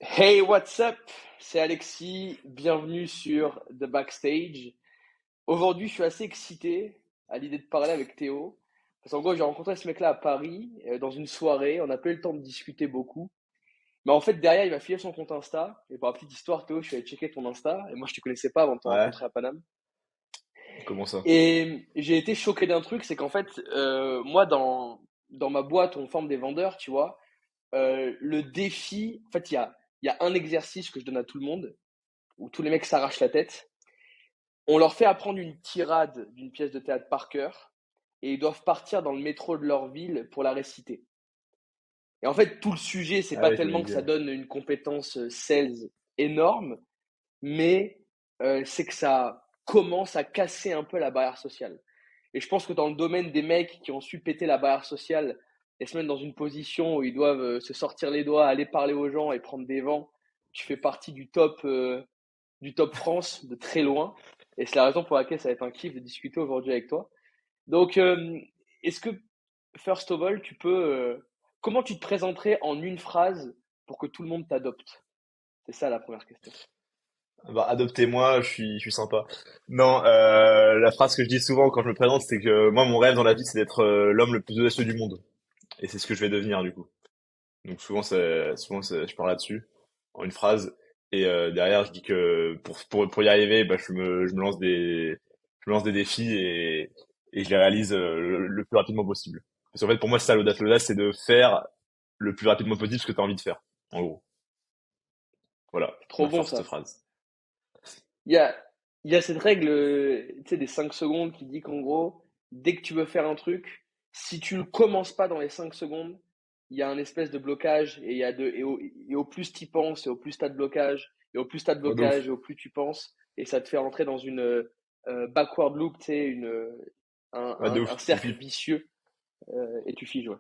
Hey, what's up? C'est Alexis, bienvenue sur The Backstage. Aujourd'hui, je suis assez excité à l'idée de parler avec Théo. Parce qu'en gros, j'ai rencontré ce mec-là à Paris, dans une soirée. On n'a pas eu le temps de discuter beaucoup. Mais en fait, derrière, il m'a filé son compte Insta. Et pour la petite histoire, Théo, je suis allé checker ton Insta. Et moi, je te connaissais pas avant de te Ouais, rencontrer à Paname. comment ça? Et j'ai été choqué d'un truc, c'est qu'en fait, moi, dans ma boîte, on forme des vendeurs, tu vois. Le défi, en fait, il y a un exercice que je donne à tout le monde où tous les mecs s'arrachent la tête. On leur fait apprendre une tirade d'une pièce de théâtre par cœur et ils doivent partir dans le métro de leur ville pour la réciter. Et en fait, tout le sujet, c'est Ah pas ouais, tellement j'imagine que ça bien. donne une compétence sales énorme, mais c'est que ça commence à casser un peu la barrière sociale. Et je pense que dans le domaine des mecs qui ont su péter la barrière sociale et se mettre dans une position où ils doivent se sortir les doigts, aller parler aux gens et prendre des vents, tu fais partie du top France de très loin. Et c'est la raison pour laquelle ça va être un kiff de discuter aujourd'hui avec toi. Donc, est-ce que, first of all, comment tu te présenterais en une phrase pour que tout le monde t'adopte? C'est ça la première question. Bah, adoptez-moi, je suis sympa. Non, la phrase que je dis souvent quand je me présente, c'est que moi, mon rêve dans la vie, c'est d'être l'homme le plus audacieux du monde. Et c'est ce que je vais devenir, du coup. Donc je parle là-dessus, en une phrase. Et derrière, je dis que pour y arriver, bah, je me lance des défis et je les réalise le plus rapidement possible. Parce qu'en fait, pour moi, c'est ça l'audace. L'audace, c'est de faire le plus rapidement possible ce que tu as envie de faire, en gros. Voilà, C'est trop ma bon first ça. phrase. Il y a, il y a cette règle, tu sais, des 5 secondes qui dit qu'en gros, dès que tu veux faire un truc, si tu ne commences pas dans les 5 secondes, il y a un espèce de blocage et au plus tu y penses et au plus tu as de blocage et au plus tu as de Ouais, de ouf. blocage et au plus tu penses et ça te fait rentrer dans une backward loop, tu sais, Ouais, de un ouf. Et cercle puis, vicieux et tu figes, ouais.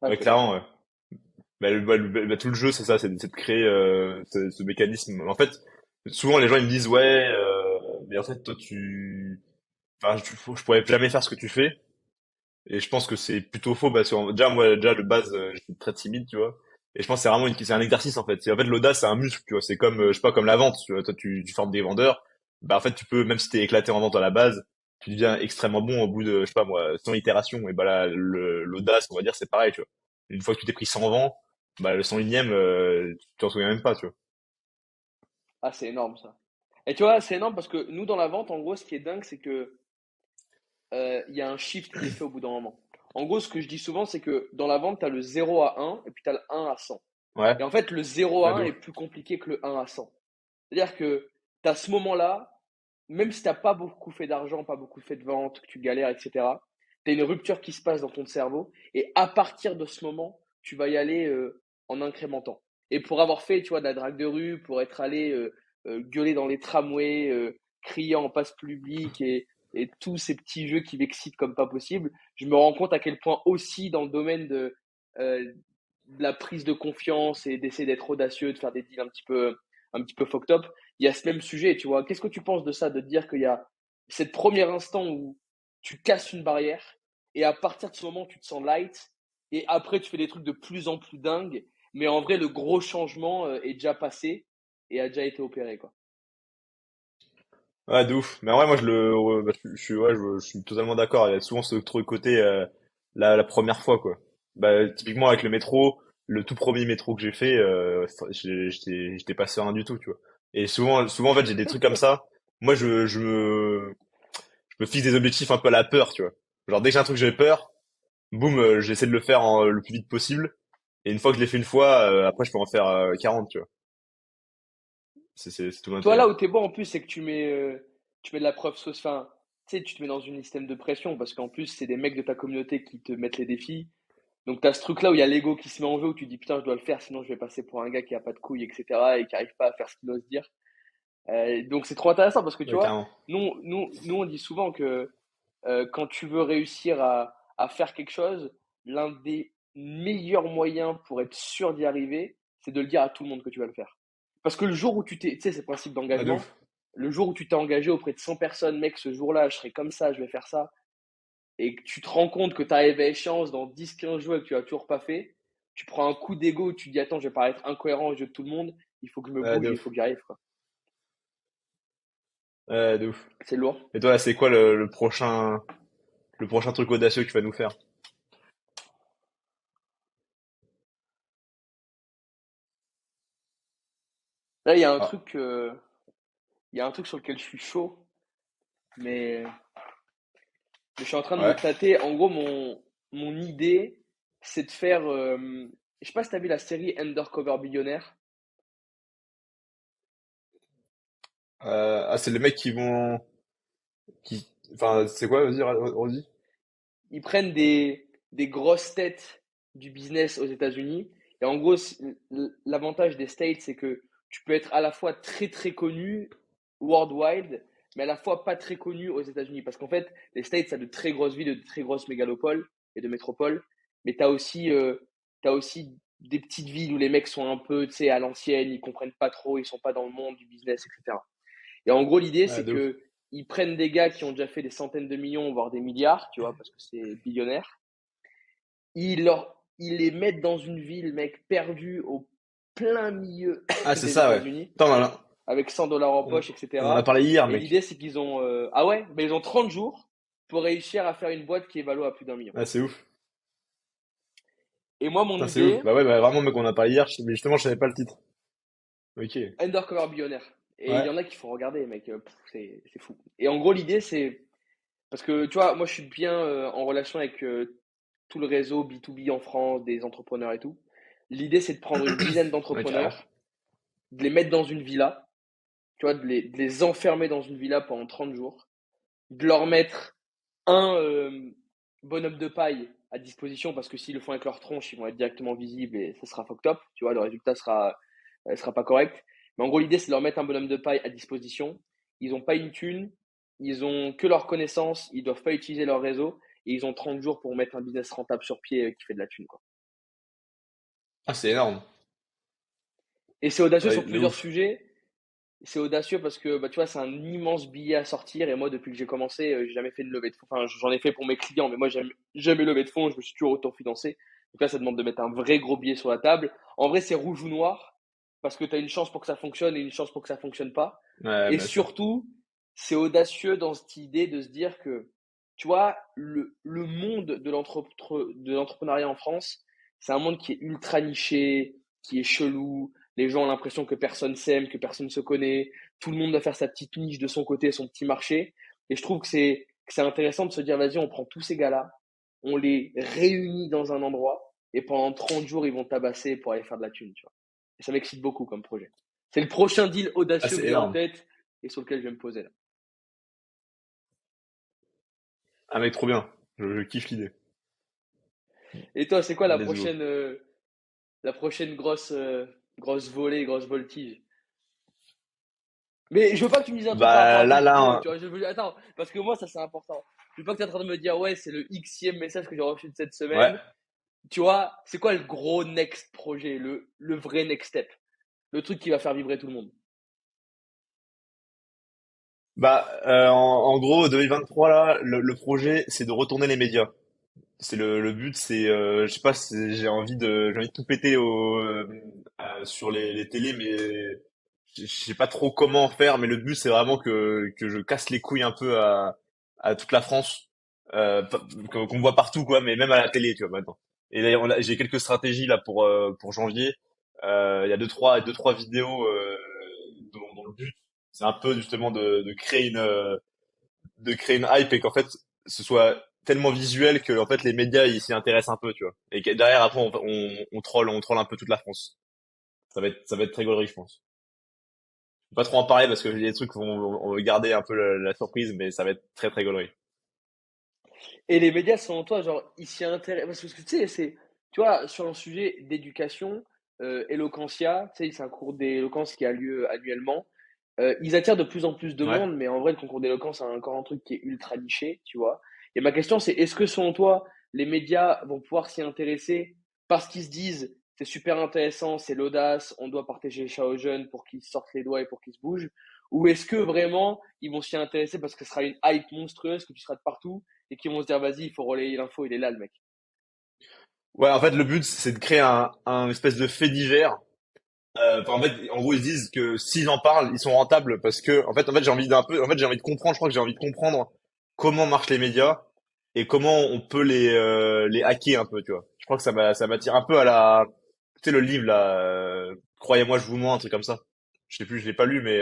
Ah, ouais, c'est bon. clairement, ouais. Tout le jeu, c'est ça, c'est de créer ce mécanisme. En fait, souvent les gens ils me disent ouais, mais en fait toi je pourrais jamais faire ce que tu fais. Et je pense que c'est plutôt faux parce que déjà moi déjà de base je suis très timide, tu vois. Et je pense que c'est un exercice en fait. En fait l'audace c'est un muscle, tu vois. C'est comme je sais pas comme la vente, tu vois. Toi tu formes des vendeurs. Bah en fait tu peux même si t'es éclaté en vente à la base, tu deviens extrêmement bon au bout de je sais pas moi 100 itérations. Et bah là l'audace on va dire c'est pareil, tu vois. Une fois que tu t'es pris 100 vents, bah le 101ème tu t'en souviens même pas, tu vois. Ah, c'est énorme ça. Et tu vois, c'est énorme parce que nous, dans la vente, en gros, ce qui est dingue, c'est que il y a un shift qui est fait au bout d'un moment. En gros, ce que je dis souvent, c'est que dans la vente, tu as le 0 à 1 et puis tu as le 1 à 100. Ouais, Et en fait, le 0 ouais, à de 1 ouf. est plus compliqué que le 1 à 100. C'est-à-dire que tu as ce moment-là, même si tu n'as pas beaucoup fait d'argent, pas beaucoup fait de ventes, que tu galères, etc., tu as une rupture qui se passe dans ton cerveau. Et à partir de ce moment, tu vas y aller en incrémentant. Et pour avoir fait, tu vois, de la drague de rue, pour être allé gueuler dans les tramways, crier en passe public et tous ces petits jeux qui m'excitent comme pas possible, je me rends compte à quel point aussi dans le domaine de la prise de confiance et d'essayer d'être audacieux, de faire des deals un petit peu fucked up, il y a ce même sujet, tu vois. Qu'est-ce que tu penses de ça, de te dire qu'il y a cette premier instant où tu casses une barrière et à partir de ce moment, tu te sens light et après, tu fais des trucs de plus en plus dingues, mais en vrai, le gros changement est déjà passé et a déjà été opéré, quoi. Ouais, de ouf. Mais en vrai, moi, je suis totalement d'accord. Il y a souvent ce truc côté la première fois, quoi. Bah, typiquement avec le métro, le tout premier métro que j'ai fait, j'étais pas serein du tout, tu vois. Et souvent, en fait, j'ai des trucs comme ça. Moi, je me fixe des objectifs un peu à la peur, tu vois. Genre, dès que j'ai un truc, j'ai peur, boum, j'essaie de le faire le plus vite possible. Et une fois que je l'ai fait une fois, après, je peux en faire 40, tu vois. C'est tout Toi, l'intérêt. là où t'es bon en plus, c'est que tu mets de la preuve sociale. Enfin, tu sais, tu te mets dans une système de pression parce qu'en plus, c'est des mecs de ta communauté qui te mettent les défis. Donc, tu as ce truc-là où il y a l'ego qui se met en jeu, où tu dis putain, je dois le faire, sinon je vais passer pour un gars qui a pas de couilles, etc. et qui arrive pas à faire ce qu'il ose dire. Donc, c'est trop intéressant parce que tu Ouais, vois, carrément. nous on dit souvent que quand tu veux réussir à faire quelque chose, l'un des meilleurs moyens pour être sûr d'y arriver, c'est de le dire à tout le monde que tu vas le faire. Parce que le jour où tu sais, c'est le principe Ouais, de d'engagement, ouf. le jour où tu t'es engagé auprès de 100 personnes, mec, ce jour-là, je serai comme ça, je vais faire ça, et que tu te rends compte que tu arrives à échéance dans 10-15 jours et que tu l'as toujours pas fait, tu prends un coup d'ego, tu te dis attends, je vais paraître incohérent aux yeux de tout le monde, il faut que je me Ouais, bouge, de il faut ouf. que j'y arrive, quoi. Ouais, de ouf. C'est lourd. Et toi, là, c'est quoi le prochain truc audacieux que tu vas nous faire? Là, Ah, il y a un truc sur lequel je suis chaud, mais je suis en train de me ouais. tâter. En gros, mon idée, c'est de faire. Je sais pas si t'as vu la série Undercover Billionaire. Ah, c'est les mecs qui, enfin, c'est quoi? Vas-y, redis. Ils prennent des grosses têtes du business aux États-Unis. Et en gros, l'avantage des States, c'est que tu peux être à la fois très très connu worldwide, mais à la fois pas très connu aux États-Unis. Parce qu'en fait, les States, ça a de très grosses villes, de très grosses mégalopoles et de métropoles. Mais t'as aussi des petites villes où les mecs sont un peu, tu sais, à l'ancienne, ils comprennent pas trop, ils sont pas dans le monde du business, etc. Et en gros, l'idée, Ouais, c'est de ouf. que ils prennent des gars qui ont déjà fait des centaines de millions, voire des milliards, tu vois, parce que c'est billionnaire. Ils les mettent dans une ville, mec, perdue au plein milieu Ah, c'est des ça, ouais. États-Unis, Attends, avec 100 dollars en on, poche, on en a etc. parlé hier, Et mec. l'idée, c'est qu'ils ont, ah ouais, mais ils ont 30 jours pour réussir à faire une boîte qui est valo à plus d'1 million. Ah, c'est ouf. Et moi, mon Putain, c'est ouf. idée, Bah ouais, bah vraiment, mec, on en a parlé hier, mais justement, je savais pas le titre. Ok. Undercover Billionaire. Et il y Ouais. en a qui font regarder, mec, c'est fou. Et en gros, l'idée, c'est, parce que, tu vois, moi, je suis bien en relation avec tout le réseau B2B en France, des entrepreneurs et tout. L'idée, c'est de prendre une dizaine Ouais, carrément. d'entrepreneurs, de les mettre dans une villa, tu vois, de les enfermer dans une villa pendant 30 jours, de leur mettre un bonhomme de paille à disposition, parce que s'ils le font avec leur tronche, ils vont être directement visibles et ça sera fuck top, tu vois, le résultat sera pas correct. Mais en gros, l'idée, c'est de leur mettre un bonhomme de paille à disposition. Ils n'ont pas une thune, ils ont que leurs connaissances, ils doivent pas utiliser leur réseau et ils ont 30 jours pour mettre un business rentable sur pied qui fait de la thune, quoi. Ah, c'est énorme. Et c'est audacieux Ouais, sur de plusieurs ouf. sujets. C'est audacieux parce que bah, tu vois, c'est un immense billet à sortir. Et moi, depuis que j'ai commencé, j'ai jamais fait de levée de fonds. Enfin, j'en ai fait pour mes clients, mais moi, j'aime jamais levé de fonds. Je me suis toujours autofinancé. Donc là, ça demande de mettre un vrai gros billet sur la table. En vrai, c'est rouge ou noir parce que tu as une chance pour que ça fonctionne et une chance pour que ça fonctionne pas. Ouais, Et bien sûr. surtout, c'est audacieux dans cette idée de se dire que, tu vois, le monde de l'entrepreneuriat en France, c'est un monde qui est ultra niché, qui est chelou. Les gens ont l'impression que personne s'aime, que personne se connaît. Tout le monde doit faire sa petite niche de son côté, son petit marché. Et je trouve que c'est intéressant de se dire, vas-y, on prend tous ces gars-là, on les réunit dans un endroit, et pendant 30 jours, ils vont tabasser pour aller faire de la thune, tu vois. Et ça m'excite beaucoup comme projet. C'est le prochain deal Ah, audacieux que c'est j'ai en énorme. tête et sur lequel je vais me poser là. Ah, mec, trop bien. Je kiffe l'idée. Et toi, c'est quoi Let's go. la prochaine grosse volée, grosse voltige? Mais je veux pas que tu me dises un truc par rapport Bah, à tes vidéos, là, tu vois. Attends, parce que moi, ça c'est important. Je veux pas que tu es en train de me dire, ouais, c'est le Xème message que j'ai reçu de cette ouais. semaine. Tu vois, c'est quoi le gros next projet, le vrai next step? Le truc qui va faire vibrer tout le monde. Bah, en gros, 2023, là, le projet, c'est de retourner les médias. C'est le but, c'est, je sais pas, j'ai envie de tout péter sur les télés, mais je sais pas trop comment faire. Mais le but, c'est vraiment que je casse les couilles un peu à toute la France, qu'on voit partout, quoi, mais même à la télé, tu vois, maintenant. Et d'ailleurs, j'ai quelques stratégies là pour janvier. Il y a deux, trois vidéos dont le but, c'est un peu justement de créer une hype et qu'en fait ce soit tellement visuel que en fait les médias ils s'y intéressent un peu, tu vois. Et que derrière après on troll un peu toute la France. Ça va être très gaulerie, je pense. Je vais pas trop en parler parce que les trucs on va garder un peu la surprise, mais ça va être très très gaulerie. Et les médias, selon toi, genre, ils s'y intéressent. Parce que tu sais, tu vois, sur un sujet d'éducation, Eloquentia, tu sais, c'est un cours d'éloquence qui a lieu annuellement. Ils attirent de plus en plus de Ouais. monde, mais en vrai, le concours d'éloquence, c'est encore un truc qui est ultra niché, tu vois. Et ma question, c'est est-ce que selon toi, les médias vont pouvoir s'y intéresser parce qu'ils se disent c'est super intéressant, c'est l'audace, on doit partager ça aux jeunes pour qu'ils sortent les doigts et pour qu'ils se bougent? Ou est-ce que vraiment ils vont s'y intéresser parce que ce sera une hype monstrueuse, que tu seras de partout et qu'ils vont se dire vas-y, il faut relayer l'info, il est là le mec. Ouais, en fait, le but, c'est de créer un espèce de fait divers. En fait, en gros, ils se disent que s'ils en parlent, ils sont rentables parce que, en fait, j'ai envie de comprendre, je crois que j'ai envie de comprendre comment marchent les médias et comment on peut les hacker un peu, tu vois. Je crois que ça m'attire un peu à la, tu sais, le livre, là, Croyez-moi, je vous mens, un truc comme ça. Je sais plus, je l'ai pas lu, mais,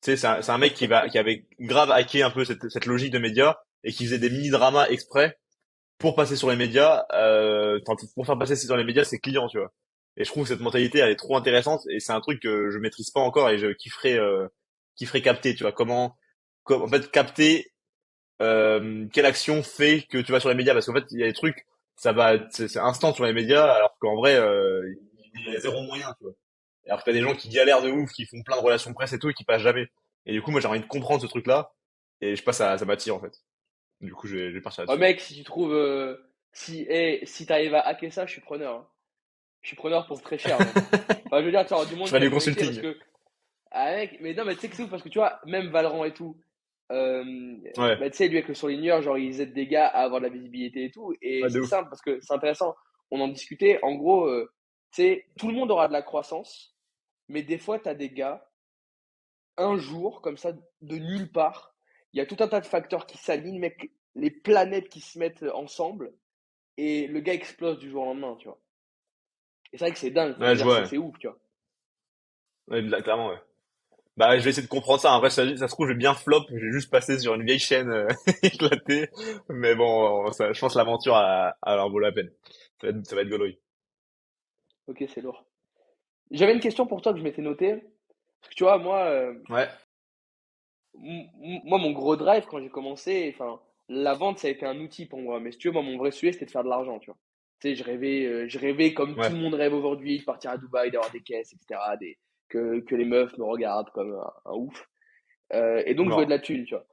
tu sais, c'est un mec qui avait grave hacké un peu cette logique de médias et qui faisait des mini-dramas exprès pour passer sur les médias, pour faire passer sur les médias ses clients, tu vois. Et je trouve que cette mentalité, elle est trop intéressante et c'est un truc que je maîtrise pas encore et je kifferais capter, tu vois. En fait, capter quelle action fait que tu vas sur les médias parce qu'en fait, il y a des trucs, c'est instant sur les médias alors qu'en vrai, il y a zéro moyen, tu vois. Alors que t'as des gens qui galèrent de ouf, qui font plein de relations presse et tout et qui passent jamais. Et du coup, moi, j'ai envie de comprendre ce truc-là et je sais pas, ça m'attire en fait. Du coup, je vais partir Oh là-dessus. mec, si tu trouves, si t'arrives à hacker ça, je suis preneur, hein. Je suis preneur pour très cher, mec. Enfin, je veux dire, tu auras du Je monde ferai qui va du s'en métier parce consulting. que, ah mec, mais non, mais tu sais que c'est ouf parce que tu vois, même Valorant et tout, euh, Ouais. bah, tu sais, lui avec le surligneur, genre, ils aident des gars à avoir de la visibilité et tout. Et Ouais, de c'est ouf. simple parce que c'est intéressant. On en discutait. En gros, tu sais, tout le monde aura de la croissance, mais des fois, tu as des gars, un jour, comme ça, de nulle part, il y a tout un tas de facteurs qui s'alignent, mec, les planètes qui se mettent ensemble, et le gars explose du jour au lendemain, tu vois. Et c'est vrai que c'est dingue, enfin, je Ouais, veux je dire, vois, ouais. c'est ouf, tu vois. Ouais, clairement, ouais. Bah, je vais essayer de comprendre ça. En vrai, ça se trouve, je vais bien flop. Je vais juste passer sur une vieille chaîne éclatée. Mais bon, je pense que l'aventure en vaut la peine. Ça va être gaulerie. Ok, c'est lourd. J'avais une question pour toi que je m'étais notée. Parce que tu vois, moi, Ouais, moi, mon gros drive quand j'ai commencé, enfin, la vente, ça a été un outil pour moi. Mais si tu veux, moi, mon vrai sujet, c'était de faire de l'argent, tu vois. Tu sais, je rêvais comme tout ouais, le monde rêve aujourd'hui, de partir à Dubaï, d'avoir des caisses, etc. Que les meufs me regardent comme un ouf. Et donc, je voulais de mort. la thune, tu vois.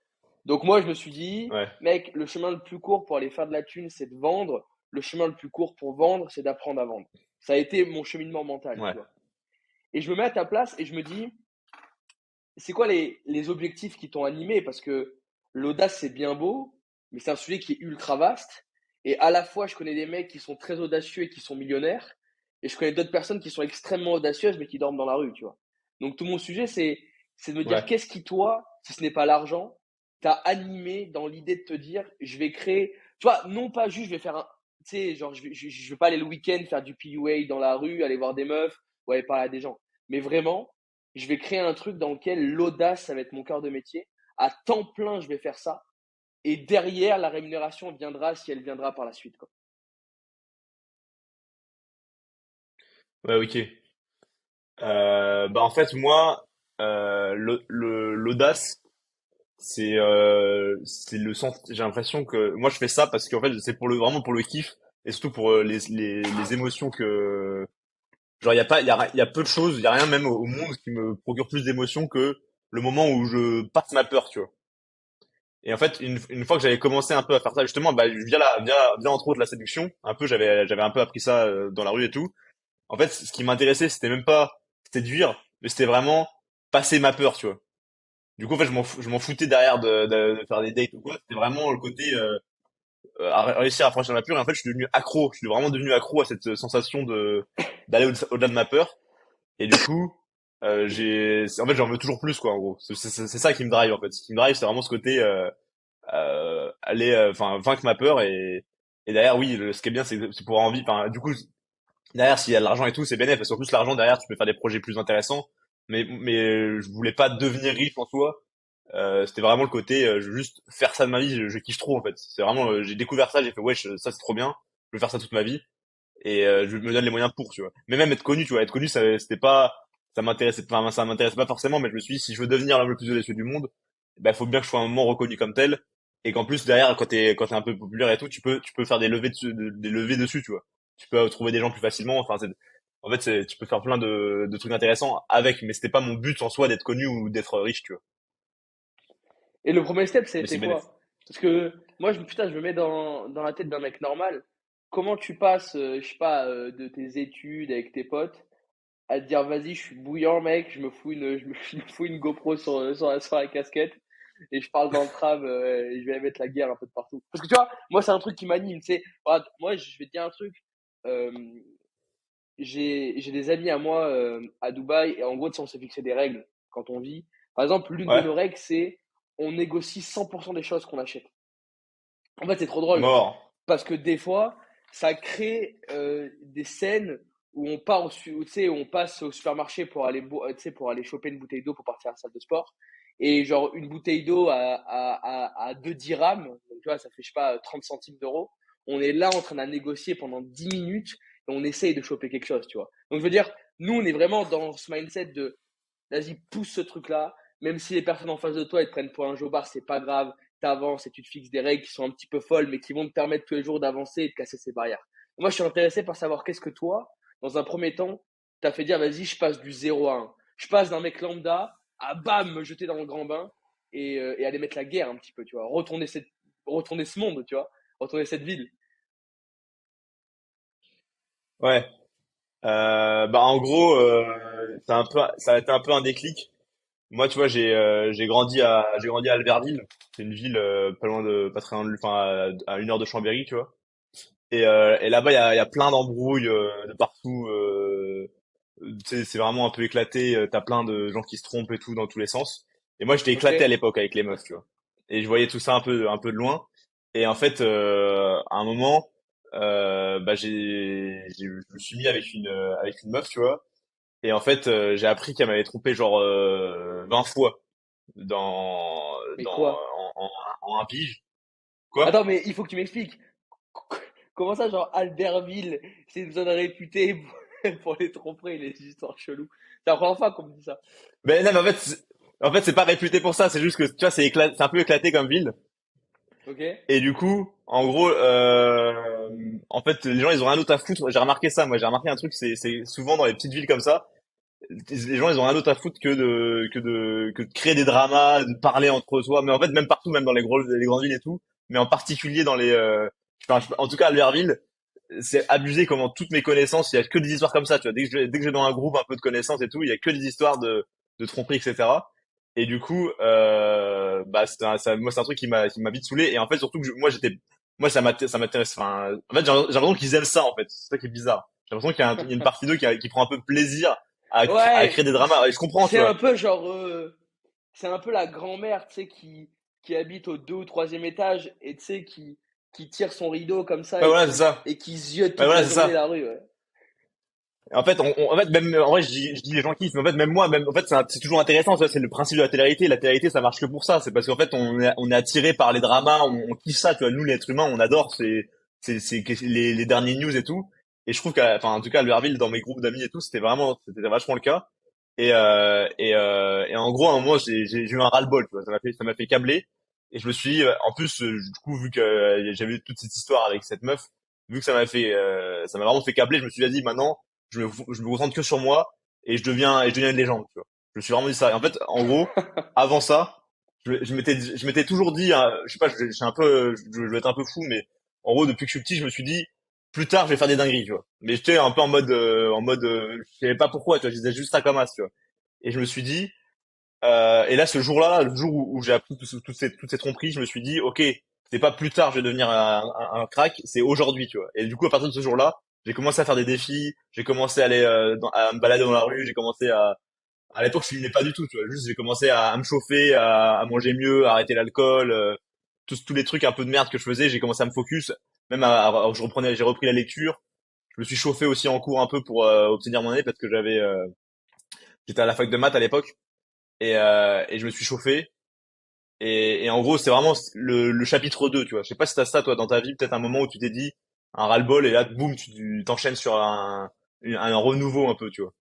Donc, moi, je me suis dit, Ouais, mec, le chemin le plus court pour aller faire de la thune, c'est de vendre. Le chemin le plus court pour vendre, c'est d'apprendre à vendre. Ça a été mon cheminement mental, tu ouais, vois. Et je me mets à ta place et je me dis, c'est quoi les objectifs qui t'ont animé? Parce que l'audace, c'est bien beau, mais c'est un sujet qui est ultra vaste. Et à la fois, je connais des mecs qui sont très audacieux et qui sont millionnaires. Et je connais d'autres personnes qui sont extrêmement audacieuses, mais qui dorment dans la rue, tu vois. Donc, tout mon sujet, c'est de me dire, ouais. qu'est-ce qui, toi, si ce n'est pas l'argent, t'a animé dans l'idée de te dire, je vais créer, tu vois, non pas juste, je vais faire un, tu sais, genre, je vais pas aller le week-end faire du PUA dans la rue, aller voir des meufs, ou aller parler à des gens. Mais vraiment, je vais créer un truc dans lequel l'audace, ça va être mon cœur de métier. À temps plein, je vais faire ça. Et derrière, la rémunération viendra si elle viendra par la suite, quoi. Ouais, ok. Bah, en fait, moi, l'audace, c'est le sens, j'ai l'impression que, moi, je fais ça parce qu'en fait, c'est vraiment pour le kiff et surtout pour les émotions que, genre, il y a peu de choses, il y a rien même au monde qui me procure plus d'émotions que le moment où je passe ma peur, tu vois. Et en fait, une fois que j'avais commencé un peu à faire ça, justement, bah, via entre autres la séduction, un peu, j'avais un peu appris ça dans la rue et tout. En fait, ce qui m'intéressait, c'était même pas séduire, mais c'était vraiment passer ma peur, tu vois. Du coup, en fait, je m'en foutais derrière de faire des dates ou quoi. C'était vraiment le côté réussir à franchir ma peur. Et en fait, je suis devenu accro. Je suis vraiment devenu accro à cette sensation de d'aller au-delà de ma peur. Et du coup, en fait, j'en veux toujours plus, quoi, en gros. C'est ça qui me drive, en fait. Ce qui me drive, c'est vraiment ce côté enfin, vaincre ma peur et derrière, oui, ce qui est bien, c'est pour envie. Enfin, du coup, derrière, s'il y a de l'argent et tout, c'est bénéf. Parce qu'en plus, l'argent derrière, tu peux faire des projets plus intéressants. Mais je voulais pas devenir riche en soi. C'était vraiment le côté, je veux juste faire ça de ma vie. Je kiffe trop, en fait. C'est vraiment, j'ai découvert ça, j'ai fait, ouais, ça c'est trop bien. Je veux faire ça toute ma vie et je me donne les moyens pour, tu vois. Mais même être connu, tu vois, être connu, c'était pas, ça m'intéressait pas forcément, mais je me suis dit, si je veux devenir l'homme le plus audacieux du monde, bah, faut bien que je sois un moment reconnu comme tel, et qu'en plus, derrière, quand t'es un peu populaire et tout, tu peux faire des levées dessus, tu vois. Tu peux trouver des gens plus facilement, enfin, en fait, tu peux faire plein de trucs intéressants avec, mais c'était pas mon but en soi d'être connu ou d'être riche, tu vois. Et le premier step, Mais c'est c'était bénéf. quoi? Parce que moi, putain, je me mets dans la tête d'un mec normal. Comment tu passes, je sais pas, de tes études avec tes potes à te dire, vas-y, je suis bouillant, mec, je me fous une GoPro sur la casquette et je parle dans le tram et je vais mettre la guerre un peu de partout. Parce que tu vois, moi, c'est un truc qui m'anime, tu sais. Regarde, moi, je vais te dire un truc. euh, j'ai des amis à moi à Dubaï et en gros, tu sais, on s'est fixé des règles quand on vit. Par exemple, l'une de Ouais, nos règles, c'est on négocie 100% des choses qu'on achète. En fait, c'est trop drôle mort. parce que des fois, ça crée des scènes où on part tu sais, où on passe au supermarché pour aller, tu sais, pour aller choper une bouteille d'eau pour partir à la salle de sport. Et genre, une bouteille d'eau à 2 dirhams, donc tu vois, ça fait, je sais pas, 30 centimes d'euros. On est là en train de négocier pendant 10 minutes et on essaye de choper quelque chose, tu vois. Donc, je veux dire, nous, on est vraiment dans ce mindset de vas-y, pousse ce truc-là. Même si les personnes en face de toi, ils te prennent pour un jobard, c'est pas grave. Tu avances et tu te fixes des règles qui sont un petit peu folles, mais qui vont te permettre tous les jours d'avancer et de casser ces barrières. Moi, je suis intéressé par savoir qu'est-ce que toi, dans un premier temps, t'as fait dire, vas-y, je passe du 0 à 1. Je passe d'un mec lambda à bam, me jeter dans le grand bain et aller mettre la guerre un petit peu, tu vois. Retourner ce monde, tu vois. Retourner cette ville. Ouais. Bah en gros, ça a été un peu un déclic. Moi, tu vois, j'ai grandi à Albertville. C'est une ville pas loin de, pas très loin de, enfin, à 1 heure de Chambéry, tu vois. Et là-bas, il y a plein d'embrouilles de partout. C'est vraiment un peu éclaté. T'as plein de gens qui se trompent et tout dans tous les sens. Et moi, j'étais Ok? éclaté à l'époque avec les meufs, tu vois. Et je voyais tout ça un peu de loin. Et en fait, à un moment, bah, je me suis mis avec une meuf, tu vois. Et en fait, j'ai appris qu'elle m'avait trompé genre 20 fois Mais dans quoi? en un pige. Quoi? Attends, mais il faut que tu m'expliques. Comment ça, genre Albertville, c'est une zone réputée pour les tromperies et les histoires cheloues. C'est la première fois qu'on me dit ça. Ben non, mais en fait, c'est pas réputé pour ça. C'est juste que tu vois, c'est un peu éclaté comme ville. Ok? Et du coup, en gros, en fait, les gens, ils ont rien d'autre à foutre. J'ai remarqué ça. Moi, j'ai remarqué un truc. C'est souvent dans les petites villes comme ça, les gens, ils ont rien d'autre à foutre que de créer des dramas, de parler entre soi. Mais en fait, même partout, même dans les grandes villes et tout. Mais en particulier dans en tout cas, à Albertville, c'est abusé comment toutes mes connaissances, il y a que des histoires comme ça, tu vois. Dès que j'ai dans un groupe un peu de connaissances et tout, il y a que des histoires de tromperie, etc. Et du coup, bah, moi, c'est un truc qui m'a vite saoulé. Et en fait, surtout que moi, ça m'intéresse. Enfin, en fait, j'ai l'impression qu'ils aiment ça, en fait. C'est ça qui est bizarre. J'ai l'impression il y a une partie d'eux qui prend un peu de plaisir à Ouais, créer des dramas. Et je comprends, tu c'est un vois. peu genre, c'est un peu la grand-mère, tu sais, qui habite au deux ou troisième étage et tu sais, qui tire son rideau comme ça Ouais, voilà, c'est ça. et qui ziote Ouais, toute voilà, la c'est journée ça. la rue, ouais. En fait, en fait, même, en vrai, je dis les gens kiffent, mais en fait, même moi, même, en fait, c'est toujours intéressant, tu vois, c'est le principe de la télé-réalité. La télé-réalité, ça marche que pour ça. C'est parce qu'en fait, on est attiré par les dramas, on kiffe ça, tu vois. Nous, l'être humain, on adore, les derniers news et tout. Et je trouve enfin, en tout cas, à Albertville, dans mes groupes d'amis et tout, c'était vachement le cas. Et en gros, à un moment, j'ai eu un ras-le-bol, tu vois. Ça m'a fait câbler. Et je me suis dit, en plus, du coup, vu que j'avais toute cette histoire avec cette meuf, vu que ça m'a vraiment fait câbler, je me suis dit, vas-y, maintenant, je me concentre que sur moi et je deviens une légende, tu vois. Je me suis vraiment dit ça. Et en fait, en gros, avant ça, je m'étais toujours dit, hein, je sais pas, je suis un peu, je vais être un peu fou, mais en gros, depuis que je suis petit, je me suis dit, plus tard, je vais faire des dingueries, tu vois. Mais j'étais un peu je savais pas pourquoi, tu vois, je disais juste ça comme as, tu vois. Et je me suis dit, et là, ce jour-là, le jour où j'ai appris toutes ces tromperies, je me suis dit, ok, c'est pas plus tard, je vais devenir un crack, c'est aujourd'hui, tu vois. Et du coup, à partir de ce jour-là, j'ai commencé à faire des défis, j'ai commencé à aller à me balader dans la rue, j'ai commencé à l'époque, je filmais pas du tout, tu vois. Juste, j'ai commencé à me chauffer, à manger mieux, à arrêter l'alcool, tous les trucs un peu de merde que je faisais, j'ai commencé à me focus, même j'ai repris la lecture. Je me suis chauffé aussi en cours un peu pour obtenir mon année parce que j'étais à la fac de maths à l'époque et je me suis chauffé. Et en gros, c'est vraiment le chapitre 2, tu vois. Je sais pas si t'as ça, toi, dans ta vie, peut-être un moment où tu t'es dit un ras-le-bol et là, boum, tu t'enchaînes sur un renouveau un peu, tu vois.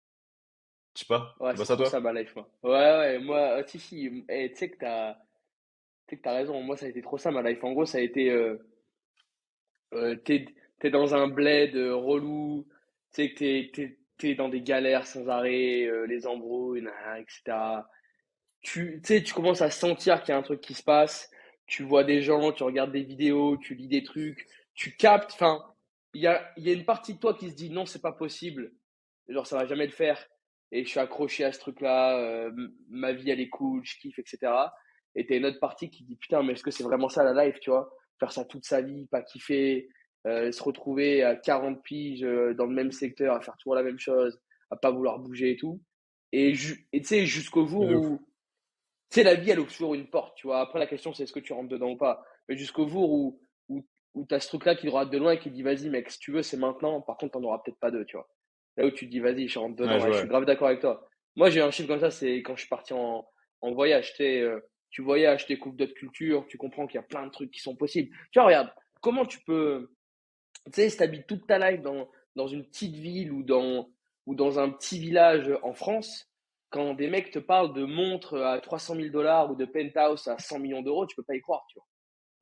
Je sais pas. Ouais, C'est pas c'est ça, trop ça toi? ma life, moi. Ouais, ouais, moi, si, si. Eh, tu sais que t'as raison. Moi, ça a été trop ça ma life. En gros, ça a été, t'es dans un bled relou. Tu sais que t'es dans des galères sans arrêt, les embrouilles, etc. Tu sais, tu commences à sentir qu'il y a un truc qui se passe. Tu vois des gens, tu regardes des vidéos, tu lis des trucs, tu captes. Enfin, il y a une partie de toi qui se dit non, c'est pas possible. Genre, ça va jamais le faire. Et je suis accroché à ce truc-là. Ma vie, elle est cool, je kiffe, etc. Et t'as une autre partie qui dit putain, mais est-ce que c'est vraiment ça la life, tu vois? Faire ça toute sa vie, pas kiffer. se retrouver à 40 piges dans le même secteur, à faire toujours la même chose, à pas vouloir bouger et tout. Et tu sais, jusqu'au jour De ouf. où, tu sais, la vie, elle ouvre toujours une porte, tu vois. Après, la question, c'est est-ce que tu rentres dedans ou pas. Mais jusqu'au jour où tu as ce truc-là qui te regarde de loin et qui dit, vas-y, mec, si tu veux, c'est maintenant. Par contre, t'en auras peut-être pas deux, tu vois. Là où tu te dis, vas-y, je rentre Ouais, dedans. je Ouais, je vois. suis grave d'accord avec toi. Moi, j'ai un chiffre comme ça, c'est quand je suis parti en voyage. Tu voyages, tu découvres d'autres cultures, tu comprends qu'il y a plein de trucs qui sont possibles. Tu vois, regarde, comment tu peux, tu sais, si t'habites toute ta life dans une petite ville ou dans un petit village en France, quand des mecs te parlent de montres à 300 000 dollars ou de penthouse à 100 millions d'euros, tu peux pas y croire, tu vois.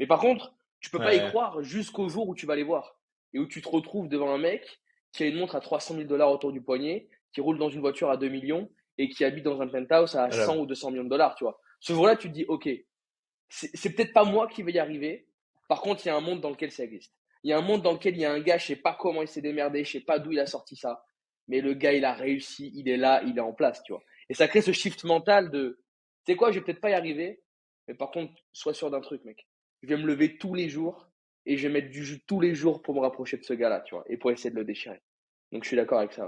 Mais par contre, tu peux pas y Ouais. croire jusqu'au jour où tu vas les voir et où tu te retrouves devant un mec qui a une montre à 300 000 dollars autour du poignet, qui roule dans une voiture à 2 millions et qui habite dans un penthouse à 100 J'avoue. ou 200 millions de dollars, tu vois. Ce jour-là, tu te dis, ok, c'est peut-être pas moi qui vais y arriver. Par contre, il y a un monde dans lequel ça existe. Il y a un monde dans lequel il y a un gars, je sais pas comment il s'est démerdé, je sais pas d'où il a sorti ça, mais le gars, il a réussi, il est là, il est en place, tu vois. Et ça crée ce shift mental de, tu sais quoi, je vais peut-être pas y arriver, mais par contre, sois sûr d'un truc, mec. Je vais me lever tous les jours et je vais mettre du jus tous les jours pour me rapprocher de ce gars-là, tu vois, et pour essayer de le déchirer. Donc, je suis d'accord avec ça.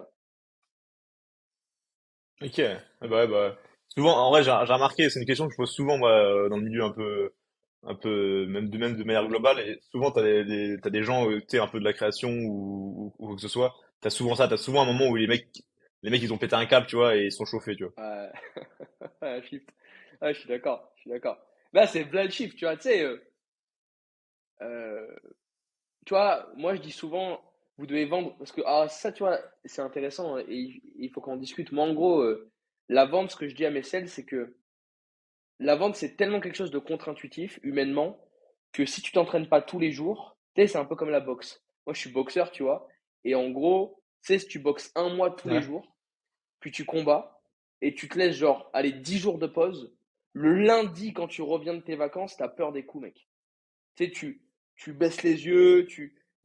Ouais. Ok. Ah bah, ouais, bah. Souvent, en vrai, j'ai remarqué, c'est une question que je pose souvent, moi, dans le milieu un peu, même de manière globale, et souvent, t'as des gens, tu sais, un peu de la création ou quoi que ce soit, t'as souvent ça, t'as souvent un moment où les mecs, ils ont pété un câble, tu vois, et ils sont chauffés, tu vois. Ouais, ouais, shift. Ouais, je suis d'accord, je suis d'accord. Là, c'est plein de shift, tu vois, tu sais. Euh, Tu vois, moi je dis souvent, vous devez vendre, parce que ça, tu vois, c'est intéressant et il faut qu'on discute. Moi, en gros, la vente, ce que je dis à mes sales, c'est que la vente, c'est tellement quelque chose de contre-intuitif, humainement, que si tu t'entraînes pas tous les jours, tu sais, c'est un peu comme la boxe. Moi, je suis boxeur, tu vois, et en gros, tu sais, si tu boxes un mois tous les Ouais. jours, puis tu combats, et tu te laisses genre, allez, 10 jours de pause, le lundi, quand tu reviens de tes vacances, t'as peur des coups, mec. Tu sais, tu baisses les yeux,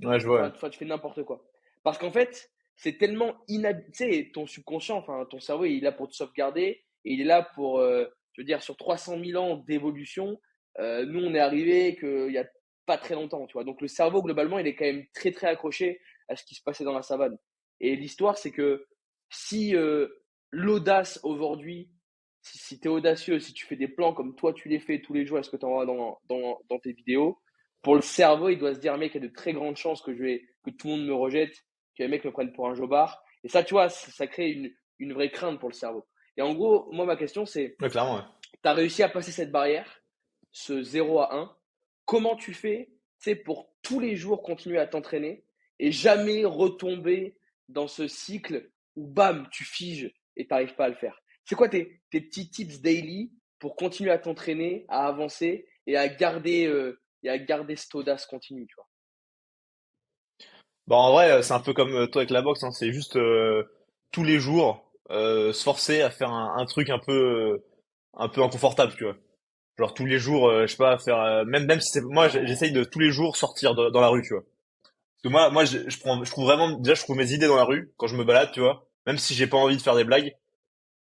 Ouais, je vois. enfin, tu fais n'importe quoi. Parce qu'en fait, c'est tellement inhabitué. Tu sais, ton subconscient, enfin, ton cerveau, il est là pour te sauvegarder et il est là pour, je veux dire, sur 300 000 ans d'évolution, nous, on est arrivé qu'il y a pas très longtemps, tu vois. Donc, le cerveau, globalement, il est quand même très, très accroché à ce qui se passait dans la savane. Et l'histoire, c'est que si l'audace aujourd'hui, si tu es audacieux, si tu fais des plans comme toi, tu les fais tous les jours, est-ce que tu en vois dans tes vidéos, pour le cerveau, il doit se dire, mec, il y a de très grandes chances que tout le monde me rejette, que les mecs me prennent pour un jobard. Et ça, tu vois, ça crée une vraie crainte pour le cerveau. Et en gros, moi, ma question, c'est, Ouais, clairement, ouais. tu as réussi à passer cette barrière, ce 0 à 1. Comment tu fais, tu sais, pour tous les jours continuer à t'entraîner et jamais retomber dans ce cycle où, bam, tu figes et tu n'arrives pas à le faire? C'est quoi tes petits tips daily pour continuer à t'entraîner, à avancer et à garder cette audace continue, tu vois? Bah, en vrai, c'est un peu comme toi avec la boxe, hein, c'est juste tous les jours se forcer à faire un truc un peu inconfortable, tu vois. Genre tous les jours, je sais pas, faire même si c'est moi j'essaye de tous les jours sortir dans la rue, tu vois. Parce que moi je trouve vraiment déjà je trouve mes idées dans la rue quand je me balade, tu vois. Même si j'ai pas envie de faire des blagues,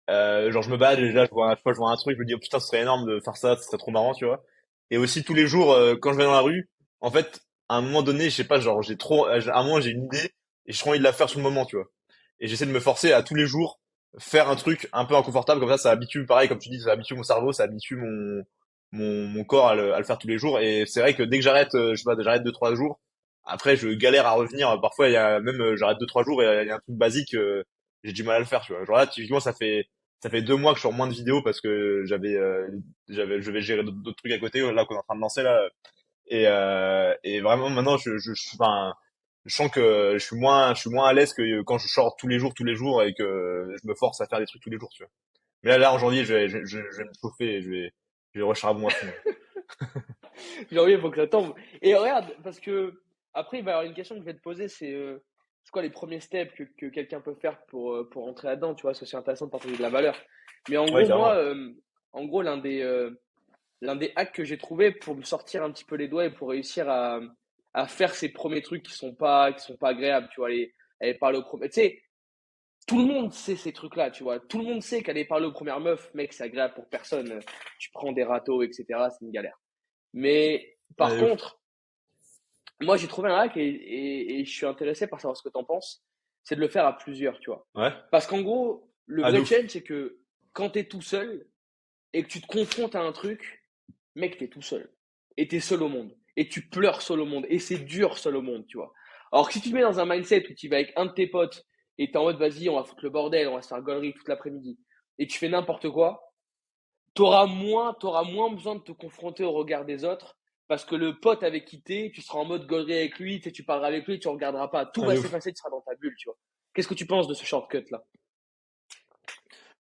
genre je me balade et là je vois un truc, je me dis oh putain, ce serait énorme de faire ça, ce serait trop marrant, tu vois. Et aussi tous les jours quand je vais dans la rue, en fait, à un moment donné, je sais pas, genre à un moment j'ai une idée et j'ai trop envie de la faire sur le moment, tu vois. Et j'essaie de me forcer à tous les jours faire un truc un peu inconfortable comme ça habitue pareil comme tu dis, ça habitue mon cerveau, ça habitue mon corps à le faire tous les jours. Et c'est vrai que dès que j'arrête, je sais pas, j'arrête 2 3 jours, après je galère à revenir. Parfois il y a même j'arrête 2 3 jours et il y a un truc basique, j'ai du mal à le faire, tu vois. Genre là typiquement ça fait 2 mois que je sors moins de vidéos parce que je vais gérer d'autres trucs à côté là qu'on est en train de lancer là. Et vraiment maintenant enfin, je sens que je suis moins à l'aise que quand je sors tous les jours et que je me force à faire des trucs tous les jours, tu vois. Mais là en janvier je vais me chauffer et je vais recharger à fond. Janvier, il faut que ça tombe. Et regarde, parce que après, il va y avoir une question que je vais te poser, c'est quoi les premiers steps que quelqu'un peut faire pour rentrer là-dedans, tu vois, c'est aussi intéressant de partager de la valeur. Mais en Ouais, gros, moi, clairement. en gros, l'un des hacks que j'ai trouvé pour me sortir un petit peu les doigts et pour réussir à faire ces premiers trucs qui sont pas agréables, tu vois, aller parler au premier. Tu sais, tout le monde sait ces trucs-là, tu vois. Tout le monde sait qu'aller parler aux premières meufs, mec, c'est agréable pour personne. Tu prends des râteaux, etc., c'est une galère. Mais par Ouais, ouf. contre, Moi, j'ai trouvé un hack et je suis intéressé par savoir ce que tu en penses. C'est de le faire à plusieurs, tu vois. Ouais. Parce qu'en gros, le Ah, de vrai ouf. challenge, c'est que quand tu es tout seul et que tu te confrontes à un truc, mec, tu es tout seul. Et tu es seul au monde. Et tu pleures seul au monde. Et c'est dur seul au monde, tu vois. Alors que si tu te mets dans un mindset où tu vas avec un de tes potes et t'es en mode, vas-y, on va foutre le bordel, on va se faire gaulerie toute l'après-midi, et tu fais n'importe quoi, t'auras moins besoin de te confronter au regard des autres parce que le pote avec qui tu seras en mode gaulerie avec lui, tu parleras avec lui, tu regarderas pas. Tout Ah, va de ouf. s'effacer, tu seras dans ta bulle, tu vois. Qu'est-ce que tu penses de ce shortcut là?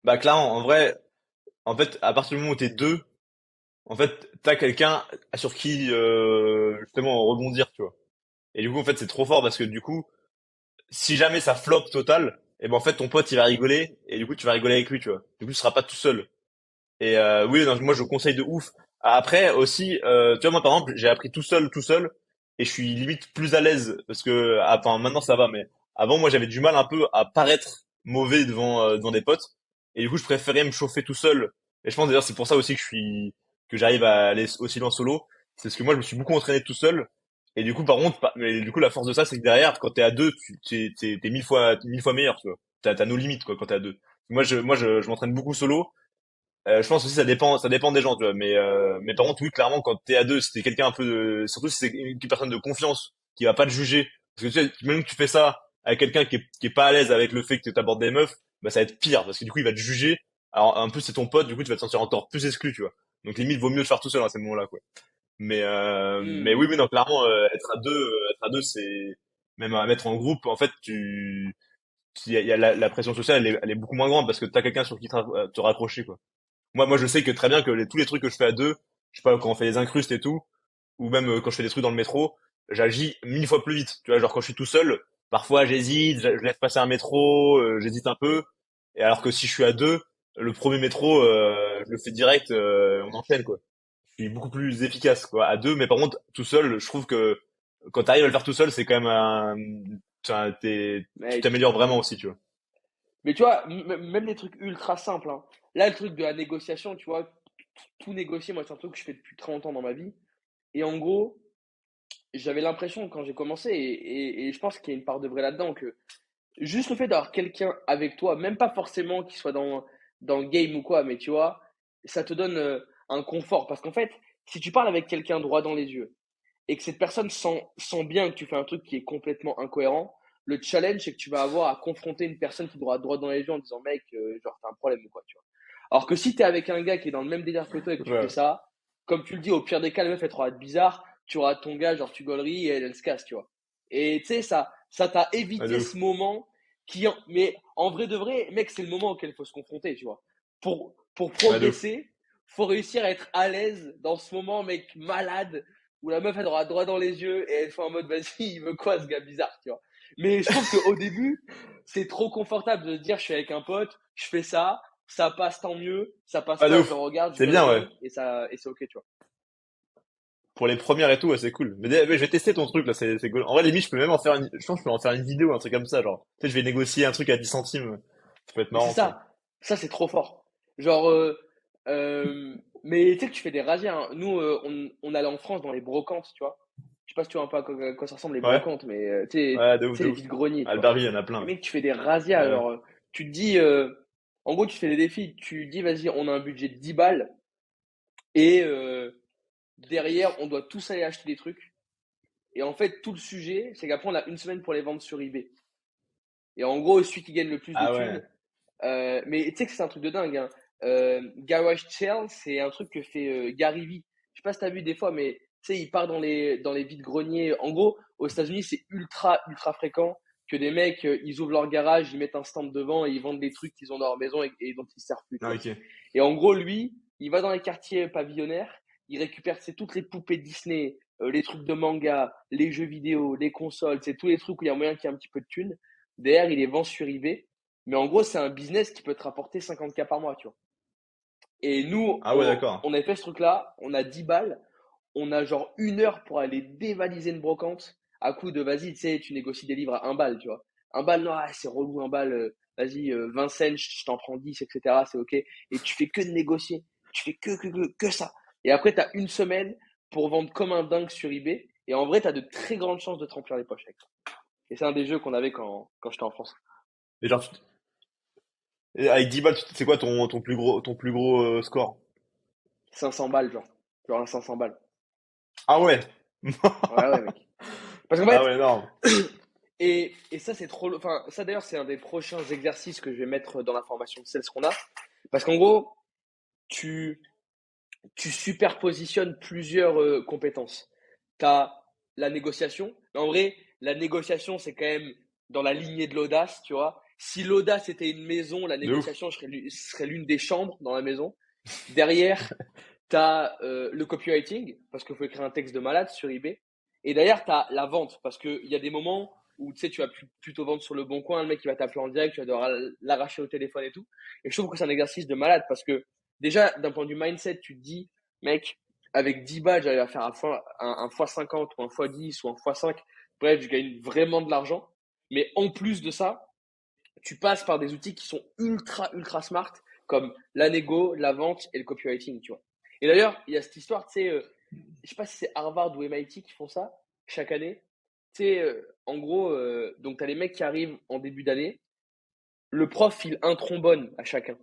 Bah, clairement, en vrai, en fait, à partir du moment où t'es deux, en fait, t'as quelqu'un sur qui, justement, rebondir, tu vois. Et du coup, en fait, c'est trop fort parce que du coup, si jamais ça flop total, et ben en fait, ton pote, il va rigoler, et du coup, tu vas rigoler avec lui, tu vois. Du coup, tu seras pas tout seul. Et oui, non, moi je conseille de ouf. Après aussi, tu vois moi par exemple, j'ai appris tout seul, et je suis limite plus à l'aise parce que, enfin maintenant ça va, mais avant moi j'avais du mal un peu à paraître mauvais devant des potes, et du coup je préférais me chauffer tout seul. Et je pense d'ailleurs c'est pour ça aussi que j'arrive à aller aussi loin solo, c'est parce que moi je me suis beaucoup entraîné tout seul. Et du coup par contre, mais du coup la force de ça c'est que derrière quand t'es à deux, t'es mille fois meilleur, tu vois. T'as nos limites quoi quand t'es à deux. Je m'entraîne beaucoup solo. Je pense aussi ça dépend des gens, tu vois. Mais par contre, oui, clairement, quand t'es à deux, si t'es quelqu'un un peu surtout si c'est une personne de confiance qui va pas te juger, parce que tu sais, même que tu fais ça avec quelqu'un qui est pas à l'aise avec le fait que tu abordes des meufs, bah ça va être pire, parce que du coup, il va te juger. Alors, en plus, c'est ton pote, du coup, tu vas te sentir encore plus exclu, tu vois. Donc, limite, vaut mieux le faire tout seul à ces moments-là, quoi. Mais Hmm. oui, oui, non, clairement, être à deux, c'est même à mettre en groupe. En fait, il y a la pression sociale, elle est beaucoup moins grande parce que t'as quelqu'un sur qui te raccrocher, quoi. Moi, je sais que très bien que tous les trucs que je fais à deux, je sais pas, quand on fait des incrustes et tout, ou même quand je fais des trucs dans le métro, j'agis mille fois plus vite. Tu vois, genre quand je suis tout seul, parfois j'hésite, je laisse passer un métro, j'hésite un peu. Et alors que si je suis à deux, le premier métro, je le fais direct, on enchaîne quoi. Je suis beaucoup plus efficace quoi à deux, mais par contre tout seul, je trouve que quand t'arrives à le faire tout seul, c'est quand même enfin, tu Mec. t'améliores vraiment aussi, tu vois. Mais tu vois, même des trucs ultra simples, hein. Là, le truc de la négociation, tu vois, tout négocier, moi, c'est un truc que je fais depuis très longtemps dans ma vie. Et en gros, j'avais l'impression quand j'ai commencé, et je pense qu'il y a une part de vrai là-dedans, que juste le fait d'avoir quelqu'un avec toi, même pas forcément qu'il soit dans le game ou quoi, mais tu vois, ça te donne un confort. Parce qu'en fait, si tu parles avec quelqu'un droit dans les yeux et que cette personne sent bien que tu fais un truc qui est complètement incohérent, le challenge, c'est que tu vas avoir à confronter une personne qui droit droit dans les yeux en disant, mec, genre, t'as un problème ou quoi, tu vois. Alors que si t'es avec un gars qui est dans le même délire que toi et que tu fais Ouais. ça, comme tu le dis, au pire des cas, la meuf, elle te être bizarre, tu auras ton gars, genre, tu gauleries et elle se casse, tu vois. Et tu sais, ça t'a Ouais, de évité ce ouf. moment mais en vrai de vrai, mec, c'est le moment auquel il faut se confronter, tu vois. Pour Ouais, de ouf. progresser, faut réussir à être à l'aise dans ce moment, mec, malade, où la meuf, elle aura droit dans les yeux et elle fait en mode, vas-y, il veut quoi, ce gars bizarre, tu vois. Mais je trouve qu'au début, c'est trop confortable de se dire, je suis avec un pote, je fais ça passe tant mieux, ça passe Ouais, de pas, je ouf. le regarde, je C'est gueule bien, ouais. rien, et c'est ok, tu vois. Pour les premières et tout, ouais, c'est cool. Mais je vais tester ton truc là, c'est cool. En vrai, limite, je peux même en faire je pense que je peux en faire une vidéo, un truc comme ça, genre. Tu sais, je vais négocier un truc à 10 centimes. Ça peut être Mais c'est marrant, ça. ça c'est trop fort. Genre, mais tu sais que tu fais des razzias, hein. Nous, on allait en France dans les brocantes, tu vois. Je sais pas si tu vois un peu à quoi ça ressemble les Ouais, brocantes, mais tu sais, ouais, de tu ouf, sais, de les ouf. vides-greniers, À tu vois. Albertville, il y en a Et plein. mec, tu fais des razzias, Ouais, genre, tu te dis, en gros, tu fais des défis, tu dis, vas-y, on a un budget de 10 balles, et derrière, on doit tous aller acheter des trucs. Et en fait, tout le sujet, c'est qu'après, on a une semaine pour les vendre sur eBay. Et en gros, celui qui gagne le plus de ah thunes, ouais. mais tu sais que c'est un truc de dingue, hein. Garage Sale, c'est un truc que fait Gary Vee. Je sais pas si t'as vu des fois, mais tu sais, il part dans les vides-greniers. En gros, aux États-Unis, c'est ultra, ultra fréquent que des mecs, ils ouvrent leur garage, ils mettent un stand devant et ils vendent des trucs qu'ils ont dans leur maison et dont ils ne servent plus, tu Ah, vois. ok. Et en gros, lui, il va dans les quartiers pavillonnaires, il récupère c'est toutes les poupées Disney, les trucs de manga, les jeux vidéo, les consoles, c'est tous les trucs où il y a moyen qu'il y ait un petit peu de thunes. Derrière, il les vend sur eBay. Mais en gros, c'est un business qui peut te rapporter 50K par mois, tu vois. Et nous, Ah ouais, on d'accord. a fait ce truc-là, on a 10 balles, on a genre 1 heure pour aller dévaliser une brocante à coup de vas-y, tu sais, tu négocies des livres à 1 balle, tu vois. 1 balle, non, ah, c'est relou, 1 balle, vas-y, 20 cents, je t'en prends 10, etc., c'est ok. Et tu fais que de négocier, tu fais que ça. Et après, tu as une semaine pour vendre comme un dingue sur eBay. Et en vrai, tu as de très grandes chances de te remplir les poches avec ça. Et c'est un des jeux qu'on avait quand j'étais en France. Et genre, et avec 10 balles, c'est quoi ton plus gros score? 500 balles, genre. Genre un 500 balles. Ah ouais. Ouais, ouais, mec. Parce qu'en Ah fait, ouais, non. et ça, c'est trop. Enfin, ça d'ailleurs, c'est un des prochains exercices que je vais mettre dans la formation de sales qu'on a. Parce qu'en gros, tu, tu superpositionnes plusieurs compétences. Tu as la négociation. Mais en vrai, la négociation, c'est quand même dans la lignée de l'audace, tu vois. Si l'audace était une maison, la De ouf. négociation serait l'une des chambres dans la maison. Derrière, tu as le copywriting, parce qu'il faut écrire un texte de malade sur eBay. Et derrière, tu as la vente, parce qu'il y a des moments où tu sais, tu vas plutôt vendre sur le bon coin, le mec qui va t'appeler en direct, tu vas devoir l'arracher au téléphone et tout. Et je trouve que c'est un exercice de malade, parce que déjà, d'un point de vue mindset, tu te dis, mec, avec 10 balles, j'arrive à faire un x50 ou un x10 ou un x5. Bref, je gagne vraiment de l'argent. Mais en plus de ça, tu passes par des outils qui sont ultra, ultra smart, comme la négo, la vente et le copywriting, tu vois. Et d'ailleurs, il y a cette histoire, tu sais, je sais pas si c'est Harvard ou MIT qui font ça chaque année. Tu sais, en gros, donc tu as les mecs qui arrivent en début d'année, le prof file un trombone à chacun.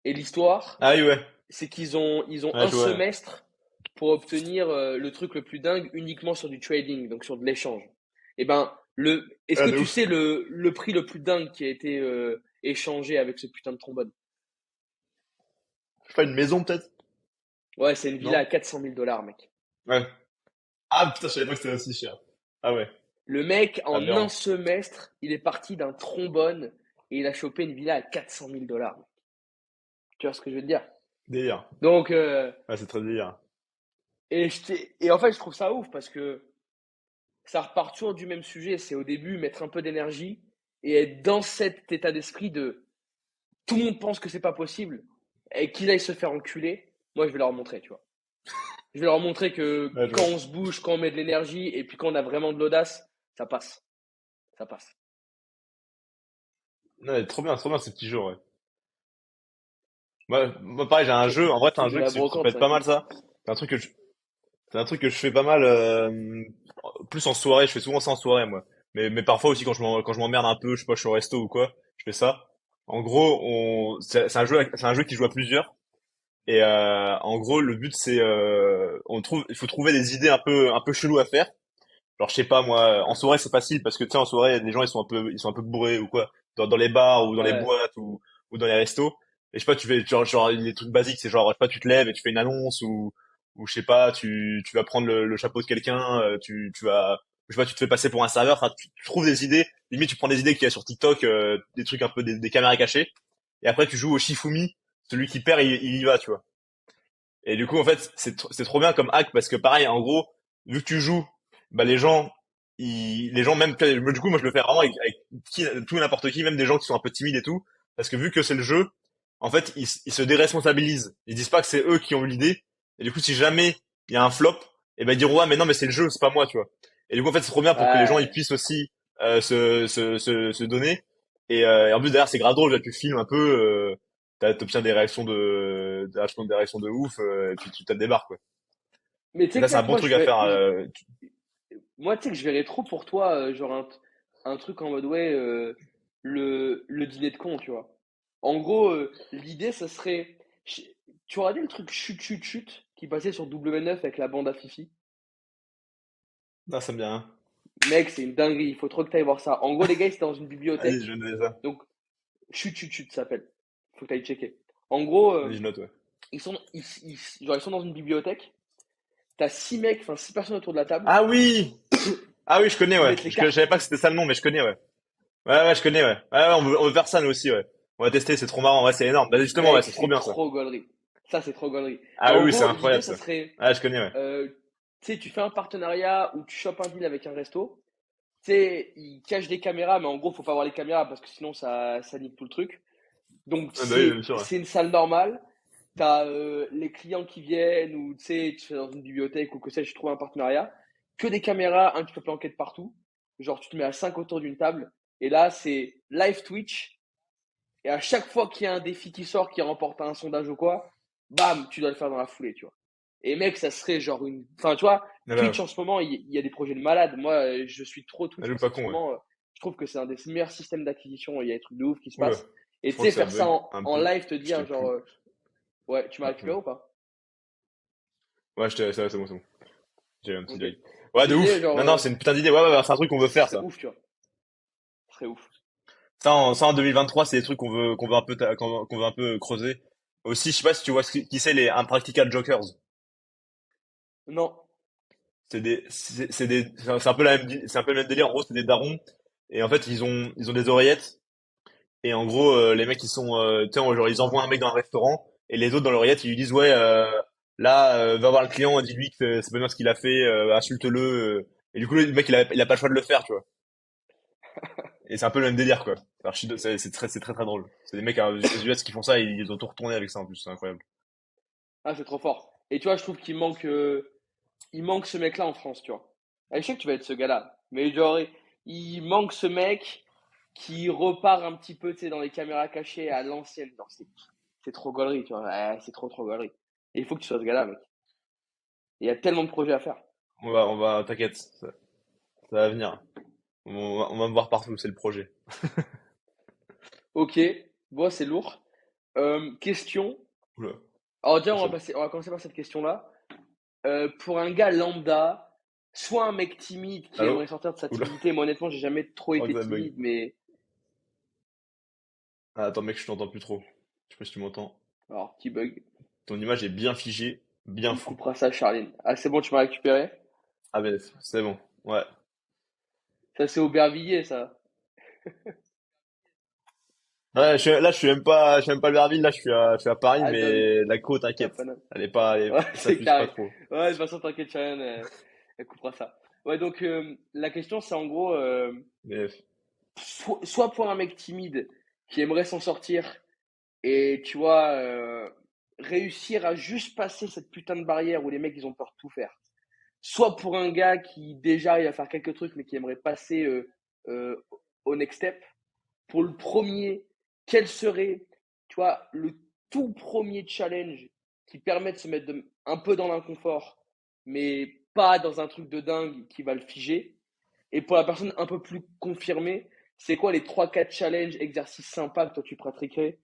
Et l'histoire, Ah oui, ouais. c'est qu'ils ont Ouais, un je vois. semestre pour obtenir le truc le plus dingue uniquement sur du trading, donc sur de l'échange. Et ben, est-ce Ah, que de tu ouf. sais le prix le plus dingue qui a été échangé avec ce putain de trombone? Je sais pas, une maison peut-être? Ouais, c'est une villa à Non? 400 000 dollars, mec. Ouais. Ah putain, je savais pas que c'était aussi cher. Ah ouais. Le mec, en un Aberrant. semestre, il est parti d'un trombone et il a chopé une villa à 400 000 dollars. Tu vois ce que je veux te dire? Délire. Donc, Ouais, c'est très délire. et en fait, je trouve ça ouf parce que ça repart toujours du même sujet. C'est au début mettre un peu d'énergie et être dans cet état d'esprit de tout le monde pense que c'est pas possible et qu'il aille se faire enculer. Moi, je vais leur montrer, tu vois. Je vais leur montrer que Ouais, je quand vois. on se bouge, quand on met de l'énergie et puis quand on a vraiment de l'audace, ça passe. Ça passe. Ouais, trop bien ces petits jeux, ouais. Moi, pareil, j'ai un jeu. En vrai, c'est un Truc de jeu la qui peut brocante, être c'est pas un mal, kiff. ça. C'est un truc que je, c'est un truc que je fais pas mal, plus en soirée. Je fais souvent ça en soirée, moi. Mais parfois aussi quand je m'emmerde un peu, je sais pas, je suis au resto ou quoi, je fais ça. En gros, c'est un jeu qui joue à plusieurs. Et en gros, le but c'est, il faut trouver des idées un peu cheloues à faire. Alors je sais pas moi, en soirée c'est facile parce que tu sais en soirée les gens ils sont un peu bourrés ou quoi, dans les bars ou dans les Ouais. boîtes ou dans les restos. Et je sais pas, tu fais genre les trucs basiques, c'est genre je sais pas, tu te lèves et tu fais une annonce ou je sais pas, tu vas prendre le chapeau de quelqu'un, tu vas je sais pas, tu te fais passer pour un serveur. Enfin, tu trouves des idées. Limite tu prends des idées qu'il y a sur TikTok, des trucs un peu des caméras cachées. Et après tu joues au Shifumi, celui qui perd il y va, tu vois. Et du coup, en fait, c'est trop bien comme hack parce que pareil, en gros, vu que tu joues, bah les gens même, du coup, moi je le fais vraiment avec tout et n'importe qui, même des gens qui sont un peu timides et tout, parce que vu que c'est le jeu, en fait, ils se déresponsabilisent. Ils disent pas que c'est eux qui ont eu l'idée. Et du coup, si jamais il y a un flop, et ben ils diront ouais, mais non, mais c'est le jeu, c'est pas moi, tu vois. Et du coup, en fait, c'est trop bien pour que les gens ils Ouais. puissent aussi se donner. Et en plus derrière, c'est grave drôle, là, tu filmes un peu. T'obtiens des réactions de ouf, et puis tu tapes des barres, quoi. Mais tu Et sais ça, que c'est un mec, bon moi, truc à faire. moi, tu sais que je verrais trop pour toi, genre un truc en mode, ouais, le dîner de con, tu vois. En gros, l'idée, ça serait. Tu aurais dit le truc chut chut chut qui passait sur W9 avec la bande à Fifi? Non, ça me dit rien. Mec, c'est une dinguerie, il faut trop que tu ailles voir ça. En gros, les gars, ils étaient dans une Vas-y, je bibliothèque, note ça. donc chut chut chut ça s'appelle. Faut que tu ailles checker. En gros, Vas-y, je note, ouais. genre, ils sont dans une bibliothèque, t'as six mecs, enfin six personnes autour de la table, Ah oui! Ah oui, je connais, ils ouais. mettent les Je savais cartes. pas que c'était ça le nom, mais je connais, ouais. Ouais, je connais, ouais. Ouais, on veut faire ça, nous aussi, ouais. On va tester, c'est trop marrant, ouais, c'est énorme. Bah, justement, ouais, Mec, c'est trop c'est bien, ça. trop gaulerie. Ça, c'est trop gaulerie. Et Ah en oui, c'est gros, l'idée, incroyable, ça ça. serait, Ouais, je connais, ouais. euh, tu sais, tu fais un partenariat ou tu chopes un deal avec un resto. Tu sais, ils cachent des caméras, mais en gros, faut pas voir les caméras parce que sinon, ça nique tout le truc. Donc, Ah bah oui, bien c'est sûr, ouais. c'est une salle normale. T'as les clients qui viennent ou tu sais, tu fais dans une bibliothèque ou que sais-je, tu trouves un partenariat. Que des caméras, un qui peut planquer de partout. Genre, tu te mets à 5 autour d'une table. Et là, c'est live Twitch. Et à chaque fois qu'il y a un défi qui sort, qui remporte un sondage ou quoi, bam, tu dois le faire dans la foulée, tu vois. Et mec, ça serait genre une. Enfin, tu vois, Ouais, ouais, Twitch en ce moment, il y a des projets de malade. Moi, je suis trop elle Twitch joue parce pas qu'en ce con, ouais. moment, je trouve que c'est un des meilleurs systèmes d'acquisition. Il y a des trucs de ouf qui se Oula, passent. je Et tu crois que sais, ça faire ça bug en, un en peu. live, te Je t'ai dire genre, plus. ouais, tu m'as Ah, récupéré ou pas? ouais, c'est bon, c'est bon. J'ai eu un petit Ok. lag. Je Ouais, de disais, ouf. genre, Non, non, c'est une putain d'idée. Ouais, ouais, ouais, c'est un truc qu'on veut ce faire, serait ça. ouf, tu vois. Ce serait ouf. Ça en 2023, c'est des trucs qu'on veut un peu, qu'on veut un peu creuser. Aussi, je sais pas si tu vois qui c'est les Impractical Jokers. Non. C'est un peu c'est un peu le même délire. En gros, c'est des darons. Et en fait, ils ont des oreillettes. Et en gros, les mecs, ils sont, tu sais, genre, ils envoient un mec dans un restaurant. Et les autres dans l'oreillette, ils lui disent, ouais, là, va voir le client, dis-lui que c'est pas bien ce qu'il a fait, insulte-le. Et du coup, le mec, il a pas le choix de le faire, tu vois. Et c'est un peu le même délire, quoi. C'est très très drôle. C'est des mecs aux US qui font ça et ils ont tout retourné avec ça en plus, c'est incroyable. Ah, c'est trop fort. Et tu vois, je trouve il manque ce mec-là en France, tu vois. Ah, je sais que tu vas être ce gars-là, mais genre, il manque ce mec qui repart un petit peu, tu sais, dans les caméras cachées à l'ancienne. Non, c'est trop gaulerie, tu vois. Ouais, c'est trop, trop gaulerie. Et il faut que tu sois ce gars-là, mec. Il y a tellement de projets à faire. T'inquiète, ça va venir. On va me voir partout, c'est le projet. Ok, bon, c'est lourd. Question. Oula, Alors, déjà, c'est bon. on va commencer par cette question-là. Pour un gars lambda, soit un mec timide qui Allô? aimerait sortir de sa Oula, timidité. Moi, honnêtement, j'ai jamais trop je crois que été ça bug. timide, mais Ah, attends, mec, je t'entends plus trop. Je sais pas si tu m'entends. alors, petit bug. Ton image est bien figée, bien On fou. coupera ça, Charline. Ah, c'est bon, tu m'as récupéré. Ah ben, c'est bon. Ouais. Ça, c'est Aubervilliers, ça. Ouais, je suis je suis même pas à Verville, là, je suis à Paris, Ah, mais la côte, à t'inquiète. Paname. Elle, Ouais, ça c'est fuse pas carré. trop. Ouais, de toute façon, t'inquiète, Charline, elle coupera ça. Ouais, donc, la question, c'est en gros, Mais, soit pour un mec timide qui aimerait s'en sortir et, tu vois, réussir à juste passer cette putain de barrière où les mecs, ils ont peur de tout faire. Soit pour un gars qui, déjà, il va faire quelques trucs, mais qui aimerait passer euh, au next step. Pour le premier, quel serait, tu vois, le tout premier challenge qui permet de se mettre un peu dans l'inconfort, mais pas dans un truc de dingue qui va le figer. Et pour la personne un peu plus confirmée, c'est quoi les trois quatre challenges, exercices sympas que toi tu pratiquerais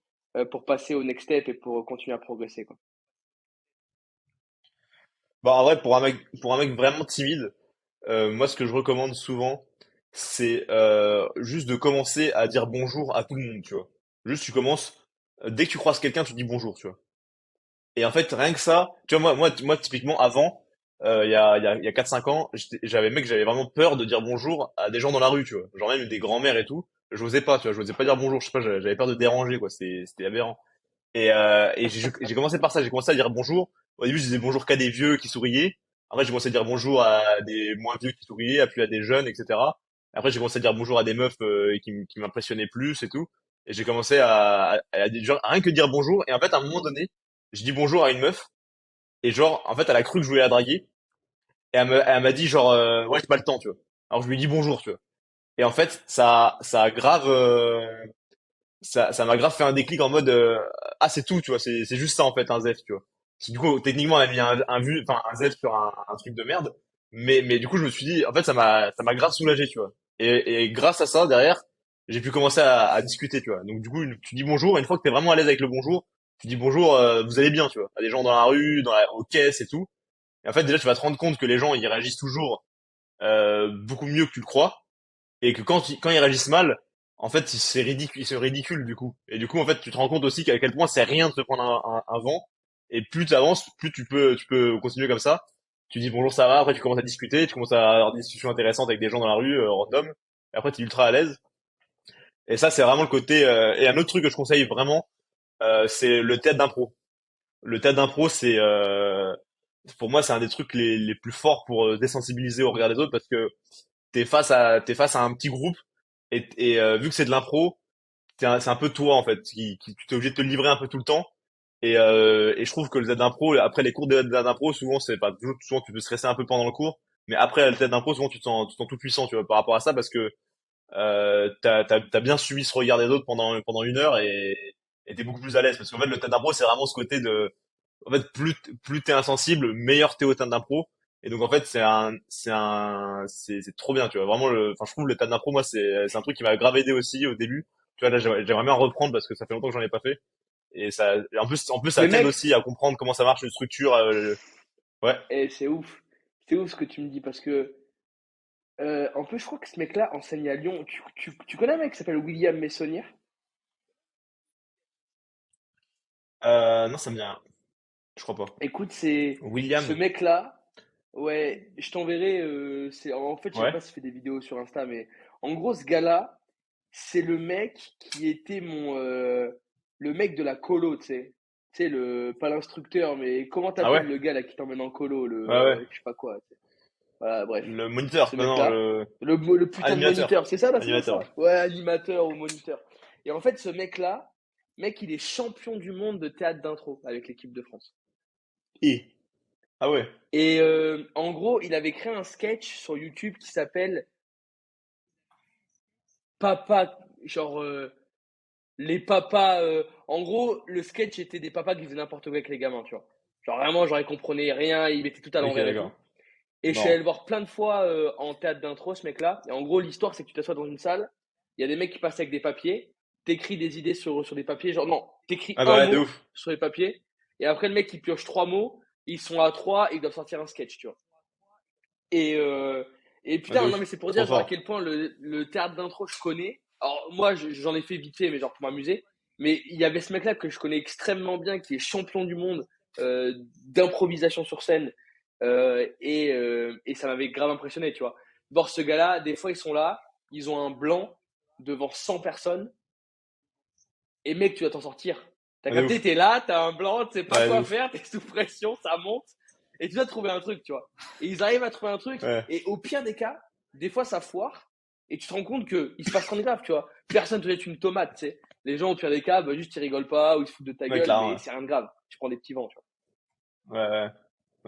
pour passer au next step et pour continuer à progresser, quoi. bah, en vrai, pour un mec vraiment timide, moi, ce que je recommande souvent, c'est juste de commencer à dire bonjour à tout le monde, tu vois. Juste, tu commences, dès que tu croises quelqu'un, tu dis bonjour, tu vois. Et en fait, rien que ça, tu vois, moi typiquement, avant, il y a 4 5 ans, j'avais vraiment peur de dire bonjour à des gens dans la rue, tu vois. Genre même des grands-mères et tout. J'osais pas, tu vois, j'osais pas dire bonjour, je sais pas, j'avais peur de déranger, quoi. C'était aberrant. Et j'ai commencé par ça, j'ai commencé à dire bonjour. Au début, je disais bonjour qu'à des vieux qui souriaient. Après, j'ai commencé à dire bonjour à des moins vieux qui souriaient, puis à des jeunes, etc. Après, j'ai commencé à dire bonjour à des meufs qui m'impressionnaient plus et tout. Et j'ai commencé à rien que dire bonjour. Et en fait, à un moment donné, je dis bonjour à une meuf. Et genre, en fait, elle a cru que je voulais la draguer. Et elle m'a dit genre, ouais, j'ai pas le temps, tu vois. Alors je lui dis bonjour, tu vois. Et en fait, ça a grave, ça m'a grave fait un déclic en mode ah c'est tout tu vois c'est juste ça en fait un zef tu vois. Parce que, du coup techniquement elle a mis un zef sur un truc de merde mais du coup je me suis dit en fait ça m'a grave soulagé tu vois et grâce à ça derrière j'ai pu commencer à discuter tu vois donc du coup tu dis bonjour et une fois que t'es vraiment à l'aise avec le bonjour tu dis bonjour vous allez bien tu vois à des gens dans la rue aux caisses et tout et en fait déjà tu vas te rendre compte que les gens ils réagissent toujours beaucoup mieux que tu le crois et que quand ils réagissent mal, en fait, ils se ridiculent du coup. Et du coup, en fait, tu te rends compte aussi qu'à quel point c'est rien de se prendre un vent. Et plus tu avances, plus tu peux continuer comme ça. Tu dis bonjour, ça va. Après, tu commences à discuter, tu commences à avoir des discussions intéressantes avec des gens dans la rue, random. Et après, tu es ultra à l'aise. Et ça, c'est vraiment le côté. Et un autre truc que je conseille vraiment, c'est le théâtre d'impro. Le théâtre d'impro, pour moi, c'est un des trucs les plus forts pour désensibiliser au regard des autres parce que t'es face à un petit groupe vu que c'est de l'impro, c'est un peu toi en fait, tu t'es obligé de te livrer un peu tout le temps. Et je trouve que le Z d'impro, après les cours de Z d'impro, souvent c'est pas toujours, souvent tu peux stresser un peu pendant le cours, mais après le Z d'impro, souvent tu te sens tout puissant, tu vois, par rapport à ça, parce que t'as bien suivi ce regard des autres pendant 1 heure et t'es beaucoup plus à l'aise, parce qu'en fait le TED d'impro c'est vraiment ce côté de en fait, plus t'es insensible, meilleur t'es au théâtre d'impro. Et donc, en fait, c'est trop bien, tu vois. Vraiment, enfin, je trouve le théâtre d'impro, moi, c'est un truc qui m'a grave aidé aussi au début. Tu vois, là, j'aimerais bien reprendre parce que ça fait longtemps que j'en ai pas fait. Et ça, en plus, ça Mais t'aide mec, aussi à comprendre comment ça marche une structure. Ouais. c'est ouf. C'est ouf ce que tu me dis parce que, en plus, je crois que ce mec-là enseigne à Lyon. Tu connais un mec qui s'appelle William Messonnière? Non, ça me dit rien. Je crois pas. Écoute, c'est ce William. mec-là. Ouais, je t'enverrai. En fait, je sais Ouais. pas s'il fait des vidéos sur Insta, mais en gros, ce gars-là, c'est le mec qui était le mec de la colo, tu sais. Tu sais, pas l'instructeur, mais comment Ah t'appelles ouais? le gars là qui t'emmène en colo, Ouais, ouais. je sais pas quoi, tu sais. Voilà, bref. Le moniteur. Ce Non, non, mec-là, le putain de animateur. moniteur, c'est ça là, c'est bien Animateur, ouais. ça? Ouais, animateur ou moniteur. Et en fait, ce mec-là, mec, il est champion du monde de théâtre d'intro avec l'équipe de France. Et. Ah ouais. Et en gros, il avait créé un sketch sur YouTube qui s'appelle Papa, genre les papas. En gros, le sketch était des papas qui faisaient n'importe quoi avec les gamins, tu vois. Genre vraiment, genre ils comprenaient rien, ils mettaient tout à Ok, l'envers et tout. d'accord. Et je suis allé Non. le voir plein de fois en théâtre d'intro, ce mec-là. Et en gros, l'histoire, c'est que tu t'assois dans une salle, il y a des mecs qui passent avec des papiers, t'écris des idées sur des papiers, genre non, t'écris Ah bah un ouais, de mot ouf. sur les papiers, et après le mec il pioche trois mots, ils sont à trois, et ils doivent sortir un sketch, tu vois. Et, euh, et Ah, de putain, non mais ouf. c'est pour Trop dire genre à fort. quel point le théâtre d'intro je connais. Alors moi j'en ai fait vite fait, mais genre pour m'amuser. Mais il y avait ce mec-là que je connais extrêmement bien, qui est champion du monde d'improvisation sur scène. Et ça m'avait grave impressionné, tu vois. Voir ce gars-là, des fois ils sont là, ils ont un blanc devant 100 personnes, et mec, tu vas t'en sortir. T'as Ah, de capté, ouf. t'es là, t'as un blanc, tu sais pas Ouais, de quoi ouf. faire, t'es sous pression, ça monte, et tu dois trouver un truc, tu vois. Et ils arrivent à trouver un truc, Ouais. et au pire des cas, des fois ça foire, et tu te rends compte qu'il se passe rien de grave, tu vois. Personne te jette une tomate, tu sais. Les gens, au pire des cas, bah, juste ils rigolent pas, ou ils se foutent de ta Ouais, gueule, mais clairement. c'est rien de grave. Tu prends des petits vents, tu vois. Ouais, ouais. Ouais,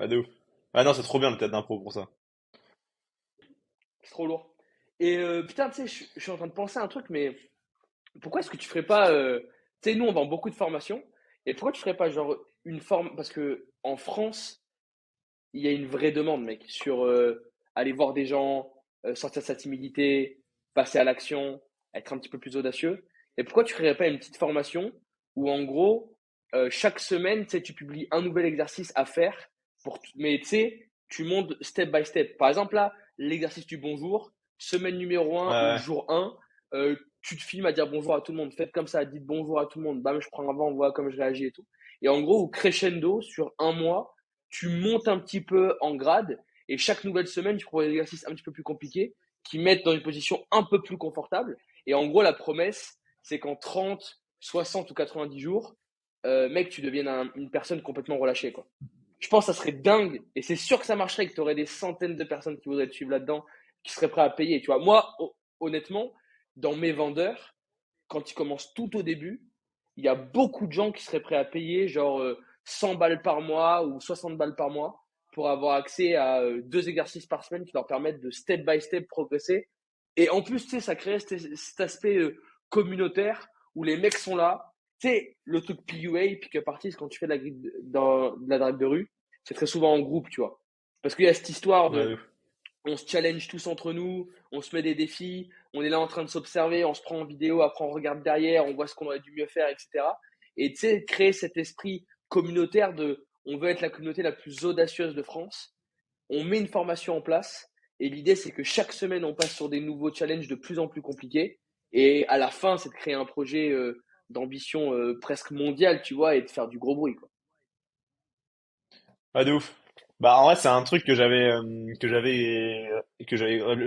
ouais, de ouf. Ah non, c'est trop bien le théâtre d'impro pour ça. C'est trop lourd. Et putain, tu sais, je suis en train de penser à un truc, mais pourquoi est-ce que tu ferais pas, tu sais, nous on vend beaucoup de formations, et pourquoi tu ferais pas genre une forme, parce que en France, il y a une vraie demande, mec, sur aller voir des gens, sortir de sa timidité, passer à l'action, être un petit peu plus audacieux. Et pourquoi tu ne créerais pas une petite formation où, en gros, chaque semaine, tu sais, tu publies un nouvel exercice à faire, mais tu sais, tu montes step by step. Par exemple, là, l'exercice du bonjour, semaine numéro Ouais, un ou ouais. jour un, tu te filmes à dire bonjour à tout le monde. Faites comme ça, dites bonjour à tout le monde. Bam, je prends un vent, on voit comme je réagis et tout. Et en gros, au crescendo, sur un mois, tu montes un petit peu en grade et chaque nouvelle semaine, tu proposes des exercices un petit peu plus compliqués qui mettent dans une position un peu plus confortable. Et en gros, la promesse, c'est qu'en 30, 60 ou 90 jours, mec, tu deviennes une personne complètement relâchée, quoi. Je pense que ça serait dingue et c'est sûr que ça marcherait, que tu aurais des centaines de personnes qui voudraient te suivre là-dedans, qui seraient prêts à payer. Tu vois, moi, honnêtement, dans mes vendeurs, quand ils commencent tout au début, il y a beaucoup de gens qui seraient prêts à payer genre 100 balles par mois ou 60 balles par mois pour avoir accès à deux exercices par semaine qui leur permettent de step by step progresser. Et en plus, tu sais, ça crée cet aspect communautaire où les mecs sont là. Tu sais, le truc PUA, pick-up artist, quand tu fais de la drague de rue, c'est très souvent en groupe, tu vois. Parce qu'il y a cette histoire Ouais, de de ouf. on se challenge tous entre nous, on se met des défis, on est là en train de s'observer, on se prend en vidéo, après on regarde derrière, on voit ce qu'on aurait dû mieux faire, etc. Et tu sais, créer cet esprit communautaire de on veut être la communauté la plus audacieuse de France, on met une formation en place, et l'idée c'est que chaque semaine on passe sur des nouveaux challenges de plus en plus compliqués, et à la fin c'est de créer un projet d'ambition presque mondiale, tu vois, et de faire du gros bruit, quoi. Ouais, de ouf. Bah, en vrai, c'est un truc que j'avais, parce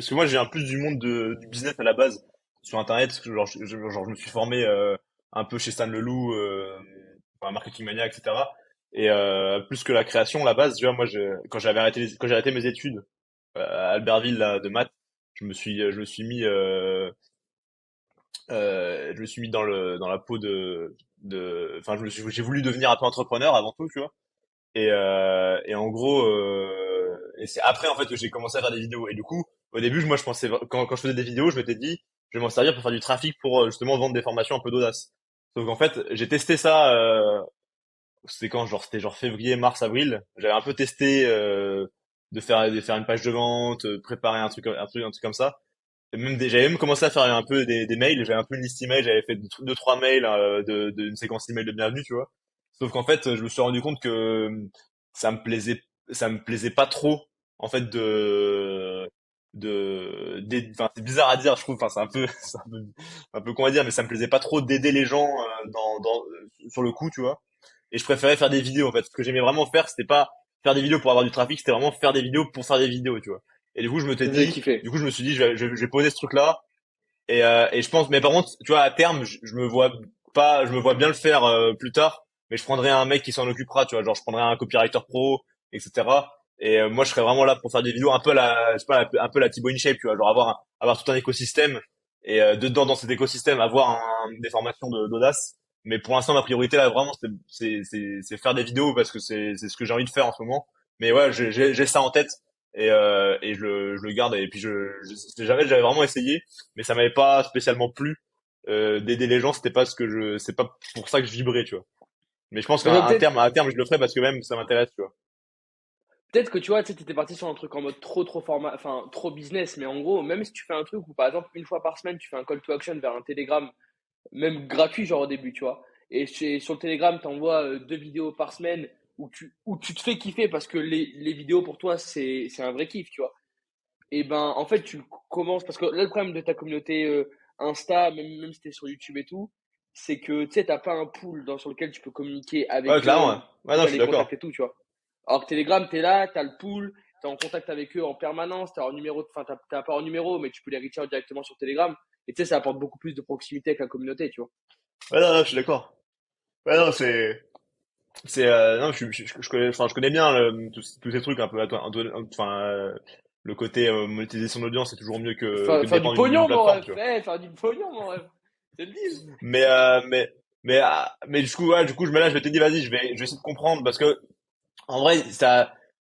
que moi, j'ai un plus du monde du business à la base sur Internet, parce que genre, je me suis formé un peu chez Stan Leloup, enfin, Marketing Mania, etc. Et plus que la création, la base, tu vois, moi, quand j'ai arrêté mes études à Albertville là, de maths, je me suis mis dans la peau enfin, j'ai voulu devenir un peu entrepreneur avant tout, tu vois. Et en gros, et c'est après en fait que j'ai commencé à faire des vidéos. Et du coup, au début, moi, je pensais quand je faisais des vidéos, je m'étais dit, je vais m'en servir pour faire du trafic pour justement vendre des formations un peu d'audace. Sauf qu'en fait, j'ai testé ça c'était quand, genre, c'était genre février, mars, avril. J'avais un peu testé, de faire une page de vente, préparer un truc comme ça. Et même j'avais même commencé à faire un peu des mails. J'avais un peu une liste email. J'avais fait deux, trois mails, une séquence email de bienvenue, tu vois. Sauf qu'en fait, je me suis rendu compte que ça me plaisait, ça me plaisait pas trop, en fait, enfin, c'est bizarre à dire, je trouve. Enfin, c'est un peu, un peu comment dire, mais ça me plaisait pas trop d'aider les gens sur le coup, tu vois. Et je préférais faire des vidéos, en fait. Ce que j'aimais vraiment faire, c'était pas faire des vidéos pour avoir du trafic, c'était vraiment faire des vidéos pour faire des vidéos, tu vois. Et du coup, Ça faisait kiffer. du coup, je me suis dit, je vais poser ce truc-là. Et je pense, mais par contre, tu vois, à terme, je me vois pas, je me vois bien le faire plus tard, mais je prendrai un mec qui s'en occupera, tu vois, genre je prendrai un copywriter pro, etc. Et moi, je serais vraiment là pour faire des vidéos un peu je sais pas, un peu la Thibaut InShape, tu vois, genre avoir tout un écosystème et dedans dans cet écosystème avoir des formations d'audace. Mais pour l'instant, ma priorité là, vraiment, c'est faire des vidéos parce que c'est ce que j'ai envie de faire en ce moment. Mais ouais, j'ai ça en tête et je le garde. Et puis j'avais vraiment essayé mais ça m'avait pas spécialement plu d'aider les gens, c'est pas pour ça que je vibrais, tu vois. Mais je pense Mais à terme, je le ferai parce que même ça m'intéresse, tu vois. peut-être que tu vois, tu sais, t'étais parti sur un truc en mode trop format, enfin, trop business, mais en gros, même si tu fais un truc où, par exemple, une fois par semaine, tu fais un call to action vers un Telegram, même gratuit, genre au début, tu vois, et sur le Telegram, t'envoies 2 vidéos par semaine où tu te fais kiffer parce que les vidéos pour toi, c'est un vrai kiff, tu vois. Et ben, en fait, tu commences, parce que là, le problème de ta communauté Insta, même si t'es sur YouTube et tout, c'est que, tu sais, t'as pas un pool sur lequel tu peux communiquer Ouais, avec clairement. eux, Ouais, ouais, où non, je t'as suis les contacts d'accord. et tout, tu vois. Alors que Telegram, tu es là, tu as le pool, tu es en contact avec eux en permanence, tu as leur numéro, enfin, t'as pas leur numéro, mais tu peux les reach out directement sur Telegram. Et tu sais, ça apporte beaucoup plus de proximité avec la communauté, tu vois. Ouais, non, non, je suis d'accord. Ouais, non, non, je connais, enfin, je connais bien tous ces trucs un peu, enfin, le côté monétiser son audience, c'est toujours mieux que de Faire du dépendre d'une pognon, mon plateforme, ref. tu vois. Faire du pognon, mon ref. C'est le deal. Mais, mais du coup, ouais, du coup, je m'étais dit, vas-y, je vais essayer de comprendre parce que en vrai,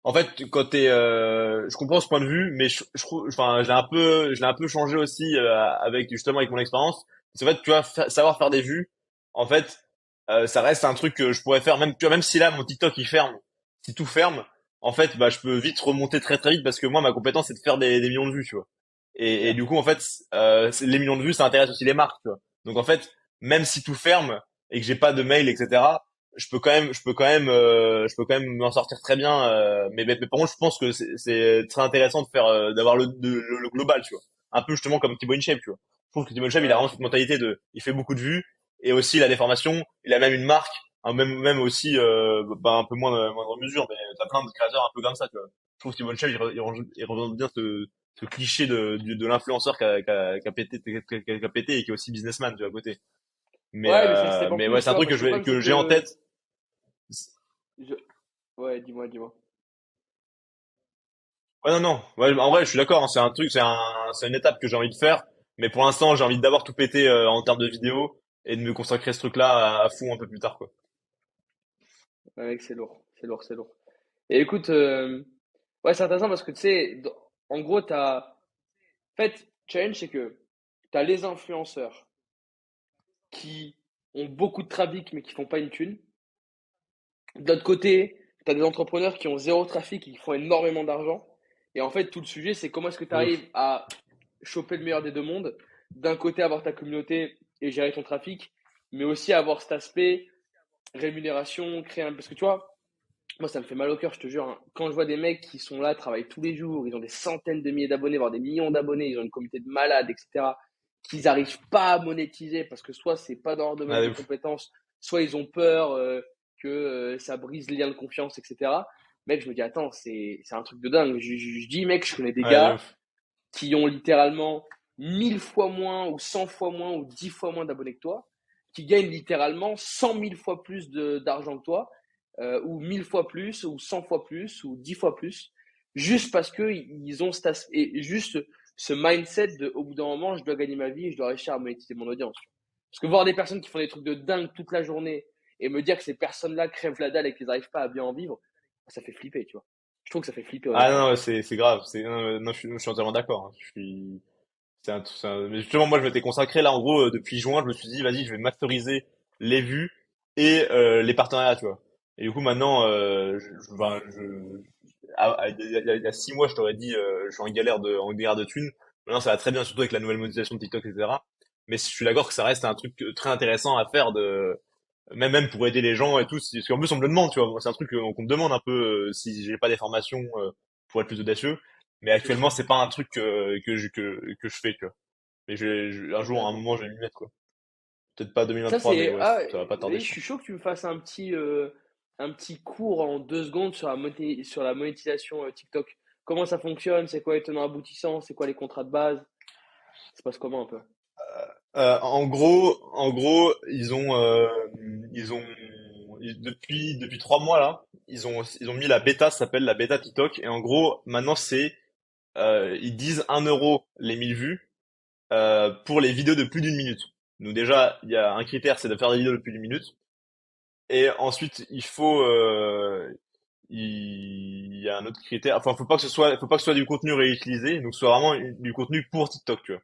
en fait, je comprends ce point de vue, mais je trouve, enfin, je l'ai un peu changé aussi avec justement avec mon expérience. C'est en fait, tu vois, savoir faire des vues, en fait, ça reste un truc que je pourrais faire même, tu vois, même si là mon TikTok il ferme, si tout ferme, en fait, bah, je peux vite remonter très très vite parce que moi, ma compétence c'est de faire des millions de vues, tu vois. C'est Et clair. du coup, en fait, les millions de vues, ça intéresse aussi les marques, tu vois. Donc en fait, même si tout ferme et que j'ai pas de mail, etc je peux quand même m'en sortir très bien. Mais par contre, je pense que c'est très intéressant de faire, d'avoir le global, tu vois. Un peu justement comme Thibaut InShape, tu vois. Je trouve que Thibaut InShape, il a Ouais, je vraiment suis cette d'accord. mentalité il fait beaucoup de vues et aussi il a des formations. Il a même une marque, hein, même aussi, bah, un peu moindre mesure, mais t'as plein de créateurs un peu comme ça, tu vois. Je trouve que Thibaut InShape, il représente bien ce cliché de l'influenceur qui a pété, qui a pété et qui est aussi businessman, tu vois, à côté. Ouais, mais ça se répand Mais ouais, plus, c'est tu un vois, truc parce que le problème, c'est que j'ai en que. tête. je- Ouais, dis-moi. Ouais, non, non. Ouais, en vrai, je suis d'accord, hein, c'est un truc, c'est une étape que j'ai envie de faire. Mais pour l'instant, j'ai envie d'abord tout péter en termes de vidéo et de me consacrer à ce truc-là à fond un peu plus tard, quoi. Ouais, mec, c'est lourd. C'est lourd, c'est lourd. Et écoute, ouais, c'est intéressant parce que tu sais, en gros, En fait, challenge, c'est que tu as les influenceurs qui ont beaucoup de trafic mais qui font pas une thune. De l'autre côté, tu as des entrepreneurs qui ont zéro trafic et qui font énormément d'argent. Et en fait, tout le sujet, c'est comment est-ce que tu De arrives ouf. à choper le meilleur des deux mondes. D'un côté, avoir ta communauté et gérer ton trafic, mais aussi avoir cet aspect rémunération, créer un. Parce que tu vois, moi, ça me fait mal au cœur, je te jure, hein. Quand je vois des mecs qui sont là, travaillent tous les jours, ils ont des centaines de milliers d'abonnés, voire des millions d'abonnés, ils ont une communauté de malades, etc., qu'ils n'arrivent pas à monétiser parce que soit c'est pas dans leur domaine Ouais, de de ouf. compétences, soit ils ont peur que ça brise les liens de confiance, etc. Mec, je me dis, attends, c'est un truc de dingue. Je dis, mec, je connais des Ouais, de gars ouf. qui ont littéralement 1000 fois moins, ou 100 fois moins, ou 10 fois moins d'abonnés que toi, qui gagnent littéralement 100 000 fois plus d'argent que toi, ou 1000 fois plus, ou 100 fois plus, ou 10 fois plus, juste parce que ils ont et juste ce mindset de, au bout d'un moment, je dois gagner ma vie et je dois réussir à monétiser mon audience. Parce que voir des personnes qui font des trucs de dingue toute la journée et me dire que ces personnes-là crèvent la dalle et qu'ils n'arrivent pas à bien en vivre, ça fait flipper, tu vois. Je trouve que ça fait flipper, Ah honnêtement. non, ouais, c'est grave. Non, non, je suis entièrement d'accord, hein. Mais justement, moi, je m'étais consacré là, en gros, depuis juin, je me suis dit, vas-y, je vais masteriser les vues et les partenariats, tu vois. Et du coup, maintenant, il y a 6 mois, je t'aurais dit, je suis en galère de thunes. Maintenant, ça va très bien, surtout avec la nouvelle monétisation de TikTok, etc. Mais je suis d'accord que ça reste un truc très intéressant à faire même pour aider les gens et tout. Parce qu'en plus, on me le demande, tu vois. C'est un truc qu'on me demande un peu si j'ai pas des formations pour être plus audacieux. Mais C'est actuellement, sûr. c'est pas un truc que je fais, tu vois. Mais un jour, à un D'accord. moment, je vais m'y mettre, quoi. Peut-être pas Ça, 2023, mais c'est. ouais, Ah, ça va pas tarder, et je je suis pense. chaud que tu me fasses un petit cours en 2 secondes sur sur la monétisation TikTok. Comment ça fonctionne? C'est quoi les tenants aboutissants? C'est quoi les contrats de base? Ça se passe comment un peu? En gros, depuis 3 mois là, ils ont mis la bêta, ça s'appelle la bêta TikTok, et en gros, maintenant ils disent 1 euro les 1000 vues pour les vidéos de plus d'une minute. Donc déjà, il y a un critère, c'est de faire des vidéos de plus d'une minute, et ensuite il y a un autre critère. Enfin, faut pas que ce soit du contenu réutilisé, donc ce soit vraiment du contenu pour TikTok, tu vois.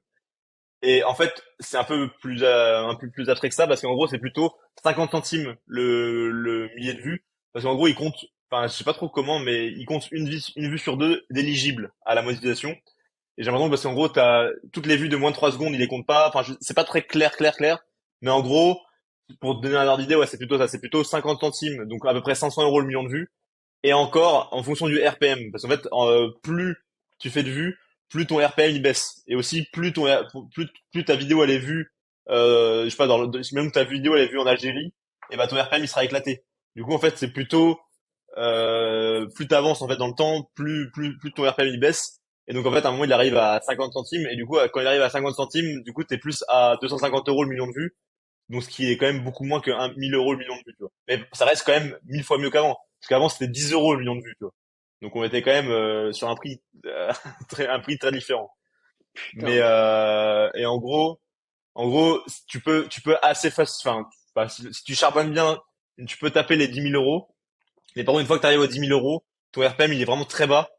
Et en fait, c'est un peu plus abstrait que ça parce qu'en gros, c'est plutôt 50 centimes le millier de vues. Parce qu'en gros, ils comptent, enfin, je sais pas trop comment, mais ils comptent une vue sur deux d'éligible à la monétisation. Et j'ai l'impression parce qu'en gros, t'as toutes les vues de moins de 3 secondes, ils les comptent pas. Enfin, c'est pas très clair. Mais en gros, pour te donner un ordre d'idée, ouais, c'est plutôt ça. C'est plutôt 50 centimes, donc à peu près 500 euros le million de vues. Et encore, en fonction du RPM. Parce qu'en fait, plus tu fais de vues, plus ton RPM il baisse. Et aussi, plus ta vidéo elle est vue, je sais pas, même ta vidéo elle est vue en Algérie, et bah ton RPM il sera éclaté. Du coup, en fait, c'est plutôt, plus t'avances en fait dans le temps, plus ton RPM il baisse. Et donc, en fait, à un moment, il arrive à 50 centimes. Et du coup, quand il arrive à 50 centimes, du coup, t'es plus à 250 euros le million de vues. Donc, ce qui est quand même beaucoup moins que 1000 euros le million de vues, tu vois. Mais ça reste quand même 1000 fois mieux qu'avant. Parce qu'avant, c'était 10 euros le million de vues, tu vois. Donc, on était quand même sur un prix très différent. Mais Putain. et en gros, tu peux assez facilement, enfin, si tu charbonnes bien, tu peux taper les 10 000 euros. Mais par contre, une fois que tu arrives aux 10 000 euros, ton RPM il est vraiment très bas.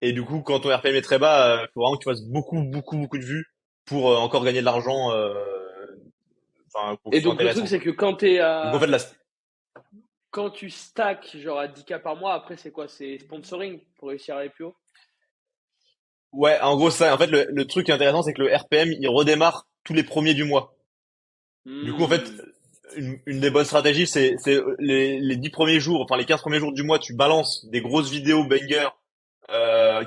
Et du coup, quand ton RPM est très bas, faut vraiment que tu fasses beaucoup de vues pour encore gagner de l'argent, enfin, pour que Et ce soit donc le truc intéressant, c'est quoi. que Donc en fait, là, quand tu stacks genre à 10K par mois, après c'est quoi? C'est sponsoring pour réussir à aller plus haut? ouais, en gros, ça, en fait, le truc qui est intéressant, c'est que le RPM, il redémarre tous les premiers du mois. Du coup, en fait, Hmm. une des bonnes stratégies, c'est les 10 premiers jours, enfin les 15 premiers jours du mois, tu balances des grosses vidéos bangers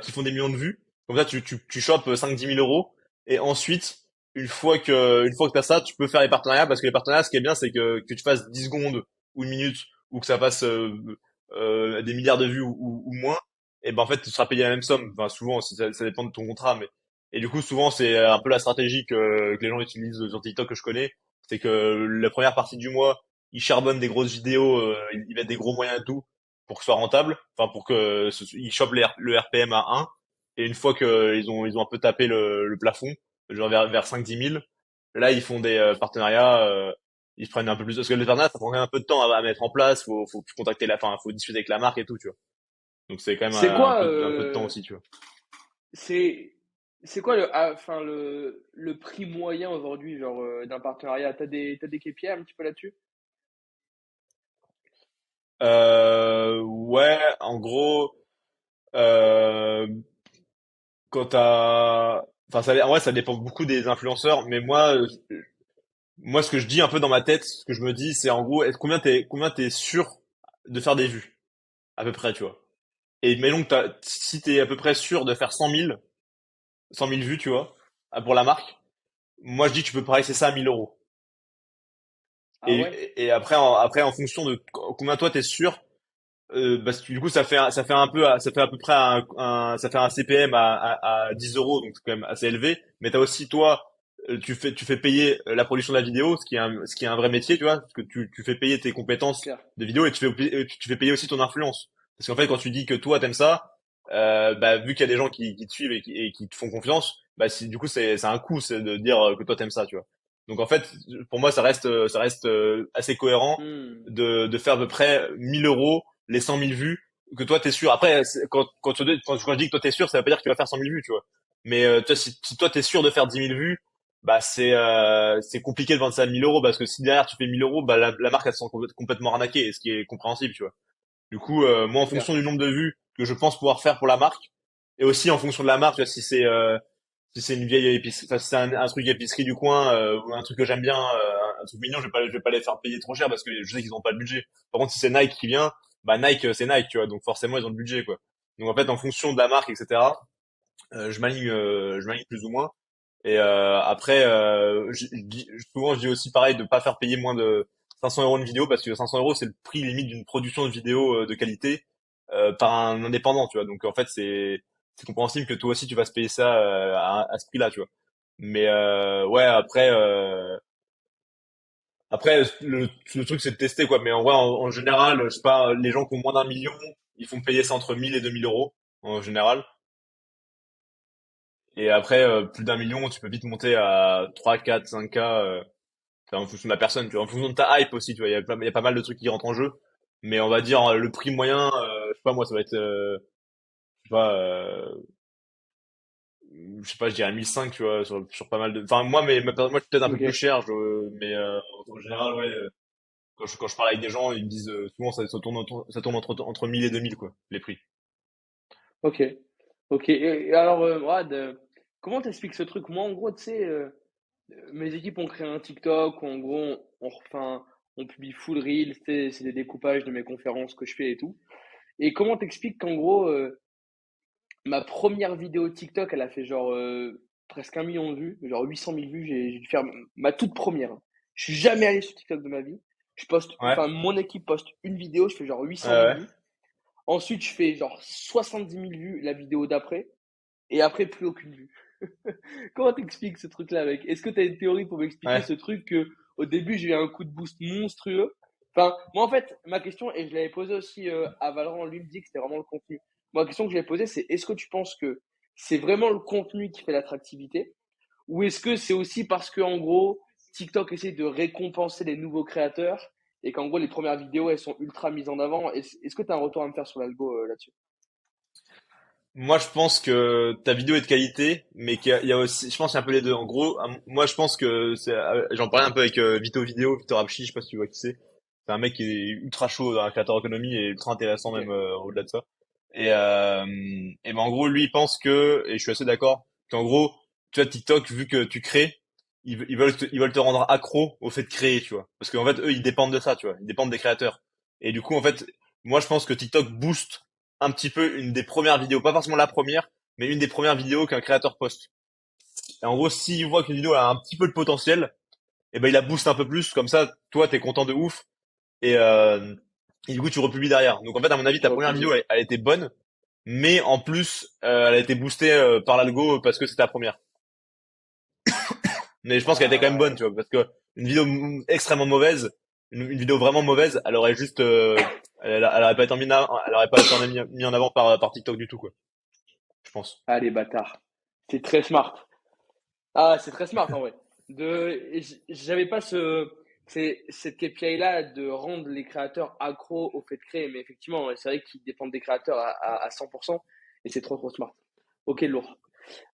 qui font des millions de vues. Comme ça, tu chopes 5 10 000 euros. Et ensuite, une fois que t'as ça, tu peux faire les partenariats parce que les partenariats, ce qui est bien, c'est que tu fasses 10 secondes ou une minute ou que ça fasse des milliards de vues ou moins. Et ben en fait, tu seras payé la même somme. Enfin, souvent, ça dépend de ton contrat, mais et du coup, souvent, c'est un peu la stratégie que les gens utilisent sur TikTok que je connais, c'est que la première partie du mois, ils charbonnent des grosses vidéos, ils mettent des gros moyens et tout pour que ce soit rentable, enfin pour que ils chopent le RPM à 1, et une fois que ils ont un peu tapé le plafond, genre vers 5 10 000, là ils font des partenariats, ils prennent un peu plus parce que le partenariat ça prend quand même un peu de temps à mettre en place, faut contacter faut discuter avec la marque et tout, tu vois. Donc c'est quand même C'est quoi un peu de temps aussi, tu vois. c'est c'est quoi enfin le prix moyen aujourd'hui genre d'un partenariat? T'as des KPI un petit peu là-dessus? Ouais, en gros, euh, quand t'as, enfin en vrai ça dépend beaucoup des influenceurs, mais moi ce que je dis un peu dans ma tête, ce que je me dis, c'est en gros, combien t'es sûr de faire des vues, à peu près, tu vois. Et imaginons que si t'es à peu près sûr de faire 100 000 vues, tu vois, pour la marque, moi je dis que tu peux pricer ça à 1000 euros. Ah ouais? Et après en fonction de combien toi t'es sûr, parce que du coup ça fait à peu près ça fait un CPM à 10 euros, donc c'est quand même assez élevé. Mais t'as aussi toi, tu fais payer la production de la vidéo, ce qui est un vrai métier, tu vois, parce que tu fais payer tes C'est compétences clair. de vidéo et tu fais payer aussi ton influence. Parce qu'en fait quand tu dis que toi t'aimes ça, bah vu qu'il y a des gens qui te suivent et qui te font confiance, bah si du coup c'est un coup, c'est de dire que toi t'aimes ça, tu vois. Donc en fait pour moi ça reste assez cohérent Hmm. de faire à peu près 1 000 euros les 100 000 vues que toi t'es sûr. Après, quand je dis que toi t'es sûr, ça veut pas dire que tu vas faire 100 000 vues, tu vois. Mais tu vois, si toi t'es sûr de faire 10 000 vues, bah c'est compliqué de vendre ça à 1000 euros parce que si derrière tu fais 1000 euros, bah la marque elle se sent complètement arnaquée, ce qui est compréhensible, tu vois. Du coup, moi en C'est clair. fonction du nombre de vues que je pense pouvoir faire pour la marque, et aussi en fonction de la marque, tu vois, si c'est une vieille épicerie, enfin si c'est un truc épicerie du coin ou un truc que j'aime bien, un truc mignon, je vais pas les faire payer trop cher parce que je sais qu'ils ont pas le budget. Par contre, si c'est Nike qui vient, bah Nike c'est Nike, tu vois, donc forcément ils ont le budget quoi. Donc en fait, en fonction de la marque, etc. Je m'aligne plus ou moins. Et après, souvent je dis aussi pareil de pas faire payer moins de 500 euros une vidéo parce que 500 euros c'est le prix limite d'une production de vidéo de qualité par un indépendant, tu vois. Donc en fait c'est compréhensible que toi aussi tu vas se payer ça à ce prix-là, tu vois. Mais ouais après le truc c'est de tester quoi. Mais en vrai en général, je sais pas, les gens qui ont moins d'1 million, ils font payer ça entre 1000 et 2000 euros en général. Et après, plus d'1 million, tu peux vite monter à 3, 4, 5K, enfin, en fonction de la personne, tu vois, en fonction de ta hype aussi, tu vois, il y a pas mal de trucs qui rentrent en jeu. Mais on va dire, le prix moyen, je sais pas, moi, ça va être, je sais pas, je sais pas, je dirais 1005, tu vois, sur pas mal de, enfin, moi, je suis peut-être un peu plus Ok. cher, mais, en général, ouais, quand je parle avec des gens, ils me disent, souvent, ça tourne entre 1000 et 2000, quoi, les prix. Ok. Ok. Et alors, Rad, comment t'expliques ce truc? Moi, en gros, tu sais, mes équipes ont créé un TikTok où, en gros, enfin, on publie full reel, tu sais, c'est des découpages de mes conférences que je fais et tout. Et comment t'expliques qu'en gros, ma première vidéo TikTok, elle a fait genre presque 1 million de vues, genre 800 000 vues. J'ai dû faire ma toute première, hein. Je suis jamais allé sur TikTok de ma vie. Je poste, Ouais, enfin, mon équipe poste une vidéo, je fais genre ouais, 800 000 ouais. vues. Ensuite, je fais genre 70 000 vues la vidéo d'après. Et après, plus aucune vue. Comment t'expliques ce truc-là, mec? Est-ce que t'as une théorie pour m'expliquer Ouais. ce truc que au début j'ai eu un coup de boost monstrueux? Enfin, moi en fait, ma question, et je l'avais posée aussi à Valorant, lui me dit que c'était vraiment le contenu. Moi, la question que j'avais posée, c'est est-ce que tu penses que c'est vraiment le contenu qui fait l'attractivité? Ou est-ce que c'est aussi parce que en gros, TikTok essaie de récompenser les nouveaux créateurs et qu'en gros les premières vidéos elles sont ultra mises en avant? Est-ce que tu as un retour à me faire sur l'algo là-dessus? Moi, je pense que ta vidéo est de qualité, mais qu'il y a aussi, je pense qu'il y a un peu les deux. En gros, moi, je pense que j'en parlais un peu avec Vito Vidéo, Victor Apchi, je sais pas si tu vois qui c'est. C'est un mec qui est ultra chaud dans la créateur économie et ultra intéressant Ok, même au-delà de ça. Et ben en gros, lui, il pense que, et je suis assez d'accord, qu'en gros, tu vois, TikTok, vu que tu crées, ils veulent te rendre accro au fait de créer, tu vois. Parce qu'en fait, eux, ils dépendent de ça, tu vois. Ils dépendent des créateurs. Et du coup, en fait, moi, je pense que TikTok booste un petit peu une des premières vidéos, pas forcément la première, mais une des premières vidéos qu'un créateur poste. Et en gros, s'il voit qu'une vidéo a un petit peu de potentiel, et ben il la booste un peu plus, comme ça, toi, t'es content de ouf, et, du coup, tu republies derrière. Donc en fait, à mon avis, tu ta première vidéo, republies. elle était bonne, mais en plus, elle a été boostée par l'algo parce que c'était la première. Mais je pense qu'elle était Ah quand même bonne, ouais. tu vois, parce que une vidéo extrêmement mauvaise, une vidéo vraiment mauvaise, elle aurait juste, elle aurait pas été elle aurait pas été mis en avant par TikTok du tout, quoi. Je pense. Ah les bâtards. C'est très smart. Ah, c'est très smart en vrai. J'avais pas cette KPI-là de rendre les créateurs accros au fait de créer, mais effectivement, ouais, c'est vrai qu'ils dépendent des créateurs à 100% et c'est trop trop smart. Ok, lourd.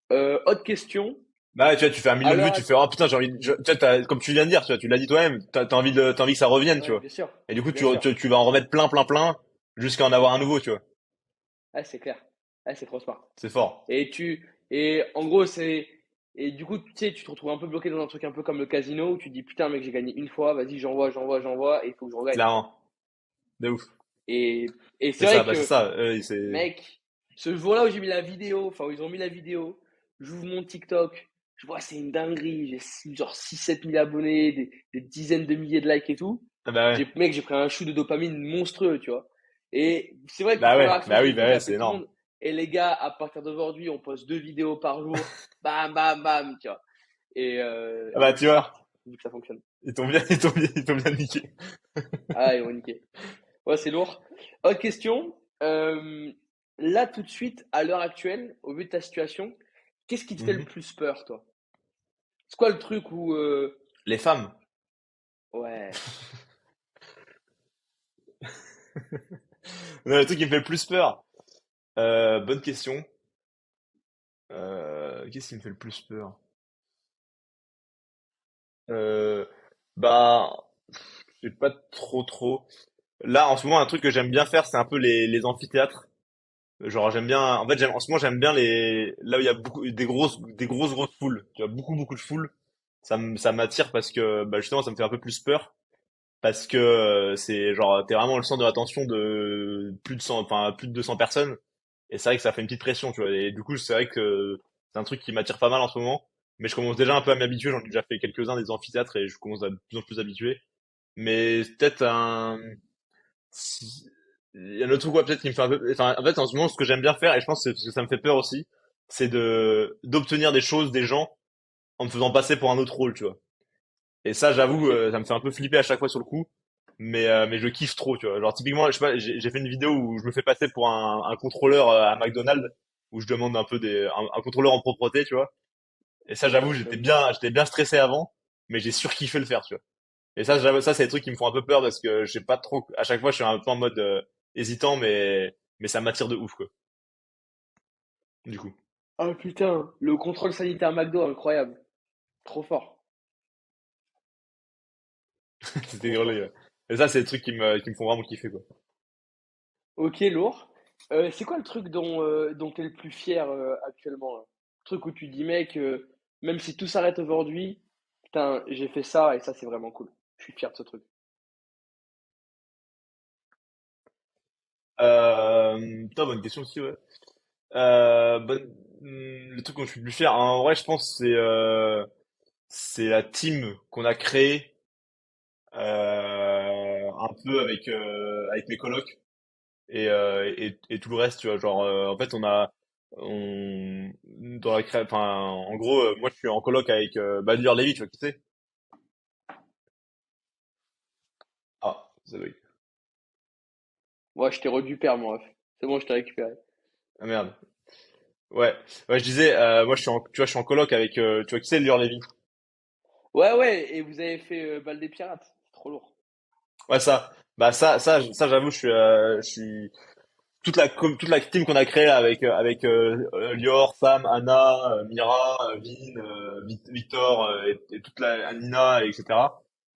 Autre question. Bah ouais, tu vois, tu fais 1 million À de vues, l'heure tu fais, actuelle. oh putain, j'ai envie, tu vois, comme tu viens de dire, tu vois, tu l'as dit toi-même, t'as envie que ça revienne, tu Ouais, vois. bien sûr. Et du coup, Bien sûr. tu vas en remettre plein, plein, plein, jusqu'à en avoir un nouveau, tu vois. Ah, c'est clair. Ah, c'est trop smart. C'est fort. Et en gros, et du coup, tu sais, tu te retrouves un peu bloqué dans un truc un peu comme le casino où tu te dis, putain, mec, j'ai gagné une fois, vas-y, j'envoie, et il faut que je regagne, tu vois. Clairement. De ouf. Et c'est C'est ça, vrai bah c'est que, ça, c'est, mec, ce jour-là où j'ai mis la vidéo, enfin, où ils ont mis la vidéo, j'ouvre mon TikTok, je vois, c'est une dinguerie, j'ai genre 6 7 000 abonnés, des dizaines de milliers de likes et tout. ah bah ouais. Mec, j'ai pris un shoot de dopamine monstrueux, tu vois. Et c'est vrai que première action que j'ai Bah fait, j'ai ouais, c'est appelé tout le énorme. monde. Et les gars, à partir d'aujourd'hui, on poste 2 vidéos par jour. Bam, bam, bam, tu vois. Ah Et bah donc tu c'est vois, smart, vu que ça fonctionne. ils t'ont bien niqué. Ah, ils vont niquer. Ouais, c'est lourd. Autre question. Là, tout de suite, à l'heure actuelle, au vu de ta situation, qu'est-ce qui te fait le Mhm. plus peur, toi? C'est quoi le truc où... Les femmes. Ouais. Non, le truc qui me fait le plus peur. Bonne question. Qu'est-ce qui me fait le plus peur? Euh, bah, j'ai pas trop. Là, en ce moment, un truc que j'aime bien faire, c'est un peu les amphithéâtres. Genre, j'aime bien, en fait, en ce moment, j'aime bien là où il y a beaucoup, des grosses foules. Tu vois, beaucoup de foules. Ça m'attire parce que, bah, justement, ça me fait un peu plus peur. Parce que, c'est genre, t'es vraiment le centre de l'attention de plus de 100, enfin, plus de 200 personnes. Et c'est vrai que ça fait une petite pression, tu vois. Et du coup, c'est vrai que c'est un truc qui m'attire pas mal en ce moment. Mais je commence déjà un peu à m'habituer. J'en ai déjà fait quelques-uns des amphithéâtres et je commence à de plus en plus habituer. Mais peut-être il y a un autre truc, ouais, peut-être qui me fait un peu, enfin, en fait, en ce moment, ce que j'aime bien faire, et je pense que ça me fait peur aussi, c'est d'obtenir des choses des gens en me faisant passer pour un autre rôle, tu vois. Et ça, j'avoue, Ok. ça me fait un peu flipper à chaque fois sur le coup, mais je kiffe trop, tu vois. Genre, typiquement, je sais pas, j'ai fait une vidéo où je me fais passer pour un contrôleur à McDonald's, où je demande un peu un contrôleur en propreté, tu vois. Et ça, j'avoue, Ok, ok. j'étais bien stressé avant, mais j'ai surkiffé le faire, tu vois. Et ça, ça, c'est des trucs qui me font un peu peur parce que je sais pas trop, à chaque fois, je suis un peu en mode hésitant, mais ça m'attire de ouf, quoi. Du coup, Ah putain, le contrôle sanitaire McDo, incroyable. Trop fort. c'était Trop drôle. fort. Et ça, c'est des trucs qui me font vraiment kiffer, quoi. Ok, lourd. C'est quoi le truc dont tu es le plus fier actuellement là? Le truc où tu dis, mec, même si tout s'arrête aujourd'hui, putain, j'ai fait ça et ça, c'est vraiment cool. Je suis fier de ce truc. Putain, bonne question aussi, ouais. Le truc dont je suis le plus fier, en vrai, je pense, c'est la team qu'on a créée, un peu avec mes colocs. Et tout le reste, tu vois, genre, en fait, dans enfin, en gros, moi, je suis en coloc avec Badur Levy, tu vois qui c'est? Ah, ça doit être- Moi, je t'ai redu père, mon ref. C'est bon, je t'ai récupéré. Ah merde. Ouais, ouais, je disais, moi, tu vois, je suis en coloc avec, tu vois qui c'est, Lior Levy? Ouais, ouais, et vous avez fait Balle des Pirates. C'est trop lourd. Ouais, ça. Bah, j'avoue, toute la team qu'on a créée là, avec Lior, Sam, Anna, Mira, Vin, Victor, et toute la Nina, etc.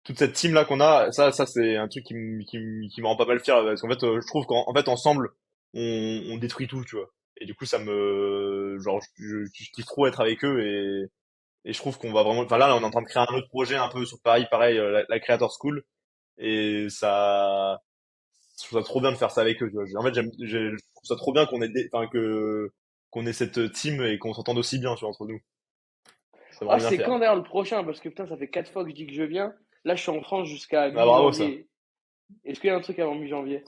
Toute cette team là qu'on a, ça c'est un truc qui me rend pas mal fier parce qu'en fait, je trouve qu'en en fait ensemble, on détruit tout, tu vois. Et du coup, genre, je kiffe trop être avec eux et je trouve qu'on va vraiment, enfin là, on est en train de créer un autre projet un peu sur Paris, pareil, la Creator School et je trouve ça trop bien de faire ça avec eux, tu vois. En fait, je trouve ça trop bien enfin, qu'on ait cette team et qu'on s'entende aussi bien, tu vois, entre nous. C'est Ah, vraiment bien c'est fait. quand d'ailleurs le prochain? Parce que putain, ça fait 4 fois que je dis que je viens. Là, je suis en France jusqu'à Ah, bravo, ça. mi-janvier. Est-ce qu'il y a un truc avant mi-janvier?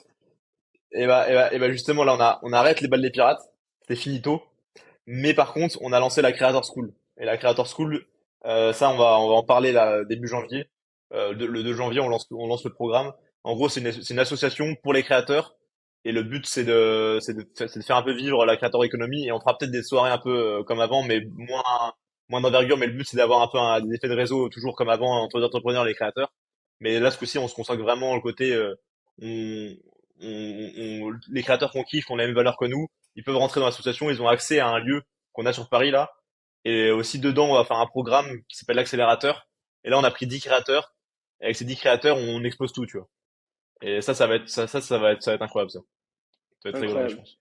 Et bah, justement, là, on arrête les balles des pirates. C'est finito. Mais par contre, on a lancé la Creator School. Et la Creator School, ça, on va en parler là, début janvier. Le 2 janvier, on lance le programme. En gros, c'est une association pour les créateurs. Et le but, c'est de faire un peu vivre la créateur économie. Et on fera peut-être des soirées un peu comme avant, mais moins d'envergure. Mais le but, c'est d'avoir un peu des effets de réseau, toujours comme avant, entre les entrepreneurs et les créateurs. Mais là, ce coup-ci, on se consacre vraiment au côté, on, les créateurs qu'on kiffe, qui ont les mêmes valeurs que nous, ils peuvent rentrer dans l'association, ils ont accès à un lieu qu'on a sur Paris là. Et aussi dedans, on va faire un programme qui s'appelle l'accélérateur. Et là, on a pris 10 créateurs. Et avec ces 10 créateurs, on expose tout, tu vois. Et ça va être, ça va être incroyable, ça. Ça va être très drôle, je Incroyable. pense.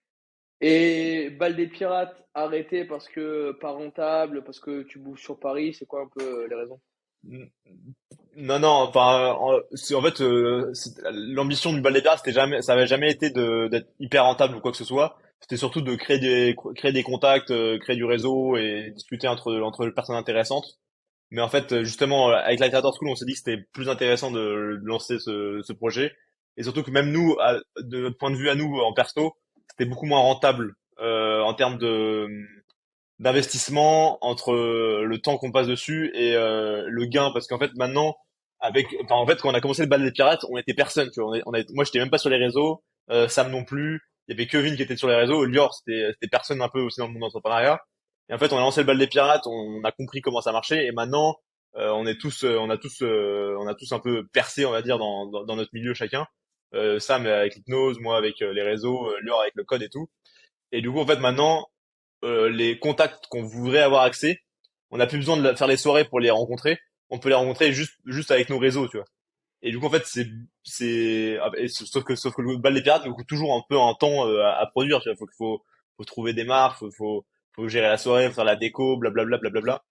Et Balle des Pirates, arrêté parce que pas rentable, parce que tu bouges sur Paris, c'est quoi un peu les raisons? Non, non, enfin, en fait, l'ambition du bal des pirates, ça avait jamais été d'être hyper rentable ou quoi que ce soit. C'était surtout de créer des contacts, créer du réseau et discuter entre les personnes intéressantes. Mais en fait, justement, avec la Creator School, on s'est dit que c'était plus intéressant de lancer ce projet. Et surtout que même nous, de notre point de vue à nous, en perso, c'était beaucoup moins rentable en termes d'investissement entre le temps qu'on passe dessus et le gain. Parce qu'en fait, maintenant, enfin, en fait, quand on a commencé le bal des pirates, on était personne. Tu vois, moi, j'étais même pas sur les réseaux, Sam non plus. Il y avait Kevin qui était sur les réseaux. Lior, c'était personne un peu aussi dans le monde d'entrepreneuriat. Et en fait, on a lancé le bal des pirates, on a compris comment ça marchait, et maintenant, on a tous un peu percé, on va dire, dans notre milieu chacun. Sam avec l'hypnose, moi avec les réseaux, Lior avec le code et tout. Et du coup, en fait, maintenant, les contacts qu'on voudrait avoir accès, on n'a plus besoin de faire les soirées pour les rencontrer. on peut les rencontrer juste avec nos réseaux, tu vois. Et du coup, en fait, sauf que le bal des pirates nous coûte toujours un peu un temps à produire, tu vois. Faut trouver des marques, faut gérer la soirée, faut faire la déco, blablabla, blablabla.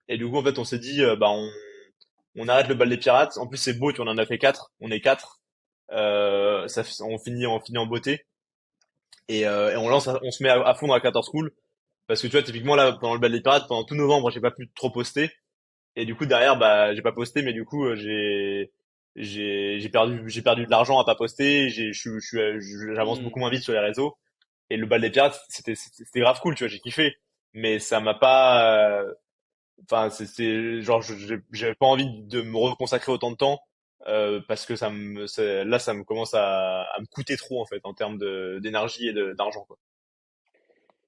Et du coup, en fait, on s'est dit, on arrête le bal des pirates. En plus, c'est beau, tu vois, on en a fait quatre. On est quatre. On finit en beauté. Et on se met à fond dans la 14 cool. Parce que tu vois, typiquement, là, pendant le bal des pirates, pendant tout novembre, j'ai pas pu trop poster. Et du coup, derrière, bah, j'ai pas posté, mais du coup, j'ai perdu de l'argent à pas poster. J'avance Hmm. beaucoup moins vite sur les réseaux. Et le bal des pirates, c'était grave cool, tu vois, j'ai kiffé. Mais ça m'a pas, enfin, c'est genre, j'avais pas envie de me reconsacrer autant de temps, parce que là, ça me commence à me coûter trop, en fait, en termes d'énergie et d'argent, quoi.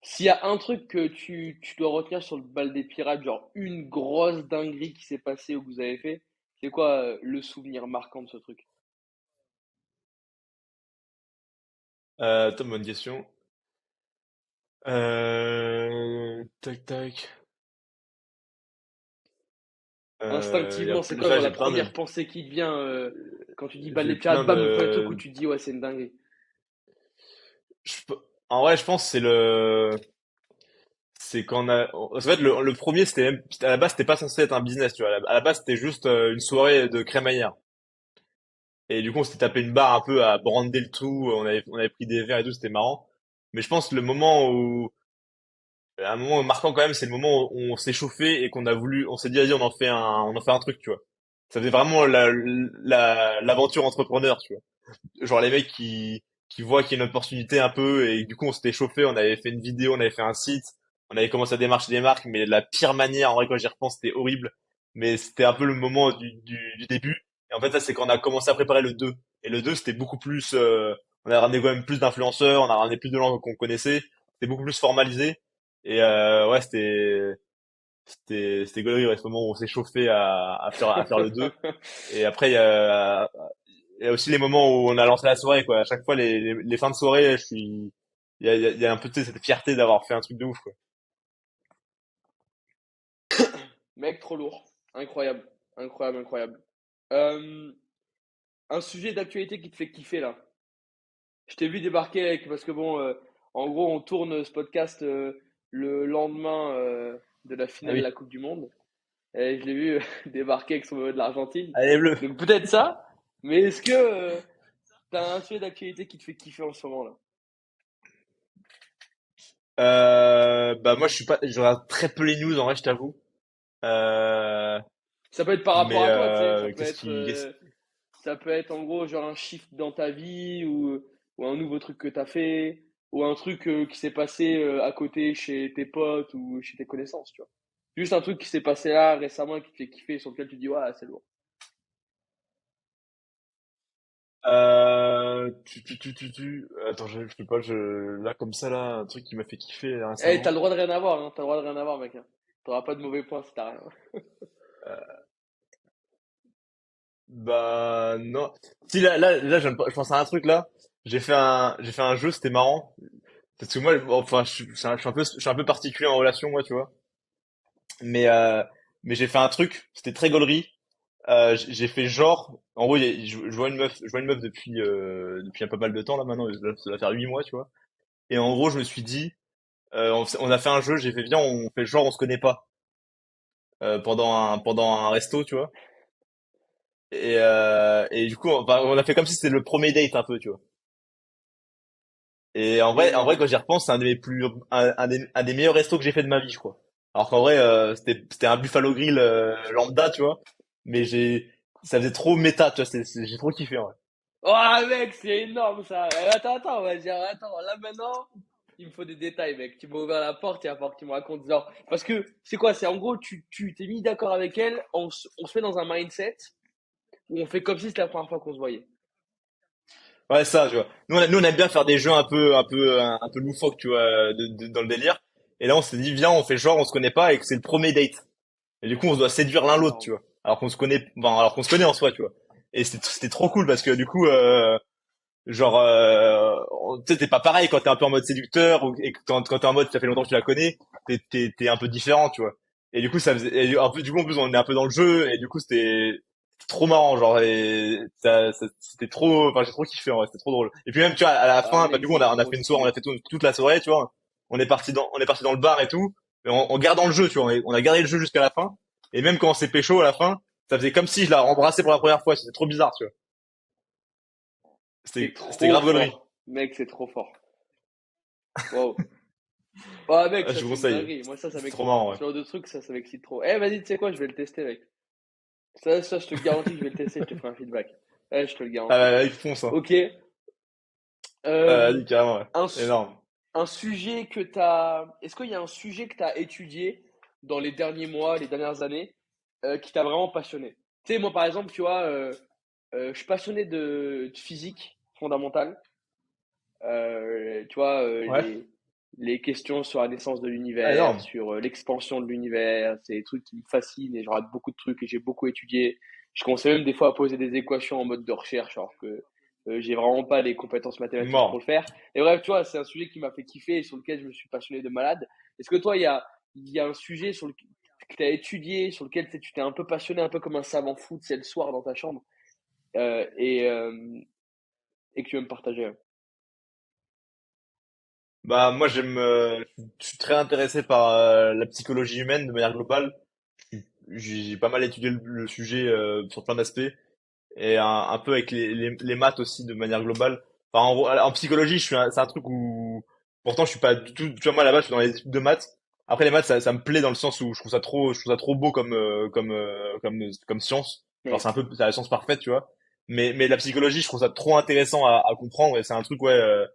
S'il y a un truc que tu dois retenir sur le bal des pirates, genre une grosse dinguerie qui s'est passée ou que vous avez fait, c'est quoi le souvenir marquant de ce truc? Top, bonne question. Tac, tac. Instinctivement, c'est quoi Là, genre, la première pensée qui te vient quand tu dis bal des j'ai pirates, plein bam, le premier truc où de, tu te dis ouais, c'est une dinguerie. je pe- en vrai, je pense que c'est quand on a, en fait, le premier, à la base, c'était pas censé être un business, tu vois. À la base, c'était juste une soirée de crémaillère. Et du coup, on s'était tapé une barre un peu à brander le tout. On avait pris des verres et tout, c'était marrant. Mais je pense que un moment marquant quand même, c'est le moment où on s'est chauffé et on s'est dit, vas-y, on en fait un truc, tu vois. Ça faisait vraiment l'aventure entrepreneur, tu vois. Genre les mecs qui voient qu'il y a une opportunité un peu, et du coup on s'était chauffé, on avait fait une vidéo, on avait fait un site, on avait commencé à démarcher des marques, mais de la pire manière, en vrai, quand j'y repense, c'était horrible. Mais c'était un peu le moment du début. Et en fait, ça, c'est quand on a commencé à préparer le 2. Et le 2 c'était beaucoup plus, on a ramené quand même plus d'influenceurs, on a ramené plus de gens qu'on connaissait, c'était beaucoup plus formalisé. Et ouais, c'était gaulerie, ouais, ce moment où on s'est chauffé à faire le 2. Et après, il y a aussi les moments où on a lancé la soirée, quoi. À chaque fois, les fins de soirée, il y a un peu, tu sais, cette fierté d'avoir fait un truc de ouf, quoi. Mec, trop lourd. Incroyable. Incroyable, incroyable. Euh, un sujet d'actualité qui te fait kiffer là. Je t'ai vu débarquer avec, parce que bon, en gros, on tourne ce podcast le lendemain de la Ah finale de oui. la Coupe du Monde. Et je l'ai vu débarquer avec son maillot de l'Argentine. Allez, bleu. Donc peut-être ça, mais est-ce que t'as un sujet d'actualité qui te fait kiffer en ce moment là? Bah moi, je regarde très peu les news, en vrai, je t'avoue. Euh, Ça peut être par rapport mais à toi, tu sais. Ça peut qu'est-ce être, qui, qu'est-ce- ça peut être en gros genre un shift dans ta vie ou un nouveau truc que t'as fait ou un truc qui s'est passé à côté chez tes potes ou chez tes connaissances, tu vois. Juste un truc qui s'est passé là récemment et qui te fait kiffer, sur lequel tu dis, ouais, c'est lourd. Attends, je peux pas, là, comme ça, là, un truc qui m'a fait kiffer Eh, t'as récemment. le droit de rien avoir, hein. T'as le droit de rien avoir, mec, hein. T'auras pas de mauvais points si t'as rien. Bah, non. Si, là, je pense à un truc, là. J'ai fait un jeu, c'était marrant. Parce que moi, enfin, je suis un peu particulier en relation, moi, tu vois. Mais, euh, mais j'ai fait un truc, c'était très gaulerie. J'ai fait genre, en gros, je vois une meuf depuis un pas mal de temps là maintenant, ça doit faire 8 mois, tu vois. Et en gros, je me suis dit, on a fait un jeu, j'ai fait viens, on fait genre on se connaît pas pendant un resto, tu vois. Et du coup, on a fait comme si c'était le premier date un peu, tu vois. Et en vrai, quand Énorme. j'y repense, c'est un des meilleurs restos que j'ai fait de ma vie, je crois. Alors qu'en vrai, c'était un Buffalo Grill lambda, tu vois. Mais ça faisait trop méta, tu vois. J'ai trop kiffé, en vrai. Oh, mec, c'est énorme ça. Attends, attends, on va dire, attends, là maintenant, il me faut des détails, mec. Tu m'as ouvert la porte, il va falloir que tu me racontes. Genre, parce que c'est quoi? C'est en gros, tu t'es mis d'accord avec elle, on se met dans un mindset où on fait comme si c'était la première fois qu'on se voyait. Ouais, ça, tu vois. Nous, on aime bien faire des jeux un peu loufoques, tu vois, dans le délire. Et là, on s'est dit, viens, on fait genre, on se connaît pas et que c'est le premier date. Et du coup, on se doit séduire l'un l'autre, tu Énorme. vois. Alors qu'on se connaît en soi, tu vois. Et c'était trop cool parce que du coup, genre, tu sais, t'es pas pareil quand t'es un peu en mode séducteur et quand t'es en mode, ça fait longtemps que tu la connais, t'es un peu différent, tu vois. Et du coup, ça faisait, et un peu, du coup, en plus, on est un peu dans le jeu, et du coup, c'était trop marrant, genre, et c'était trop, enfin, j'ai trop kiffé, en vrai, c'était trop drôle. Et puis même, tu vois, à la Ah, fin, bah, du mec, coup, c'est on a trop fait une soirée, on a stylé. fait toute la soirée, tu vois. On est parti dans le bar et tout, mais en gardant le jeu, tu vois. On a gardé le jeu jusqu'à la fin. Et même quand on s'est pécho à la fin, ça faisait comme si je la embrassais pour la première fois. C'était trop bizarre, tu vois. C'est C'était trop grave gaulerie. fort. Mec, c'est trop fort. Waouh. Ah, mec, Ah, je ça, vous c'est une conseille. dinguerie. Moi, ça C'est trop m'excite. marrant, ouais. Ce genre de truc, ça m'excite trop. Eh, vas-y, tu sais quoi, je vais le tester, mec. Ça, je te garantis que je vais le tester, je te ferai un feedback. Eh, je te le garantis. Ah, ils font ça. Ok. Euh, Vas-y, carrément, ouais. un, su- Énorme. un sujet que t'as. Est-ce qu'il y a un sujet que t'as étudié dans les derniers mois, les dernières années, qui t'a vraiment passionné? Tu sais, moi, par exemple, tu vois, je suis passionné de physique fondamentale. Tu vois, Ouais. les questions sur la naissance de Ah, l'univers, énorme. sur l'expansion de l'univers, c'est des trucs qui me fascinent et je rate beaucoup de trucs et j'ai beaucoup étudié. Je commençais même des fois à poser des équations en mode de recherche alors que j'ai vraiment pas les compétences mathématiques pour Mort. le faire. Et bref, tu vois, c'est un sujet qui m'a fait kiffer et sur lequel je me suis passionné de malade. Est-ce que toi, il y a un sujet que tu as étudié, sur lequel tu t'es un peu passionné, un peu comme un savant fou, c'est le soir dans ta chambre euh, et, euh, et que tu veux me partager? Ouais. Bah, moi, je suis très intéressé par la psychologie humaine de manière globale. J'ai pas mal étudié le sujet sur plein d'aspects et un peu avec les maths aussi de manière globale. Enfin, en psychologie, c'est un truc où pourtant je suis pas du tout. Tu vois, moi là-bas, je suis dans les études de maths. Après les maths, ça me plaît dans le sens où je trouve ça trop beau comme science. Genre Ouais. c'est la science parfaite, tu vois. Mais la psychologie, je trouve ça trop intéressant à comprendre et c'est un truc ouais.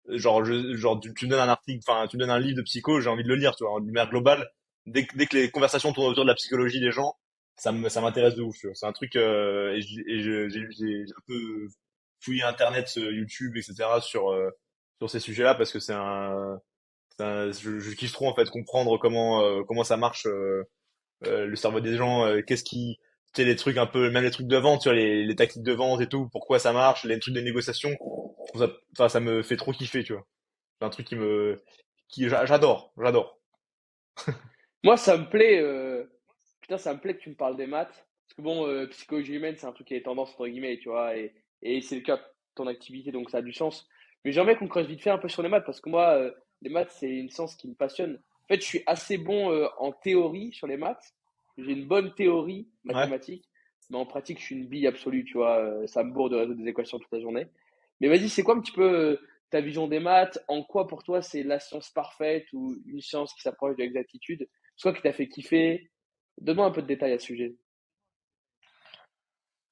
Genre tu me donnes un article, enfin tu me donnes un livre de psycho, j'ai envie de le lire, tu vois, de manière globale. Dès que les conversations tournent autour de la psychologie des gens, ça m'intéresse de ouf, tu vois. C'est un truc j'ai un peu fouillé internet, YouTube, etc. Sur ces sujets-là parce que je kiffe trop en fait comprendre comment ça marche le cerveau des gens, qu'est-ce qui tu sais les trucs un peu même les trucs de vente, tu vois les tactiques de vente et tout, pourquoi ça marche, les trucs de négociation. Je trouve ça enfin ça me fait trop kiffer, tu vois. C'est un truc j'adore. Moi, ça me plaît, putain, ça me plaît que tu me parles des maths. Parce que bon, psychologie humaine, c'est un truc qui est tendance, entre guillemets, tu vois, et c'est le cas de ton activité, donc ça a du sens. Mais j'aimerais qu'on creuse vite fait un peu sur les maths, parce que moi, les maths, c'est une science qui me passionne. En fait, je suis assez bon en théorie sur les maths. J'ai une bonne théorie Ouais. mathématique, mais en pratique, je suis une bille absolue, tu vois. Ça me bourre de résoudre des équations toute la journée. Mais vas-y, c'est quoi un petit peu ta vision des maths? En quoi pour toi c'est la science parfaite ou une science qui s'approche de l'exactitude? Soit qui t'a fait kiffer. Donne-moi un peu de détails à ce sujet.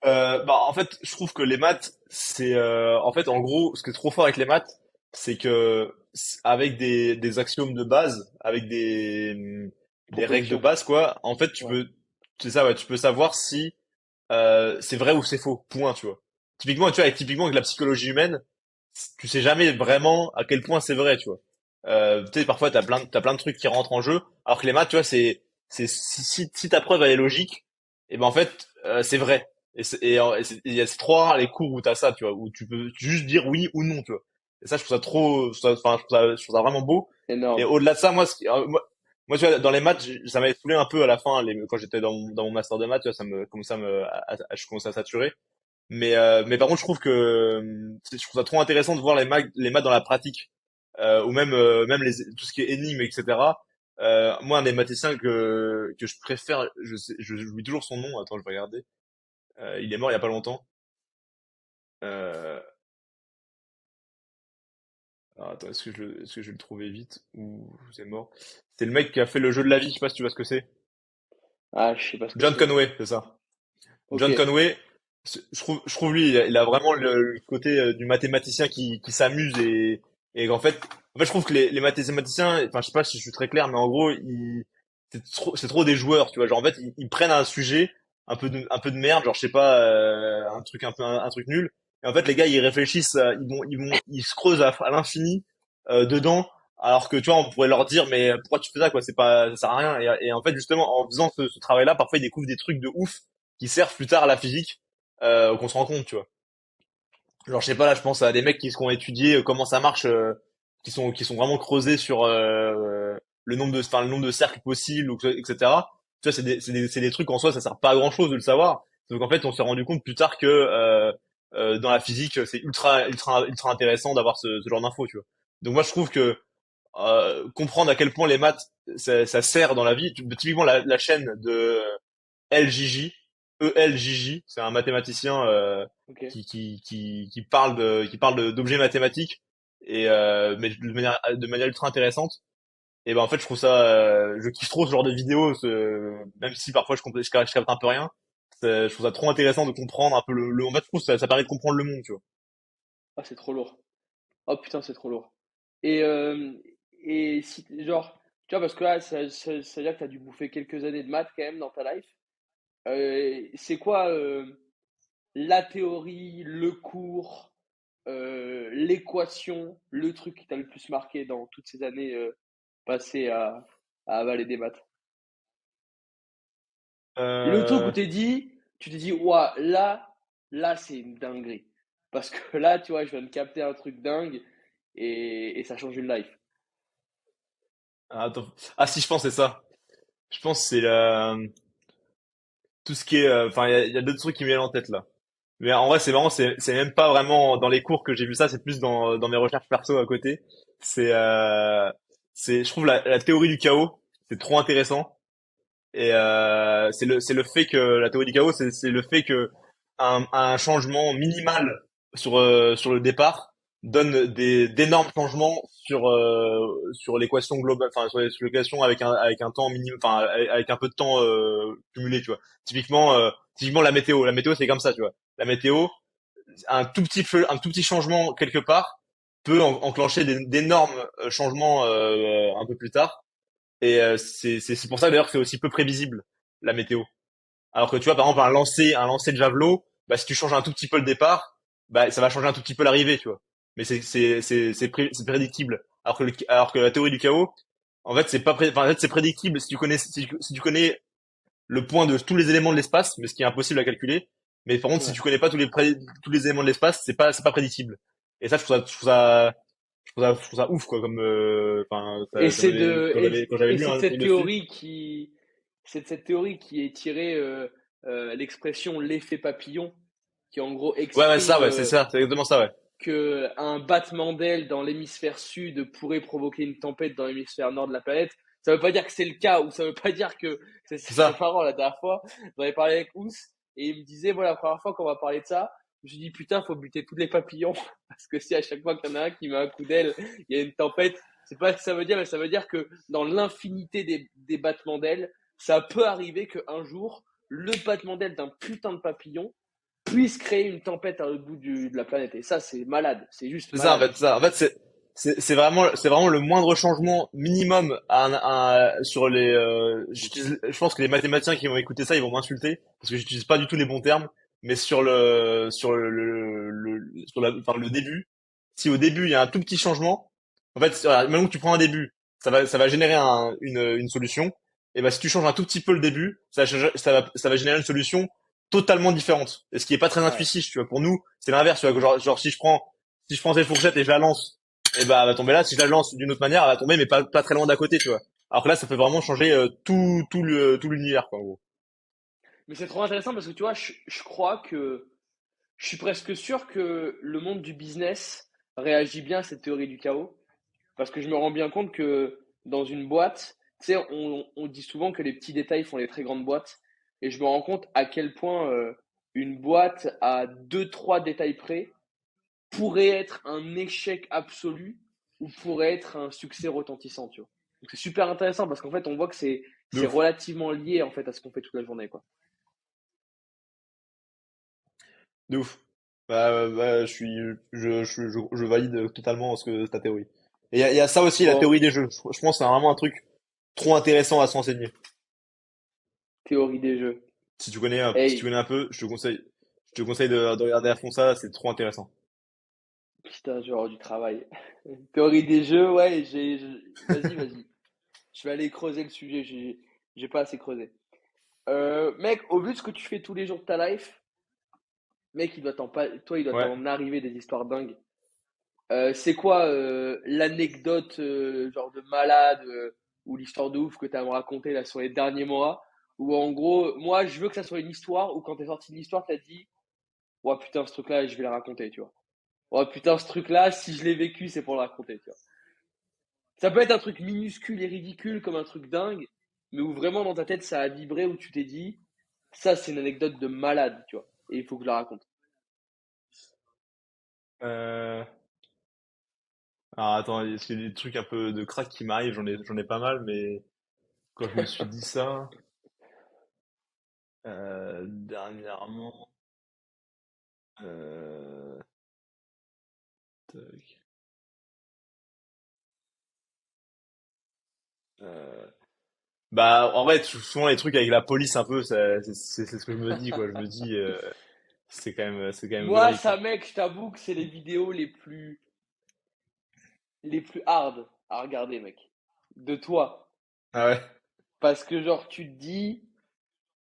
Bah en fait, je trouve que les maths, c'est en fait en gros, ce qui est trop fort avec les maths, c'est que avec des axiomes de base, avec des règles de Proposition. base quoi, en fait Ouais. c'est ça ouais, tu peux savoir si c'est vrai ou c'est faux. Point, tu vois. Typiquement avec la psychologie humaine, tu sais jamais vraiment à quel point c'est vrai, tu vois. Tu sais parfois t'as plein de trucs qui rentrent en jeu, alors que les maths, tu vois, c'est si ta preuve elle est logique, et ben en fait c'est vrai. Il y a c'est trop rare les cours où t'as ça, tu vois, où tu peux juste dire oui ou non, tu vois. Et ça, je trouve ça trop, enfin, je trouve ça vraiment beau. Et Énorme. au-delà de ça, moi, tu vois, dans les maths, ça m'avait saoulé un peu à la fin, quand j'étais dans mon master de maths, tu vois, je commençais à saturer. Mais par contre, je trouve que, je trouve ça trop intéressant de voir les maths dans la pratique, ou même tout ce qui est énigmes, etc. Moi, un des mathématiciens que je préfère, j'oublie toujours son nom. Attends, je vais regarder. Il est mort il y a pas longtemps. Euh, alors, attends, est-ce que je vais le trouver vite ou c'est mort? C'est le mec qui a fait le jeu de la vie. Je sais pas si tu vois ce que c'est. Ah, je sais pas ce que John c'est. Conway, c'est ça. Ok. John Conway, je trouve lui, il a vraiment le côté du mathématicien qui s'amuse et en fait, je trouve que les mathématiciens, enfin, je sais pas si je suis très clair, mais en gros, c'est trop des joueurs, tu vois. Genre, en fait, ils prennent un sujet un peu de merde, genre, je sais pas, un truc un truc nul. Et en fait, les gars, ils réfléchissent, ils se creusent à l'infini dedans. Alors que tu vois, on pourrait leur dire, mais pourquoi tu fais ça, quoi? C'est pas, ça sert à rien. Et en fait, justement, en faisant ce travail-là, parfois, ils découvrent des trucs de ouf qui servent plus tard à la physique, qu'on se rend compte, tu vois. Genre, je sais pas, là, je pense à des mecs qui ont étudié comment ça marche, qui sont vraiment creusés sur le nombre de cercles possibles, etc. tu vois, c'est des trucs en soi, ça sert pas à grand chose de le savoir. Donc en fait, on s'est rendu compte plus tard que dans la physique, c'est ultra intéressant d'avoir ce genre d'infos, tu vois. Donc moi, je trouve que comprendre à quel point les maths ça sert dans la vie. Typiquement la chaîne de LJJ, ELJJ, c'est un mathématicien Ok. qui parle d'objets mathématiques et mais de manière ultra intéressante. Et ben en fait je trouve ça je kiffe trop ce genre de vidéos même si parfois je capte un peu rien. Je trouve ça trop intéressant de comprendre un peu en fait je trouve que ça permet de comprendre le monde, tu vois. Ah, c'est trop lourd. Oh putain, c'est trop lourd. Et, euh, et si, genre, tu vois, parce que là, ça veut dire que tu as dû bouffer quelques années de maths quand même dans ta life. C'est quoi la théorie, le cours, l'équation, le truc qui t'a le plus marqué dans toutes ces années passées à avaler des maths? Le truc où Euh, tu t'es dit, ouah, là, c'est une dinguerie. Parce que là, tu vois, je viens de capter un truc dingue et ça change une life. attends. Ah si je pense c'est ça. Je pense que c'est tout ce qui est enfin il y a d'autres trucs qui me viennent en tête là. Mais en vrai, c'est marrant, c'est même pas vraiment dans les cours que j'ai vu ça, c'est plus dans mes recherches perso à côté. C'est, je trouve la théorie du chaos, c'est trop intéressant. Et c'est le fait que la théorie du chaos, c'est le fait que un changement minimal sur le départ donne d'énormes changements sur l'équation globale, enfin sur l'équation avec un temps minimum, enfin avec un peu de temps cumulé, tu vois. Typiquement la météo c'est comme ça, tu vois. La météo, un tout petit changement quelque part peut enclencher d'énormes changements un peu plus tard. Et c'est pour ça d'ailleurs que c'est aussi peu prévisible la météo. Alors que tu vois par exemple un lancer de javelot, bah si tu changes un tout petit peu le départ, bah ça va changer un tout petit peu l'arrivée, tu vois. Mais c'est prédictible. Alors que la théorie du chaos, en fait c'est pas enfin, en fait c'est prédictible si tu connais le point de tous les éléments de l'espace, mais ce qui est impossible à calculer. Mais par contre, si Ouais. tu connais pas tous les éléments de l'espace, c'est pas prédictible. Et ça, je trouve ça ouf, quoi, comme, enfin, Et c'est de, quand j'avais et lu c'est de un cette truc dessus. théorie c'est de cette théorie qui est tirée l'expression l'effet papillon, qui en gros Ouais, exprime c'est exactement ça, ouais. que un battement d'aile dans l'hémisphère sud pourrait provoquer une tempête dans l'hémisphère nord de la planète. Ça veut pas dire que c'est le cas, ou ça veut pas dire que C'est c'est ça. marrant. La dernière fois, j'en avais parlé avec Ous et il me disait voilà, la première fois qu'on va parler de ça, je lui dis putain, faut buter tous les papillons parce que si à chaque fois qu'il y en a un qui met un coup d'aile, il y a une tempête. C'est pas ce que ça veut dire, mais ça veut dire que dans l'infinité des battements d'ailes, ça peut arriver qu'un jour, le battement d'aile d'un putain de papillon puisse créer une tempête à l'autre bout de la planète. Et ça, c'est malade. C'est juste C'est ça, en malade. fait, ça. En fait, c'est vraiment le moindre changement minimum sur les, je pense que les mathématiciens qui vont écouter ça, ils vont m'insulter parce que j'utilise pas du tout les bons termes, mais enfin, le début, si au début il y a un tout petit changement, en fait, voilà, maintenant que tu prends un début, ça va générer une solution. Et ben, si tu changes un tout petit peu le début, ça va générer une solution totalement différente. Et ce qui est pas très Ouais. intuitif, tu vois. Pour nous, c'est l'inverse, tu vois. Que genre, si je prends cette fourchette et je la lance, et ben, elle va tomber là. Si je la lance d'une autre manière, elle va tomber, mais pas très loin d'à côté, tu vois. Alors que là, ça peut vraiment changer tout l'univers, quoi, en gros. Mais c'est trop intéressant parce que tu vois, je crois que je suis presque sûr que le monde du business réagit bien à cette théorie du chaos. Parce que je me rends bien compte que dans une boîte, tu sais, on dit souvent que les petits détails font les très grandes boîtes. Et je me rends compte à quel point une boîte à deux, trois détails près pourrait être un échec absolu ou pourrait être un succès retentissant, tu vois. Donc c'est super intéressant parce qu'en fait, on voit que De c'est ouf. relativement lié en fait à ce qu'on fait toute la journée, quoi. De ouf. Je valide totalement ta théorie. Et il y a ça aussi, la Bon, théorie des jeux. Je pense que c'est vraiment un truc trop intéressant à s'enseigner. théorie des jeux. Si tu Hey, connais un peu, je te conseille de regarder à fond ça, c'est trop intéressant. putain, je vais avoir du travail. Théorie des jeux, ouais, vas-y. Je vais aller creuser le sujet, j'ai pas assez creusé. Mec, au vu de ce que tu fais tous les jours de ta life, mec, toi, il doit Ouais. t'en arriver des histoires dingues. C'est quoi l'anecdote genre de malade ou l'histoire de ouf que tu as à me raconter là sur les derniers mois Où en gros, moi, je veux que ça soit une histoire où quand t'es sorti de l'histoire, t'as dit, ouais, putain, ce truc-là, je vais le raconter, tu vois. Ouais, putain, ce truc-là, si je l'ai vécu, c'est pour le raconter, tu vois. Ça peut être un truc minuscule et ridicule comme un truc dingue, mais où vraiment dans ta tête, ça a vibré, où tu t'es dit, ça, c'est une anecdote de malade, tu vois. Et il faut que je la raconte. Euh... Alors attends, est-ce qu'il y a des trucs un peu de crack qui m'arrivent? J'en ai pas mal, mais quand je me suis dit ça, dernièrement, euh... tac, euh, bah en vrai, souvent les trucs avec la police un peu, c'est ce que je me dis quoi. Je me dis, c'est quand même une Moi, connerie quoi. ça, mec, je t'avoue que c'est les vidéos les plus hard à regarder, mec. De toi. Ah ouais. Parce que, genre, tu te dis,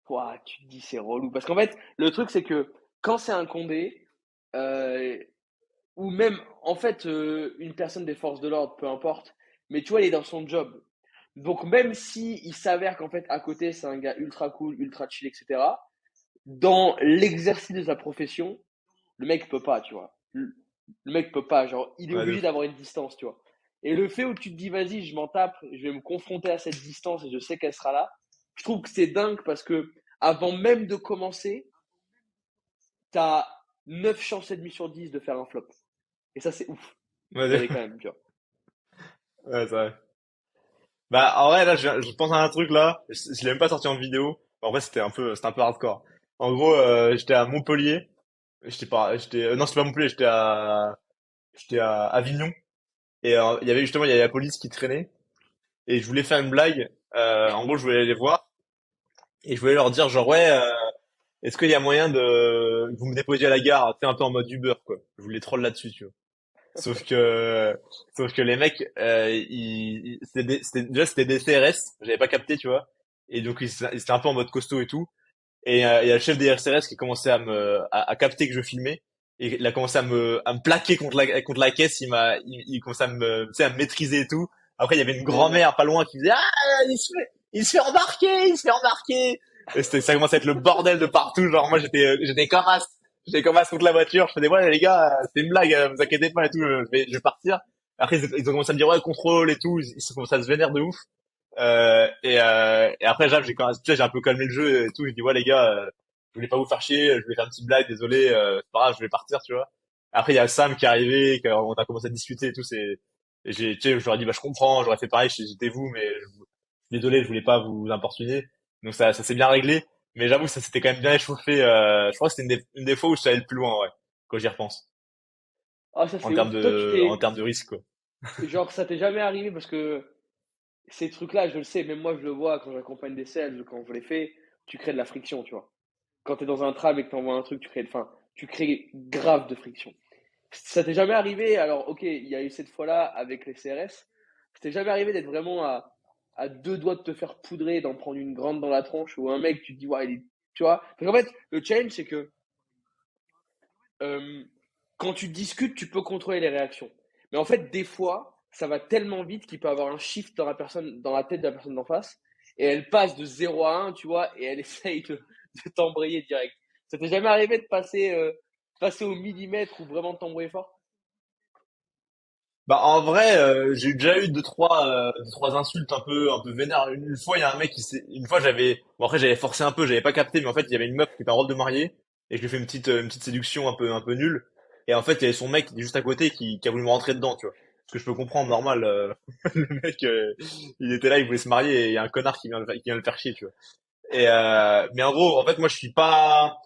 ouah, tu te dis, c'est relou. Parce qu'en fait, le truc, c'est que quand c'est un Condé, euh, ou même, en fait, une personne des forces de l'ordre, peu importe, mais tu vois, il est dans son job. Donc, même si il s'avère qu'en fait, à côté, c'est un gars ultra cool, ultra chill, etc., dans l'exercice de sa profession, le mec peut pas, tu vois. Le mec peut pas, genre, il est Ouais, de obligé ouf. d'avoir une distance, tu vois. Et le fait où tu te dis, vas-y, je m'en tape, je vais me confronter à cette distance et je sais qu'elle sera là, je trouve que c'est dingue parce que avant même de commencer, t'as 9 chances et demie sur 10 de faire un flop. Et ça, c'est ouf. Ouais, Je dirais quand même, tu vois. ouais, c'est vrai. Bah en vrai là, je pense à un truc là. Je l'ai même pas sorti en vidéo. En vrai, c'était un peu hardcore. En gros, j'étais à Montpellier. Non, c'était pas Montpellier, j'étais à Avignon. Et il y avait justement, il y avait la police qui traînait. Et je voulais faire une blague. En gros, je voulais aller les voir et je voulais leur dire genre ouais, est-ce qu'il y a moyen de que vous me déposiez à la gare, tu sais, un peu en mode Uber quoi. Je voulais troll là-dessus, tu vois. Sauf que sauf que les mecs, c'était des CRS, j'avais pas capté, tu vois. Et donc ils étaient un peu en mode costaud et tout. Et il y a le chef des RCRS qui commençait à capter que je filmais. Et il a commencé à me plaquer contre la caisse. Il commençait tu sais, à me maîtriser et tout. Après, il y avait une Mais non. grand-mère pas loin qui disait, ah, il se fait embarquer, il se fait embarquer. Et ça commençait à être le bordel de partout. Genre, moi, j'étais comme as. J'étais comme as contre la voiture. Je faisais, ouais, les gars, c'est une blague, vous inquiétez pas et tout, je vais partir. Après, ils ont commencé à me dire, ouais, contrôle et tout. Ils ont commencé à se vénère de ouf. Et après, j'ai quand même, tu sais, j'ai un peu calmé le jeu et tout. J'ai dit, ouais, les gars, je voulais pas vous faire chier, je voulais faire une petite blague, désolé, c'est pas grave, je vais partir, tu vois. Après, il y a Sam qui est arrivé, on a commencé à discuter et tout. Et tu sais, je leur ai dit, bah, je comprends, j'aurais fait pareil, j'étais vous, mais désolé, je voulais pas vous importuner. Donc ça s'est bien réglé. Mais j'avoue, ça s'était quand même bien échauffé. Je crois que c'était une des fois où je suis allé le plus loin, ouais, quand j'y repense, Ah, ça, c'est ouf. Toi, en termes de risque, quoi. genre, ça t'est jamais arrivé parce que ces trucs-là, je le sais, même moi, je le vois quand j'accompagne des sales, quand je les fais, tu crées de la friction, tu vois. Quand tu es dans un tram et que tu envoies un truc, tu crées grave de friction. Ça t'est jamais arrivé, alors ok, il y a eu cette fois-là avec les CRS, ça t'est jamais arrivé d'être vraiment à deux doigts de te faire poudrer, d'en prendre une grande dans la tronche, ou un mec, tu te dis, ouais, tu vois. Parce qu'en fait, le challenge, c'est que euh, quand tu discutes, tu peux contrôler les réactions. Mais en fait, des fois, ça va tellement vite qu'il peut avoir un shift dans la personne, dans la tête de la personne d'en face, et elle passe de 0 à 1, tu vois, et elle essaye de t'embrayer direct. Ça t'est jamais arrivé de passer au millimètre ou vraiment de t'embrayer fort? Bah en vrai, j'ai déjà eu deux, trois insultes un peu vénères. Une fois, il y a un mec une fois bon après j'avais forcé un peu, j'avais pas capté, mais en fait il y avait une meuf qui était en robe de mariée et je lui ai fait une petite séduction un peu nulle. Et en fait il y avait son mec qui était juste à côté qui a voulu me rentrer dedans, tu vois. Ce que je peux comprendre, normal. Le mec, il était là, il voulait se marier et il y a un connard qui vient le faire chier, tu vois. Mais en gros, en fait moi je suis pas,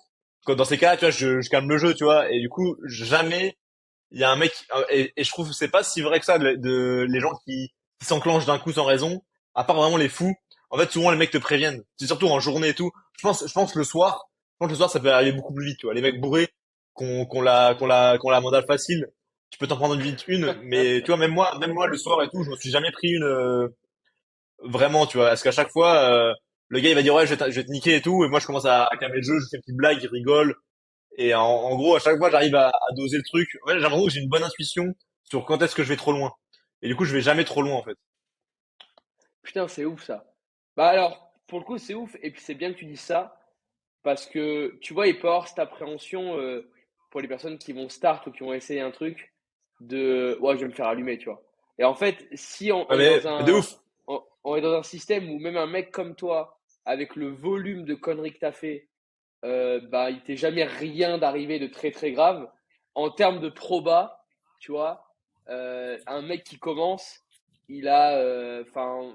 dans ces cas-là, tu vois, je calme le jeu, tu vois. Et du coup jamais il y a un mec et je trouve que c'est pas si vrai que ça les gens qui s'enclenchent d'un coup sans raison, à part vraiment les fous. En fait, souvent les mecs te préviennent. C'est surtout en journée et tout. Je pense le soir ça peut arriver beaucoup plus vite, tu vois. Les mecs bourrés qu'on la mandale facile, tu peux t'en prendre une vite une, mais tu vois même moi le soir et tout, je me suis jamais pris une vraiment, tu vois. Parce qu'à chaque fois le gars il va dire ouais, je vais te niquer et tout et moi je commence à calmer le jeu, je fais une petite blague, il rigole et en gros, à chaque fois, j'arrive à doser le truc. Ouais, j'ai l'impression que j'ai une bonne intuition sur quand est-ce que je vais trop loin. Et du coup, je vais jamais trop loin, en fait. Putain, c'est ouf ça. Bah alors, pour le coup, c'est ouf. Et puis c'est bien que tu dises ça parce que tu vois, il peut y avoir cette appréhension pour les personnes qui vont start ou qui vont essayer un truc de ouais, je vais me faire allumer, tu vois. Et en fait, si Ouais, on est dans mais de ouf. on est dans un système où même un mec comme toi, avec le volume de conneries que tu as fait, bah, il t'est jamais rien d'arrivé de très très grave. En termes de proba, tu vois, un mec qui commence, il a, enfin,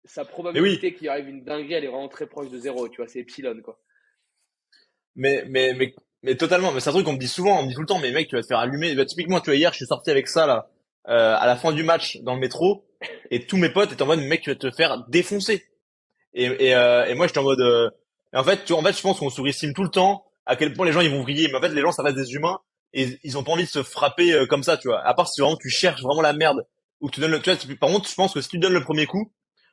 sa Mais oui. probabilité qu'il arrive une dinguerie, elle est vraiment très proche de zéro, tu vois, c'est epsilon, quoi. Mais, mais, mais, mais totalement. Mais c'est un truc qu'on me dit souvent, on me dit tout le temps, mais mec, tu vas te faire allumer. Bah, typiquement, tu vois, hier, je suis sorti avec ça, là, à la fin du match, dans le métro, et tous mes potes étaient en mode, mec, tu vas te faire défoncer. Et moi, j'étais en mode, et en fait, en fait, je pense qu'on sous-estime tout le temps à quel point les gens, ils vont vriller. Mais en fait, les gens, ça reste des humains, et ils ont pas envie de se frapper comme ça, tu vois. À part si vraiment tu cherches vraiment la merde, ou que tu donnes le, tu vois, par contre, je pense que si tu donnes le premier coup,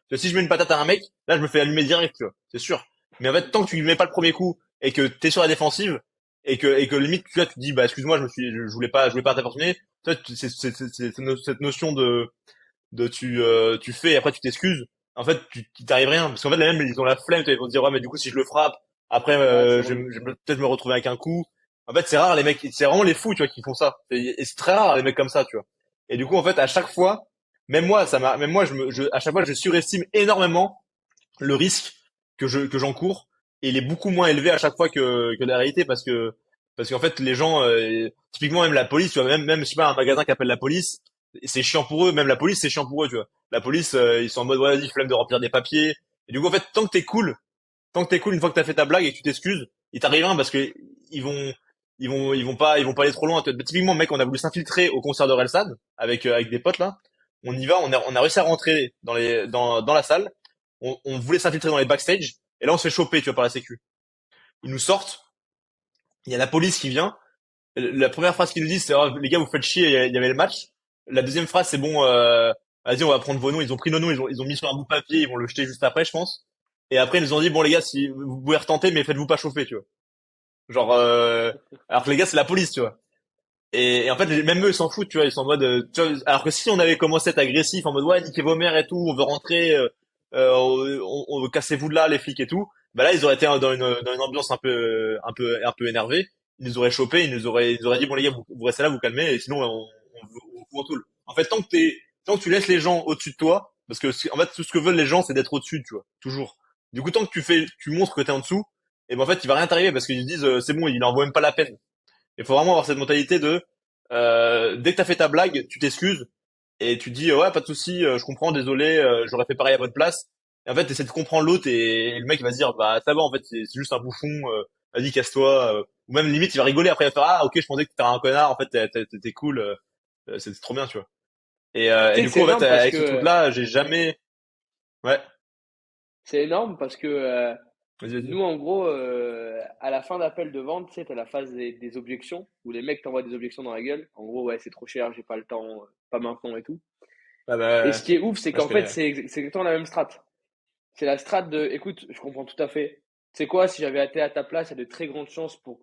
tu vois, si je mets une patate à un mec, là, je me fais allumer direct, tu vois. C'est sûr. Mais en fait, tant que tu lui mets pas le premier coup, et que t'es sur la défensive, et que limite, tu vois, tu te dis, bah, excuse-moi, je voulais pas t'apporter. Tu vois, cette notion de tu fais et après tu t'excuses. En fait, tu t'arrives rien. Parce qu'en fait, les mêmes, ils ont la flemme, tu vois, ils vont se dire, ouais, mais du coup, si je le frappe, après, Ouais, c'est relou. je vais peut-être me retrouver avec un coup. En fait, c'est rare, les mecs, c'est vraiment les fous, tu vois, qui font ça. Et c'est très rare, les mecs comme ça, tu vois. Et du coup, en fait, à chaque fois, même moi, à chaque fois, je surestime énormément le risque que j'encours. Et il est beaucoup moins élevé à chaque fois que la réalité parce qu'en fait, les gens, typiquement, même la police, tu vois, même, je sais pas, un magasin qui appelle la police, c'est chiant pour eux, même la police, c'est chiant pour eux, tu vois. La police, ils sont en mode, ouais, vas-y, flemme de remplir des papiers. Et du coup, en fait, tant que t'es cool, une fois que t'as fait ta blague et que tu t'excuses, il t'arrive rien parce que ils vont, ils vont pas aller trop loin. Typiquement, mec, on a voulu s'infiltrer au concert de Relsan avec des potes là. On y va, on a réussi à rentrer dans la salle. On voulait s'infiltrer dans les backstage et là, on se fait choper, tu vois, par la sécu. Ils nous sortent. Il y a la police qui vient. La première phrase qu'ils nous disent, c'est oh, les gars, vous faites chier. Il y avait le match. La deuxième phrase, c'est bon. Vas-y, on va prendre vos noms. Ils ont pris nos noms, ils ont mis sur un bout de papier, ils vont le jeter juste après, je pense. Et après, ils nous ont dit, bon les gars, si vous pouvez retenter, mais faites-vous pas chauffer, tu vois. Genre, alors que les gars, c'est la police, tu vois. Et en fait, même eux, ils s'en foutent, tu vois. Ils sont en mode, tu vois, alors que si on avait commencé à être agressif, en mode, ouais, niquez vos mères et tout, on veut rentrer, cassez-vous de là, les flics et tout. Bah là, ils auraient été dans une ambiance un peu énervée. Ils nous auraient chopé, ils nous auraient dit, bon les gars, vous restez là, vous calmez, et sinon, on vous entoule. En fait, tant que tu laisses les gens au-dessus de toi, parce que, en fait, tout ce que veulent les gens, c'est d'être au-dessus, tu vois. Toujours. Du coup, tant que tu montres que t'es en dessous, et ben en fait, il va rien t'arriver parce qu'ils se disent, c'est bon, il en vaut même pas la peine. Il faut vraiment avoir cette mentalité de dès que t'as fait ta blague, tu t'excuses et tu dis ouais pas de souci, je comprends, désolé, j'aurais fait pareil à votre place. Et en fait, t'essaies de comprendre l'autre et le mec il va se dire bah ça va en fait c'est juste un bouffon, vas-y casse-toi. Ou même limite il va rigoler après il va faire ah ok je pensais que t'étais un connard en fait t'es cool, c'est trop bien tu vois. Tu Et sais que du c'est coup en fait énorme parce avec que ce truc là j'ai jamais ouais c'est énorme parce que vas-y vas-y nous, en gros, à la fin d'appel de vente, tu sais, t'as la phase des objections où les mecs t'envoient des objections dans la gueule. En gros, ouais, c'est trop cher, j'ai pas le temps, pas maintenant et tout. ah Et ce bah qui est ouf, c'est là je qu'en fait, connais c'est exactement la même strat. C'est la strat de, écoute, je comprends tout à fait. C'est quoi, si j'avais été à ta place, il y a de très grandes chances pour.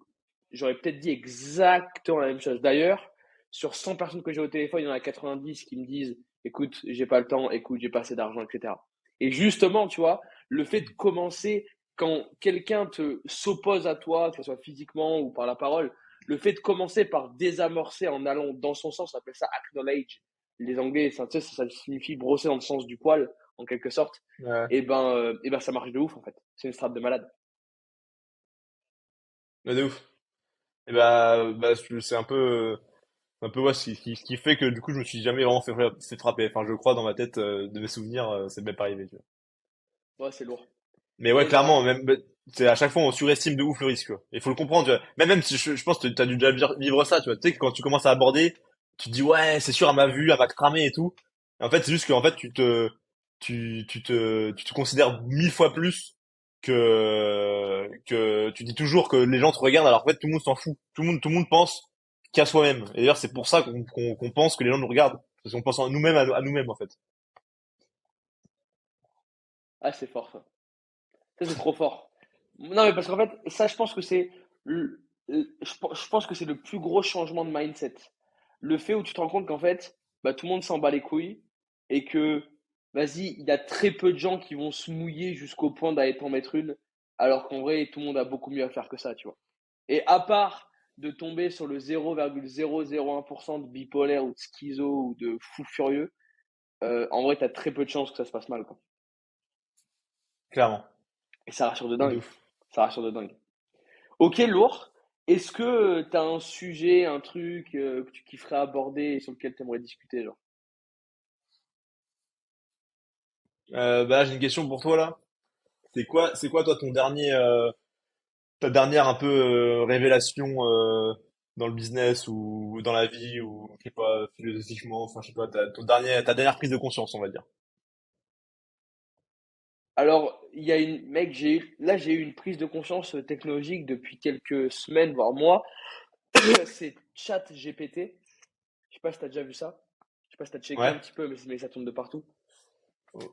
J'aurais peut-être dit exactement la même chose. D'ailleurs, sur 100 personnes que j'ai au téléphone, il y en a 90 qui me disent, écoute, j'ai pas le temps, écoute, j'ai pas assez d'argent, etc. Et justement, tu vois, le fait de commencer quand quelqu'un te s'oppose à toi, que ce soit physiquement ou par la parole, le fait de commencer par désamorcer en allant dans son sens, on appelle ça acknowledge. Les Anglais, ça, tu sais, ça signifie brosser dans le sens du poil, en quelque sorte. ouais, Et ben ça marche de ouf en fait. C'est une strat de malade. ouais, de ouf. Et bah c'est un peu ouais, ce qui fait que du coup je me suis jamais vraiment fait frapper. Enfin je crois dans ma tête de mes souvenirs c'est même pas arrivé. Tu vois. Ouais, c'est lourd. Mais ouais clairement Énorme. même c'est à chaque fois on surestime de ouf le risque. Il faut le comprendre. Tu vois. Même si je pense que t'as dû déjà vivre ça. Tu vois. Tu sais que quand tu commences à aborder, tu te dis ouais c'est sûr elle m'a vu, elle va te cramer et tout. Et en fait c'est juste qu'en fait tu te considères 1000 fois plus que tu dis toujours que les gens te regardent alors qu'en fait tout le monde s'en fout. Tout le monde pense qu'à soi-même. Et d'ailleurs c'est pour ça qu'on pense que les gens nous regardent parce qu'on pense en nous-mêmes à nous-mêmes en fait. Ah, c'est fort ça. Ça, c'est trop fort. Non, mais parce qu'en fait, ça, je pense que c'est. Je pense que c'est le plus gros changement de mindset. Le fait où tu te rends compte qu'en fait, bah, tout le monde s'en bat les couilles et que vas-y, il y a très peu de gens qui vont se mouiller jusqu'au point d'aller t'en mettre une, alors qu'en vrai, tout le monde a beaucoup mieux à faire que ça, tu vois. Et à part de tomber sur le 0,001% de bipolaire ou de schizo ou de fou furieux, en vrai, t'as très peu de chances que ça se passe mal, quoi. Clairement. Et ça rassure de De dingue. ouf. Ça rassure de dingue. Ok, lourd. Est-ce que tu as un sujet, un truc que tu kifferais aborder et sur lequel tu aimerais discuter, genre? Bah, j'ai une question pour toi là. C'est quoi toi ta dernière un peu révélation dans le business ou dans la vie ou je sais pas philosophiquement, enfin je sais pas ta dernière prise de conscience on va dire. Alors, il y a une, mec, j'ai eu une prise de conscience technologique depuis quelques semaines, voire mois. C'est ChatGPT. Je sais pas si t'as déjà vu ça. Je sais pas si t'as checké Ouais. un petit peu, mais ça tourne de partout.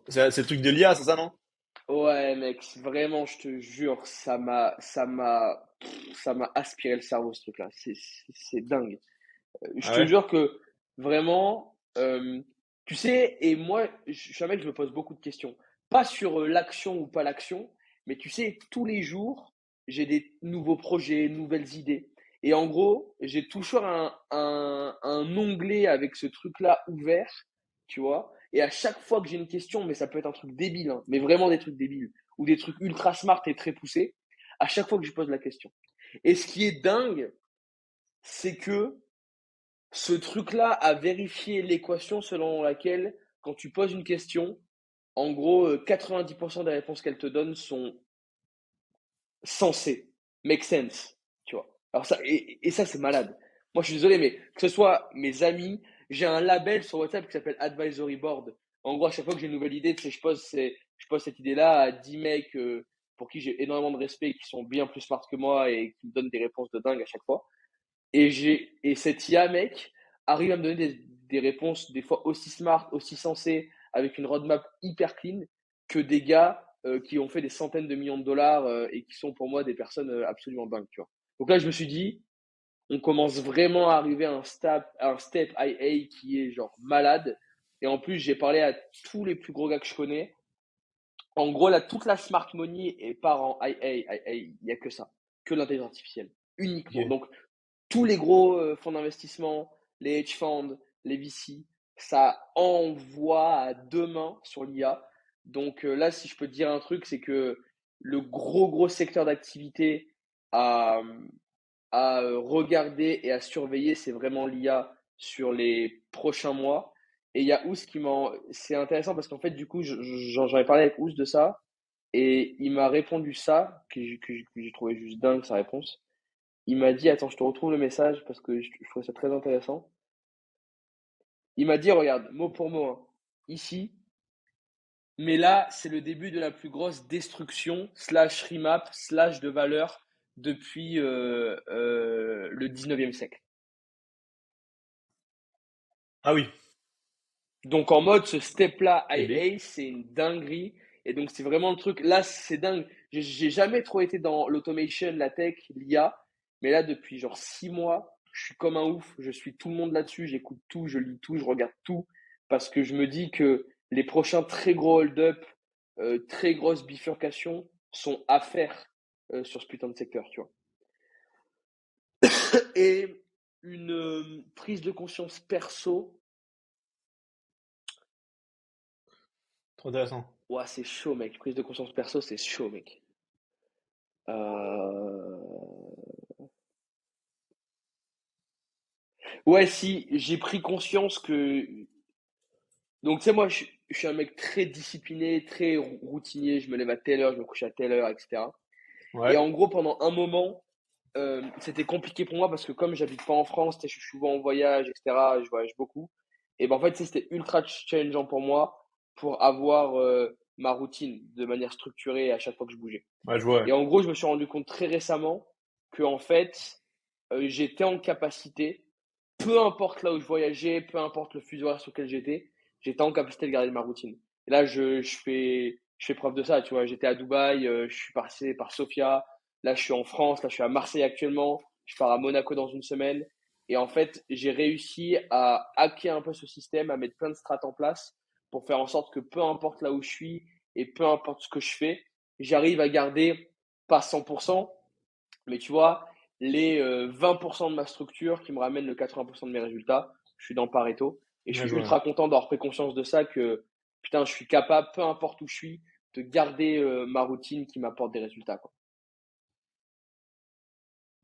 C'est le truc de l'IA, c'est ça non? Ouais, mec, vraiment, je te jure, ça m'a aspiré le cerveau, ce truc-là. C'est dingue. Je Ah te ouais? jure que vraiment, tu sais, et moi, je suis un mec, je me pose beaucoup de questions. Pas sur l'action ou pas l'action, mais tu sais, tous les jours, j'ai des nouveaux projets, nouvelles idées. Et en gros, j'ai toujours un onglet avec ce truc-là ouvert, tu vois. Et à chaque fois que j'ai une question, mais ça peut être un truc débile, hein, mais vraiment des trucs débiles, ou des trucs ultra smart et très poussés, à chaque fois que je pose la question. Et ce qui est dingue, c'est que ce truc-là a vérifié l'équation selon laquelle, quand tu poses une question, en gros, 90% des réponses qu'elle te donne sont censées, make sense, tu vois. Alors ça, et ça, c'est malade. Moi, je suis désolé, mais que ce soit mes amis, j'ai un label sur WhatsApp qui s'appelle Advisory Board. En gros, à chaque fois que j'ai une nouvelle idée, tu sais, je pose cette idée-là à 10 mecs pour qui j'ai énormément de respect, qui sont bien plus smart que moi et qui me donnent des réponses de dingue à chaque fois. Et cette IA, mec, arrive à me donner des réponses des fois aussi smart, aussi sensées, avec une roadmap hyper clean, que des gars qui ont fait des centaines de millions de dollars et qui sont pour moi des personnes absolument dingues, tu vois. Donc là, je me suis dit, on commence vraiment à arriver à un step IA qui est genre malade. Et en plus, j'ai parlé à tous les plus gros gars que je connais. En gros, là, toute la smart money est part en IA. Il n'y a que ça, que l'intelligence artificielle, uniquement. Ok. Donc, tous les gros fonds d'investissement, les hedge funds, les VC, ça envoie à deux mains sur l'IA. Donc là, si je peux te dire un truc, c'est que le gros secteur d'activité à, à regarder et à surveiller, c'est vraiment l'IA sur les prochains mois. Et il y a Ous qui m'en... C'est intéressant parce qu'en fait, du coup, j'en ai parlé avec Ous de ça. Et il m'a répondu ça, que j'ai trouvé juste dingue sa réponse. Il m'a dit, attends, je te retrouve le message parce que je trouvais ça très intéressant. Il m'a dit, regarde, mot pour mot, hein, ici, mais là, c'est le début de la plus grosse destruction, slash remap, slash de valeur depuis le 19e siècle. Ah oui. Donc en mode, ce step-là, Eh bien. IA, c'est une dinguerie. Et donc c'est vraiment le truc, là, c'est dingue. J'ai jamais trop été dans l'automation, la tech, l'IA, mais là, depuis genre 6 mois, je suis comme un ouf. Je suis tout le monde là-dessus, j'écoute tout, je lis tout, je regarde tout, parce que je me dis que les prochains très gros hold-up, très grosses bifurcations sont à faire sur ce putain de secteur, tu vois. Et une prise de conscience perso, Trop intéressant. ouah, c'est chaud, mec. Prise de conscience perso, c'est chaud, mec. Euh, Ouais, si, j'ai pris conscience que... Donc, tu sais, moi, je suis un mec très discipliné, très routinier. Je me lève à telle heure, je me couche à telle heure, etc. Et Ouais. en gros, pendant un moment, c'était compliqué pour moi parce que comme j'habite pas en France, tu sais, je suis souvent en voyage, etc. Je voyage beaucoup. Et ben, en fait, tu sais, c'était ultra challengeant pour moi pour avoir ma routine de manière structurée à chaque fois que je bougeais. Ouais, je vois. Ouais. Et en gros, je me suis rendu compte très récemment que, en fait, j'étais en capacité, peu importe là où je voyageais, peu importe le fuseau horaire sur lequel j'étais en capacité de garder ma routine. Et là, je fais preuve de ça, tu vois. J'étais à Dubaï, je suis passé par Sofia, là, je suis en France, là, je suis à Marseille actuellement, je pars à Monaco dans une semaine. Et en fait, j'ai réussi à hacker un peu ce système, à mettre plein de strates en place pour faire en sorte que peu importe là où je suis et peu importe ce que je fais, j'arrive à garder pas 100%, mais tu vois, les 20% de ma structure qui me ramènent le 80% de mes résultats. Je suis dans Pareto et je Ouais, suis je vois. ultra content d'avoir pris conscience de ça que putain, je suis capable, peu importe où je suis, de garder ma routine qui m'apporte des résultats, quoi.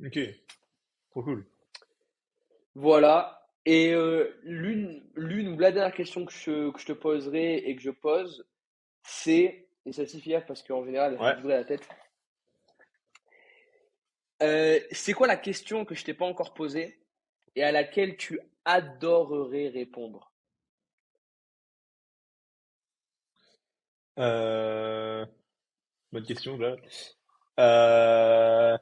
Ok, trop cool. Voilà. Et l'une ou la dernière question que je te poserai et que je pose, c'est, et celle-ci, fais gaffe parce qu'en général, elle fait Ouais. vibrer la tête. C'est quoi la question que je t'ai pas encore posée et à laquelle tu adorerais répondre? Euh, Bonne question, là. Euh,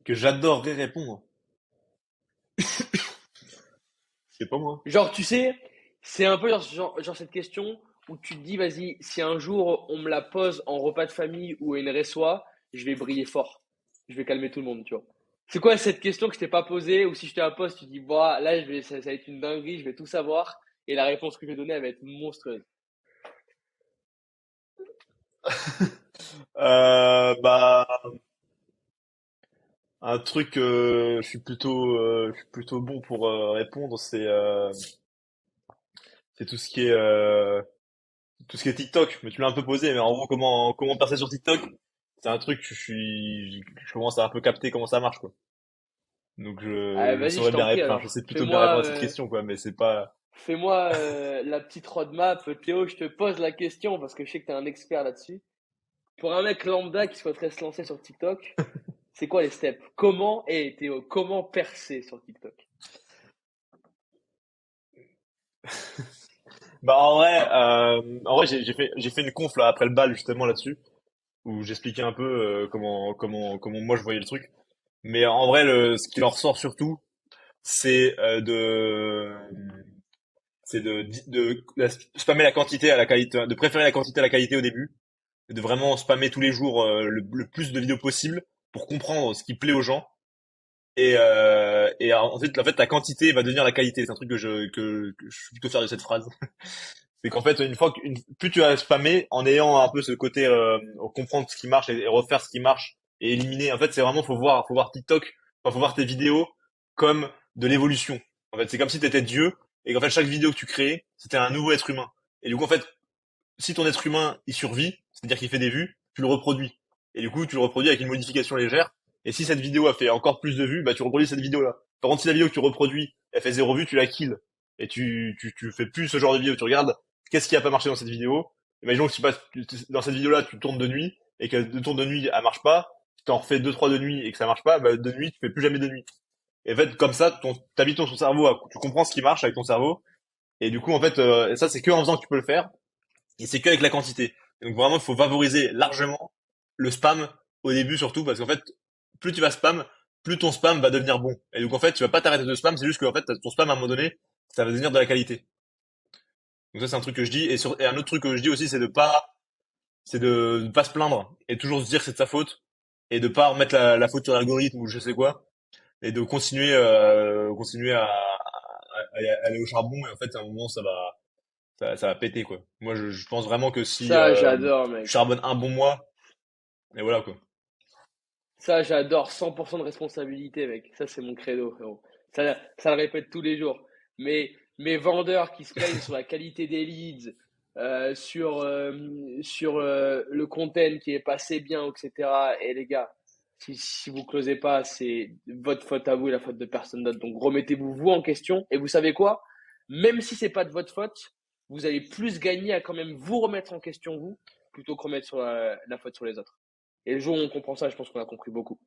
que j'adorerais répondre. C'est pas moi. Genre, tu sais, c'est un peu genre cette question où tu te dis, vas-y, si un jour on me la pose en repas de famille ou à une réçoit, je vais briller fort. Je vais calmer tout le monde, tu vois. C'est quoi cette question que je t'ai pas posée ou si je te la pose, tu te dis, bah, là, ça va être une dinguerie, je vais tout savoir et la réponse que je vais donner, elle va être monstrueuse. Bah, un truc, je suis plutôt bon pour répondre, c'est tout ce qui est TikTok. Mais tu m'as un peu posé, mais en gros, comment percer sur TikTok? C'est un truc que je commence à un peu capter comment ça marche, quoi. Donc Ah, je vas-y, je saurais bien t'en prie répondre, enfin, je alors. sais plutôt bien Fais-moi répondre à cette question, quoi, mais c'est pas, la petite roadmap. Théo, je te pose la question parce que je sais que tu es un expert là-dessus. Pour un mec lambda qui souhaiterait se lancer sur TikTok, c'est quoi les steps? Théo, comment percer sur TikTok? bah en vrai j'ai fait une conf là après le bal justement là-dessus où j'expliquais un peu comment moi je voyais le truc. Mais en vrai ce qui en ressort surtout c'est de spammer la quantité à la qualité, de préférer la quantité à la qualité au début, et de vraiment spammer tous les jours le plus de vidéos possible pour comprendre ce qui plaît aux gens. Et ensuite, en fait, la quantité va devenir la qualité. C'est un truc que je suis plutôt fier de cette phrase. C'est qu'en fait, plus tu vas spammer en ayant un peu ce côté comprendre ce qui marche et refaire ce qui marche et éliminer. En fait, c'est vraiment faut voir TikTok, enfin, faut voir tes vidéos comme de l'évolution. En fait, c'est comme si tu étais Dieu et qu'en fait chaque vidéo que tu créais, c'était un nouveau être humain. Et du coup, en fait, si ton être humain il survit, c'est-à-dire qu'il fait des vues, tu le reproduis. Et du coup, tu le reproduis avec une modification légère. Et si cette vidéo a fait encore plus de vues, bah tu reproduis cette vidéo-là. Par contre, si la vidéo que tu reproduis, elle fait 0 vue, tu la kills. Et tu fais plus ce genre de vidéo. Tu regardes qu'est-ce qui a pas marché dans cette vidéo. Imaginons que dans cette vidéo-là, tu tournes de nuit et que de tourne de nuit, elle marche pas. Tu en refais deux, trois de nuit et que ça marche pas, bah de nuit, tu fais plus jamais de nuit. Et en fait, comme ça, t'habites ton cerveau, tu comprends ce qui marche avec ton cerveau. Et du coup, en fait, ça, c'est que en faisant que tu peux le faire. Et c'est qu'avec la quantité. Donc vraiment, il faut favoriser largement le spam au début surtout parce qu'en fait, plus tu vas spam, plus ton spam va devenir bon. Et donc en fait, tu vas pas t'arrêter de spam, c'est juste que en fait, ton spam à un moment donné, ça va devenir de la qualité. Donc ça, c'est un truc que je dis. Et un autre truc que je dis aussi, c'est de ne pas se plaindre et toujours se dire que c'est de sa faute et de pas remettre la faute sur l'algorithme ou je sais quoi et de continuer à aller au charbon et en fait, à un moment, ça va péter quoi. Moi, je pense vraiment que si Ça, j'adore, je mec. charbonne un bon mois, et voilà quoi. Ça, j'adore. 100% de responsabilité, mec. Ça, c'est mon credo, frérot. Ça le répète tous les jours. Mais mes vendeurs qui se plaignent sur la qualité des leads, sur le content qui est passé bien, etc. Et les gars, si vous closez pas, c'est votre faute à vous et la faute de personne d'autre. Donc remettez-vous vous en question. Et vous savez quoi? Même si c'est pas de votre faute, vous allez plus gagner à quand même vous remettre en question vous, plutôt que remettre sur la faute sur les autres. Et le jour où on comprend ça, je pense qu'on a compris beaucoup.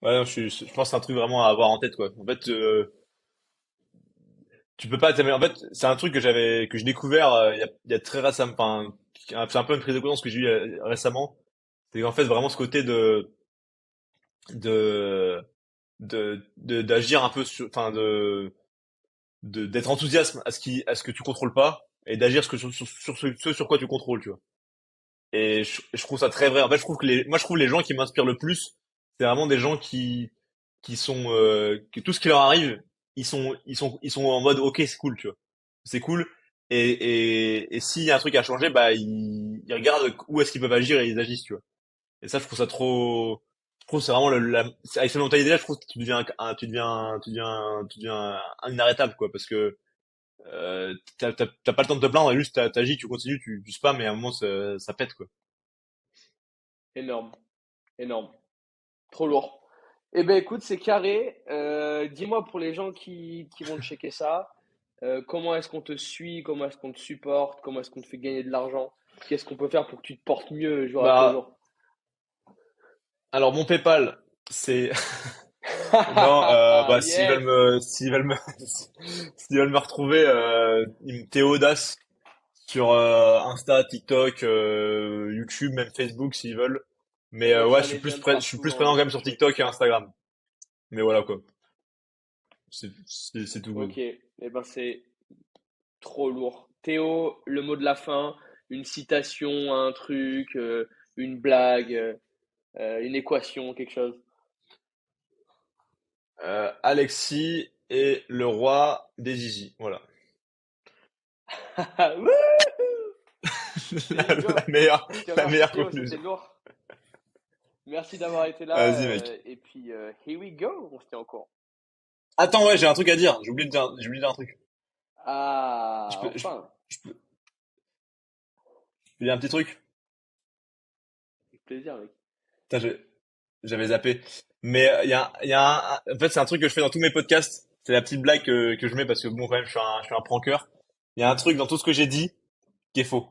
Ouais, non, je pense que c'est un truc vraiment à avoir en tête quoi. En fait, tu peux pas en fait, c'est un truc que j'ai découvert il y a très récemment, enfin, c'est un peu une prise de conscience que j'ai eu récemment. C'est qu'en fait vraiment ce côté de d'agir un peu sur, enfin d'être enthousiaste à ce que tu contrôles pas et d'agir sur ce sur quoi tu contrôles, tu vois. Et je trouve ça très vrai. En fait, je trouve les gens qui m'inspirent le plus, c'est vraiment des gens qui sont, que tout ce qui leur arrive, ils sont en mode, ok, c'est cool, tu vois. C'est cool. Et s'il y a un truc à changer, bah, ils regardent où est-ce qu'ils peuvent agir et ils agissent, tu vois. Et ça, je trouve ça trop, je trouve que c'est vraiment avec cette mentalité-là, je trouve que tu deviens inarrêtable, quoi, parce que, t'as pas le temps de te plaindre, et juste t'agis, tu continues, tu spams, et à un moment, ça pète, quoi. Énorme, énorme. Trop lourd. Eh ben écoute, c'est carré. Dis-moi pour les gens qui vont checker ça, comment est-ce qu'on te suit, comment est-ce qu'on te supporte, comment est-ce qu'on te fait gagner de l'argent, qu'est-ce qu'on peut faire pour que tu te portes mieux jour après Bah, jour. alors, mon PayPal, c'est, non, bah, Yes, s'ils veulent me retrouver, Théo Audace sur Insta, TikTok, YouTube, même Facebook s'ils veulent. Mais on ouais, mettra les liens de je suis partout plus en présent quand même sur description. TikTok et Instagram. Mais voilà quoi, c'est tout good. Ok, eh ben c'est trop lourd. Théo, le mot de la fin, une citation, un truc, une blague, une équation, quelque chose. Alexis est le roi des Gigi. Voilà. Wouhou. There you go. La meilleure, Je te la remercie meilleure Théo, c'était conclusion. lourd. Merci d'avoir été là. Vas-y mec. Et puis, here we go. On se tient au courant. Attends, ouais, j'ai un truc à dire. J'ai oublié de dire un truc. Je Ah, peux, je, enfin, je peux dire un petit truc? avec plaisir, mec. Putain, j'avais zappé. Mais en fait, c'est un truc que je fais dans tous mes podcasts. C'est la petite blague que je mets parce que bon, quand même, je suis un pranker. Il y a un truc dans tout ce que j'ai dit qui est faux.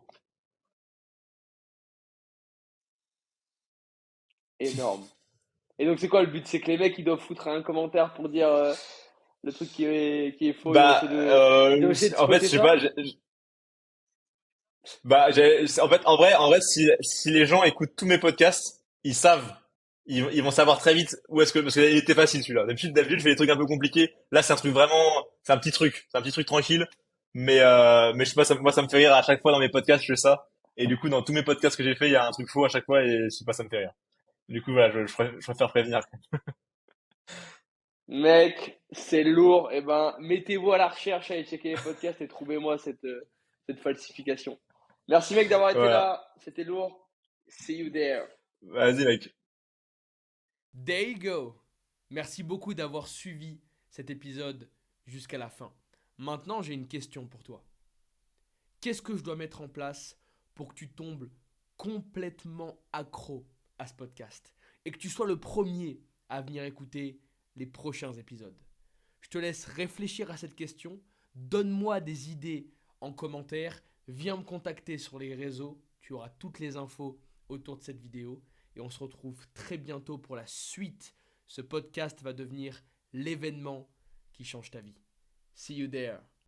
Énorme. Et donc, c'est quoi le but? C'est que les mecs, ils doivent foutre un commentaire pour dire le truc qui est faux. Bah, Ils doivent essayer de en fait, je spotter sais pas. ça. Bah, en vrai, si les gens écoutent tous mes podcasts, ils savent, ils vont savoir très vite où est-ce que, parce qu'il était facile celui-là. D'habitude, je fais des trucs un peu compliqués. Là, c'est un truc vraiment, c'est un petit truc tranquille. Mais je sais pas, moi, ça me fait rire à chaque fois dans mes podcasts, je fais ça. Et du coup, dans tous mes podcasts que j'ai fait, il y a un truc faux à chaque fois et je sais pas, ça me fait rire. Du coup, voilà, je préfère prévenir. Mec, c'est lourd. Eh ben, mettez-vous à la recherche, allez checker les podcasts et trouvez-moi cette falsification. Merci, mec, d'avoir été Voilà. là. C'était lourd. See you there. Vas-y, mec. There you go. Merci beaucoup d'avoir suivi cet épisode jusqu'à la fin. Maintenant, j'ai une question pour toi. Qu'est-ce que je dois mettre en place pour que tu tombes complètement accro à ce podcast et que tu sois le premier à venir écouter les prochains épisodes? Je te laisse réfléchir à cette question. Donne-moi des idées en commentaire. Viens me contacter sur les réseaux. Tu auras toutes les infos autour de cette vidéo. Et on se retrouve très bientôt pour la suite. Ce podcast va devenir l'événement qui change ta vie. See you there.